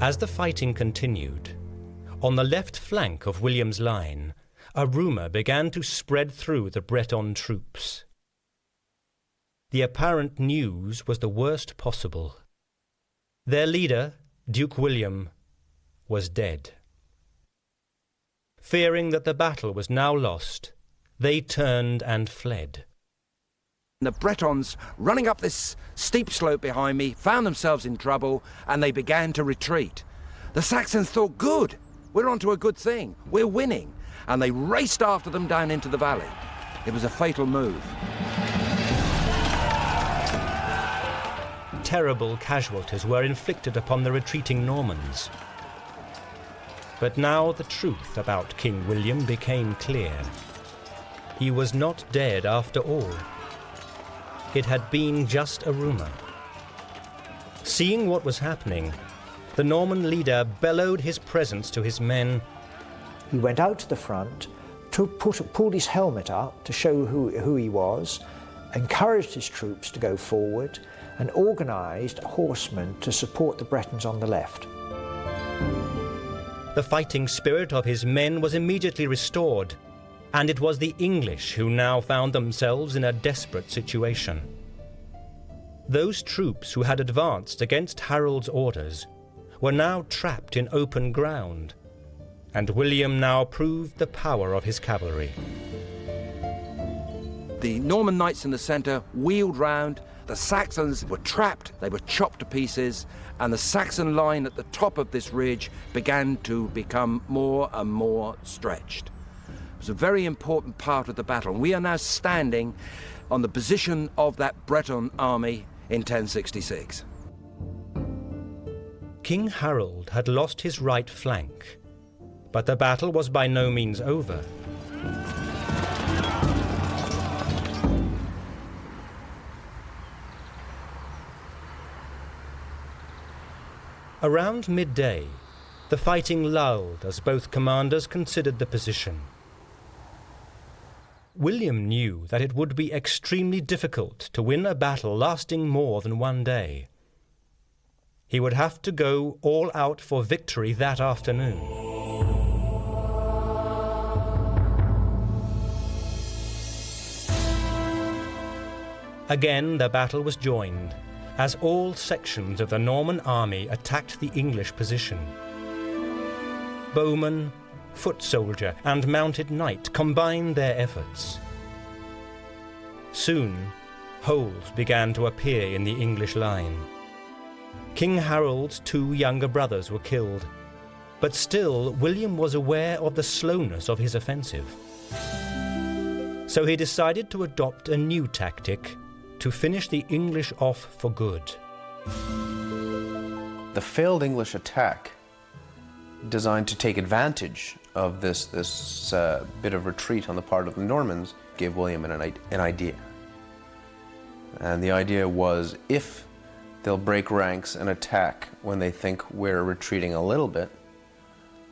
As the fighting continued, on the left flank of William's line, a rumour began to spread through the Breton troops. The apparent news was the worst possible. Their leader, Duke William, was dead. Fearing that the battle was now lost, they turned and fled. The Bretons, running up this steep slope behind me, found themselves in trouble, and they began to retreat. The Saxons thought, good, we're onto a good thing, we're winning, and they raced after them down into the valley. It was a fatal move. Terrible casualties were inflicted upon the retreating Normans. But now the truth about King William became clear. He was not dead after all. It had been just a rumour. Seeing what was happening, the Norman leader bellowed his presence to his men. He went out to the front, pulled his helmet up to show who he was, encouraged his troops to go forward, and organised horsemen to support the Bretons on the left. The fighting spirit of his men was immediately restored, and it was the English who now found themselves in a desperate situation. Those troops who had advanced against Harold's orders were now trapped in open ground, and William now proved the power of his cavalry. The Norman knights in the centre wheeled round. The Saxons were trapped, they were chopped to pieces, and the Saxon line at the top of this ridge began to become more and more stretched. It was a very important part of the battle, and we are now standing on the position of that Breton army in 1066. King Harold had lost his right flank, but the battle was by no means over. Around midday, the fighting lulled as both commanders considered the position. William knew that it would be extremely difficult to win a battle lasting more than one day. He would have to go all out for victory that afternoon. Again, the battle was joined, as all sections of the Norman army attacked the English position. Bowman, foot soldier, and mounted knight combined their efforts. Soon, holes began to appear in the English line. King Harold's two younger brothers were killed, but still William was aware of the slowness of his offensive. So he decided to adopt a new tactic to finish the English off for good. The failed English attack, designed to take advantage of this bit of retreat on the part of the Normans, gave William an idea. And the idea was, if they'll break ranks and attack when they think we're retreating a little bit,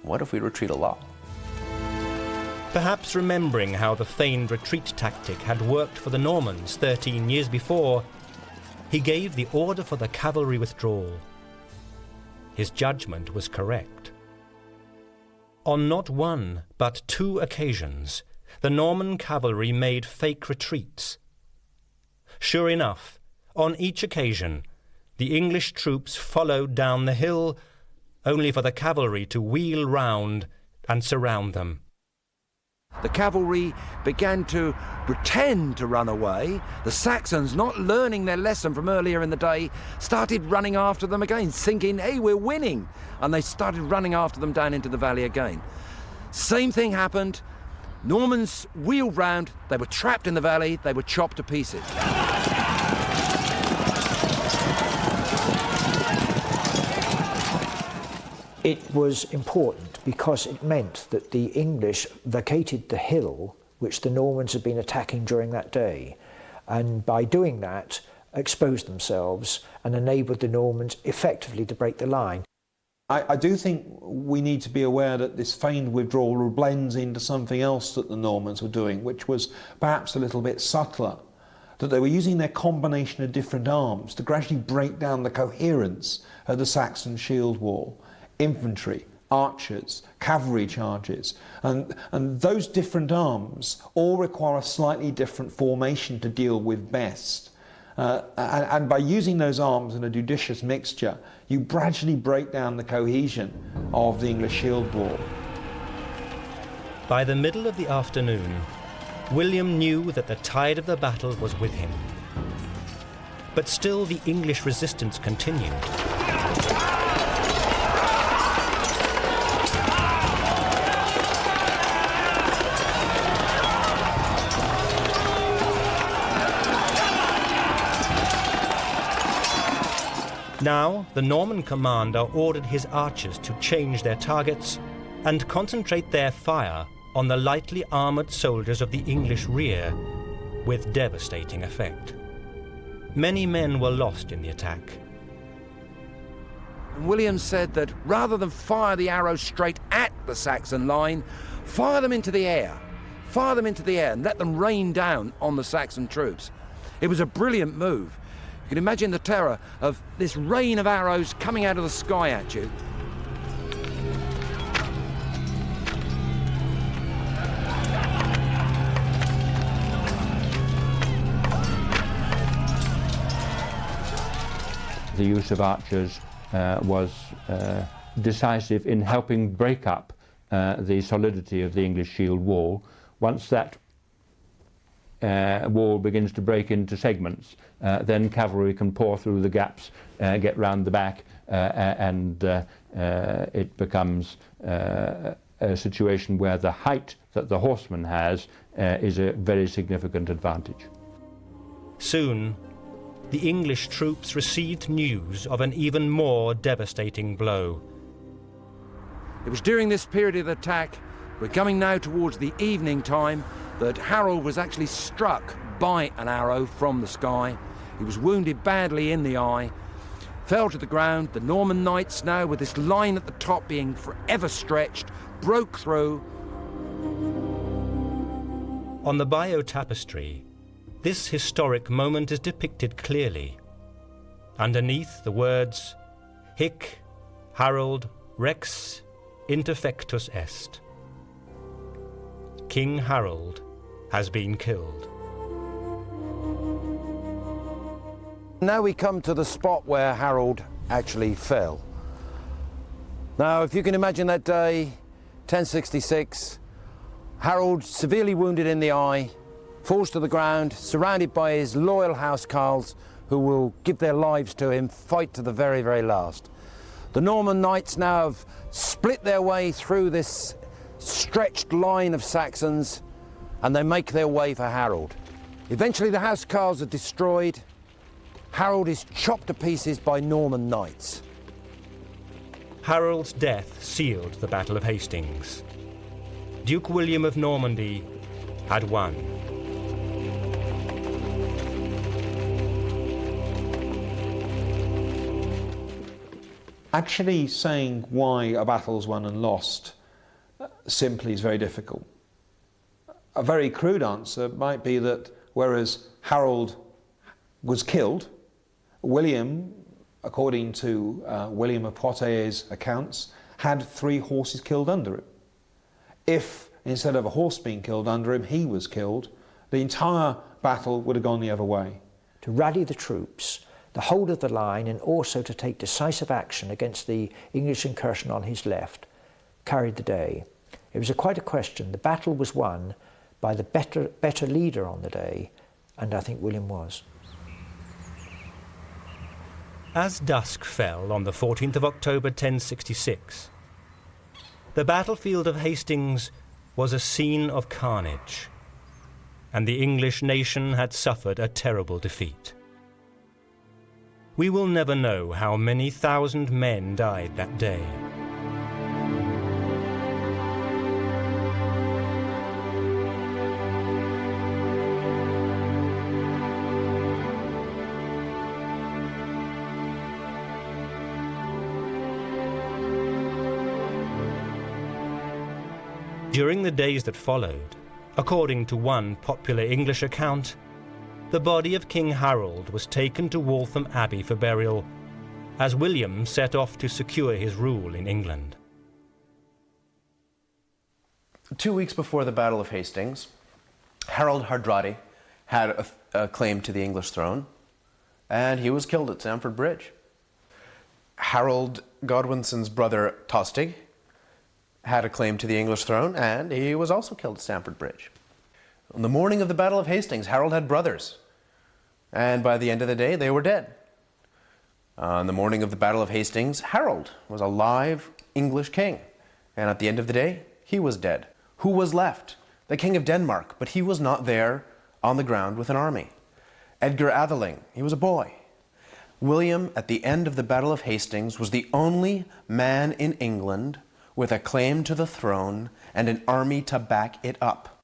what if we retreat a lot? Perhaps remembering how the feigned retreat tactic had worked for the Normans 13 years before, he gave the order for the cavalry withdrawal his judgment was correct. On not one, but 2 occasions, the Norman cavalry made fake retreats. Sure enough, on each occasion, the English troops followed down the hill, only for the cavalry to wheel round and surround them. The cavalry began to pretend to run away. The Saxons, not learning their lesson from earlier in the day, started running after them again, thinking, hey, we're winning. And they started running after them down into the valley again. Same thing happened. Normans wheeled round, they were trapped in the valley, they were chopped to pieces. It was important because it meant that the English vacated the hill which the Normans had been attacking during that day, and by doing that exposed themselves and enabled the Normans effectively to break the line. I do think we need to be aware that this feigned withdrawal blends into something else that the Normans were doing, which was perhaps a little bit subtler, that they were using their combination of different arms to gradually break down the coherence of the Saxon shield wall. Infantry, archers, cavalry charges, and those different arms all require a slightly different formation to deal with best. And by using those arms in a judicious mixture, you gradually break down the cohesion of the English shield wall. By the middle of the afternoon, William knew that the tide of the battle was with him. But still the English resistance continued. Now, the Norman commander ordered his archers to change their targets and concentrate their fire on the lightly armoured soldiers of the English rear, with devastating effect. Many men were lost in the attack. William said that rather than fire the arrows straight at the Saxon line, fire them into the air. Fire them into the air and let them rain down on the Saxon troops. It was a brilliant move. You can imagine the terror of this rain of arrows coming out of the sky at you. The use of archers was decisive in helping break up the solidity of the English shield wall. Once that wall begins to break into segments, then cavalry can pour through the gaps, get round the back, and it becomes a situation where the height that the horseman has is a very significant advantage. Soon, the English troops received news of an even more devastating blow. It was during this period of attack, we're coming now towards the evening time, that Harold was actually struck by an arrow from the sky. He was wounded badly in the eye, fell to the ground. The Norman knights now, with this line at the top being forever stretched, broke through. On the Bayeux tapestry, this historic moment is depicted clearly. Underneath the words, Hic Harold Rex interfectus est. King Harold has been killed. Now we come to the spot where Harold actually fell. Now, if you can imagine that day, 1066, Harold, severely wounded in the eye, falls to the ground, surrounded by his loyal housecarls who will give their lives to him, fight to the very, very last. The Norman knights now have split their way through this stretched line of Saxons, and they make their way for Harold. Eventually the housecarls are destroyed. Harold is chopped to pieces by Norman knights. Harold's death sealed the Battle of Hastings. Duke William of Normandy had won. Actually saying why a battle's won and lost simply is very difficult. A very crude answer might be that whereas Harold was killed, William according to William of Poitiers' accounts, had 3 horses killed under him. If, instead of a horse being killed under him, he was killed, the entire battle would have gone the other way. To rally the troops, the hold of the line, and also to take decisive action against the English incursion on his left, carried the day. It was quite a question. The battle was won by the better leader on the day, and I think William was. As dusk fell on the 14th of October 1066, the battlefield of Hastings was a scene of carnage, and the English nation had suffered a terrible defeat. We will never know how many thousand men died that day. During the days that followed, according to one popular English account, the body of King Harold was taken to Waltham Abbey for burial, as William set off to secure his rule in England. 2 weeks before the Battle of Hastings, Harold Hardrada had a claim to the English throne, and he was killed at Stamford Bridge. Harold Godwinson's brother Tostig had a claim to the English throne, and he was also killed at Stamford Bridge. On the morning of the Battle of Hastings, Harold had brothers, and by the end of the day, they were dead. On the morning of the Battle of Hastings, Harold was a live English king, and at the end of the day, he was dead. Who was left? The King of Denmark, but he was not there on the ground with an army. Edgar Atheling, he was a boy. William, at the end of the Battle of Hastings, was the only man in England with a claim to the throne and an army to back it up.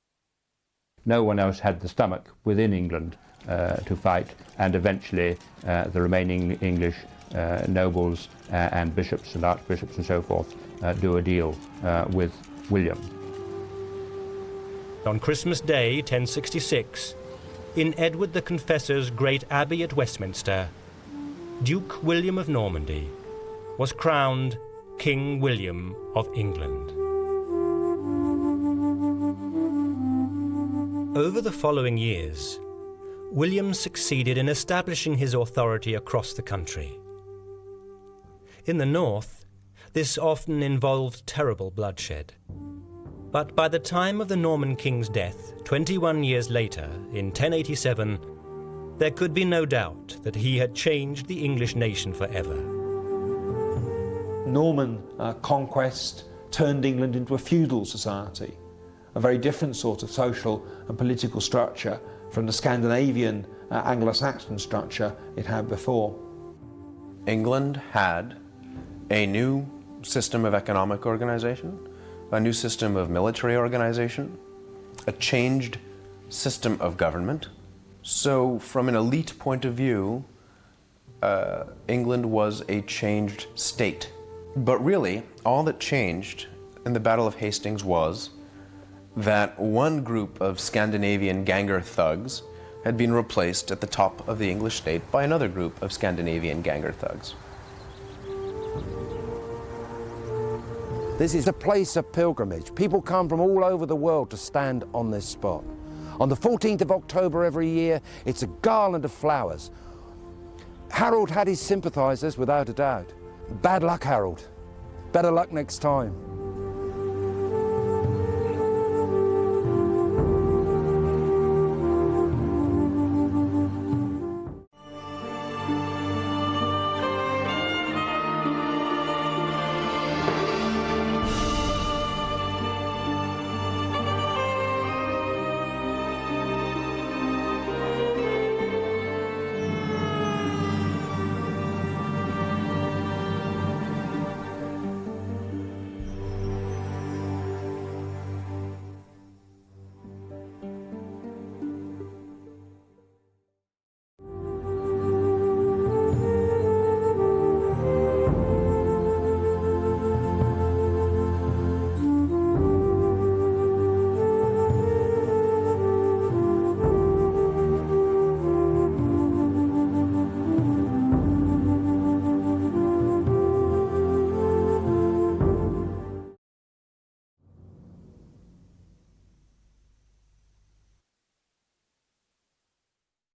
No one else had the stomach within England to fight, and eventually the remaining English nobles and bishops and archbishops and so forth do a deal with William. On Christmas Day, 1066, in Edward the Confessor's great abbey at Westminster, Duke William of Normandy was crowned King William of England. Over the following years, William succeeded in establishing his authority across the country. In the north, this often involved terrible bloodshed. But by the time of the Norman king's death, 21 years later, in 1087, there could be no doubt that he had changed the English nation forever. Norman conquest turned England into a feudal society, a very different sort of social and political structure from the Scandinavian Anglo-Saxon structure it had before. England had a new system of economic organization, a new system of military organization, a changed system of government. So from an elite point of view, England was a changed state. But really, all that changed in the Battle of Hastings was that one group of Scandinavian ganger thugs had been replaced at the top of the English state by another group of Scandinavian ganger thugs. This is a place of pilgrimage. People come from all over the world to stand on this spot. On the 14th of October every year, it's a garland of flowers. Harold had his sympathisers, without a doubt. Bad luck, Harold. Better luck next time.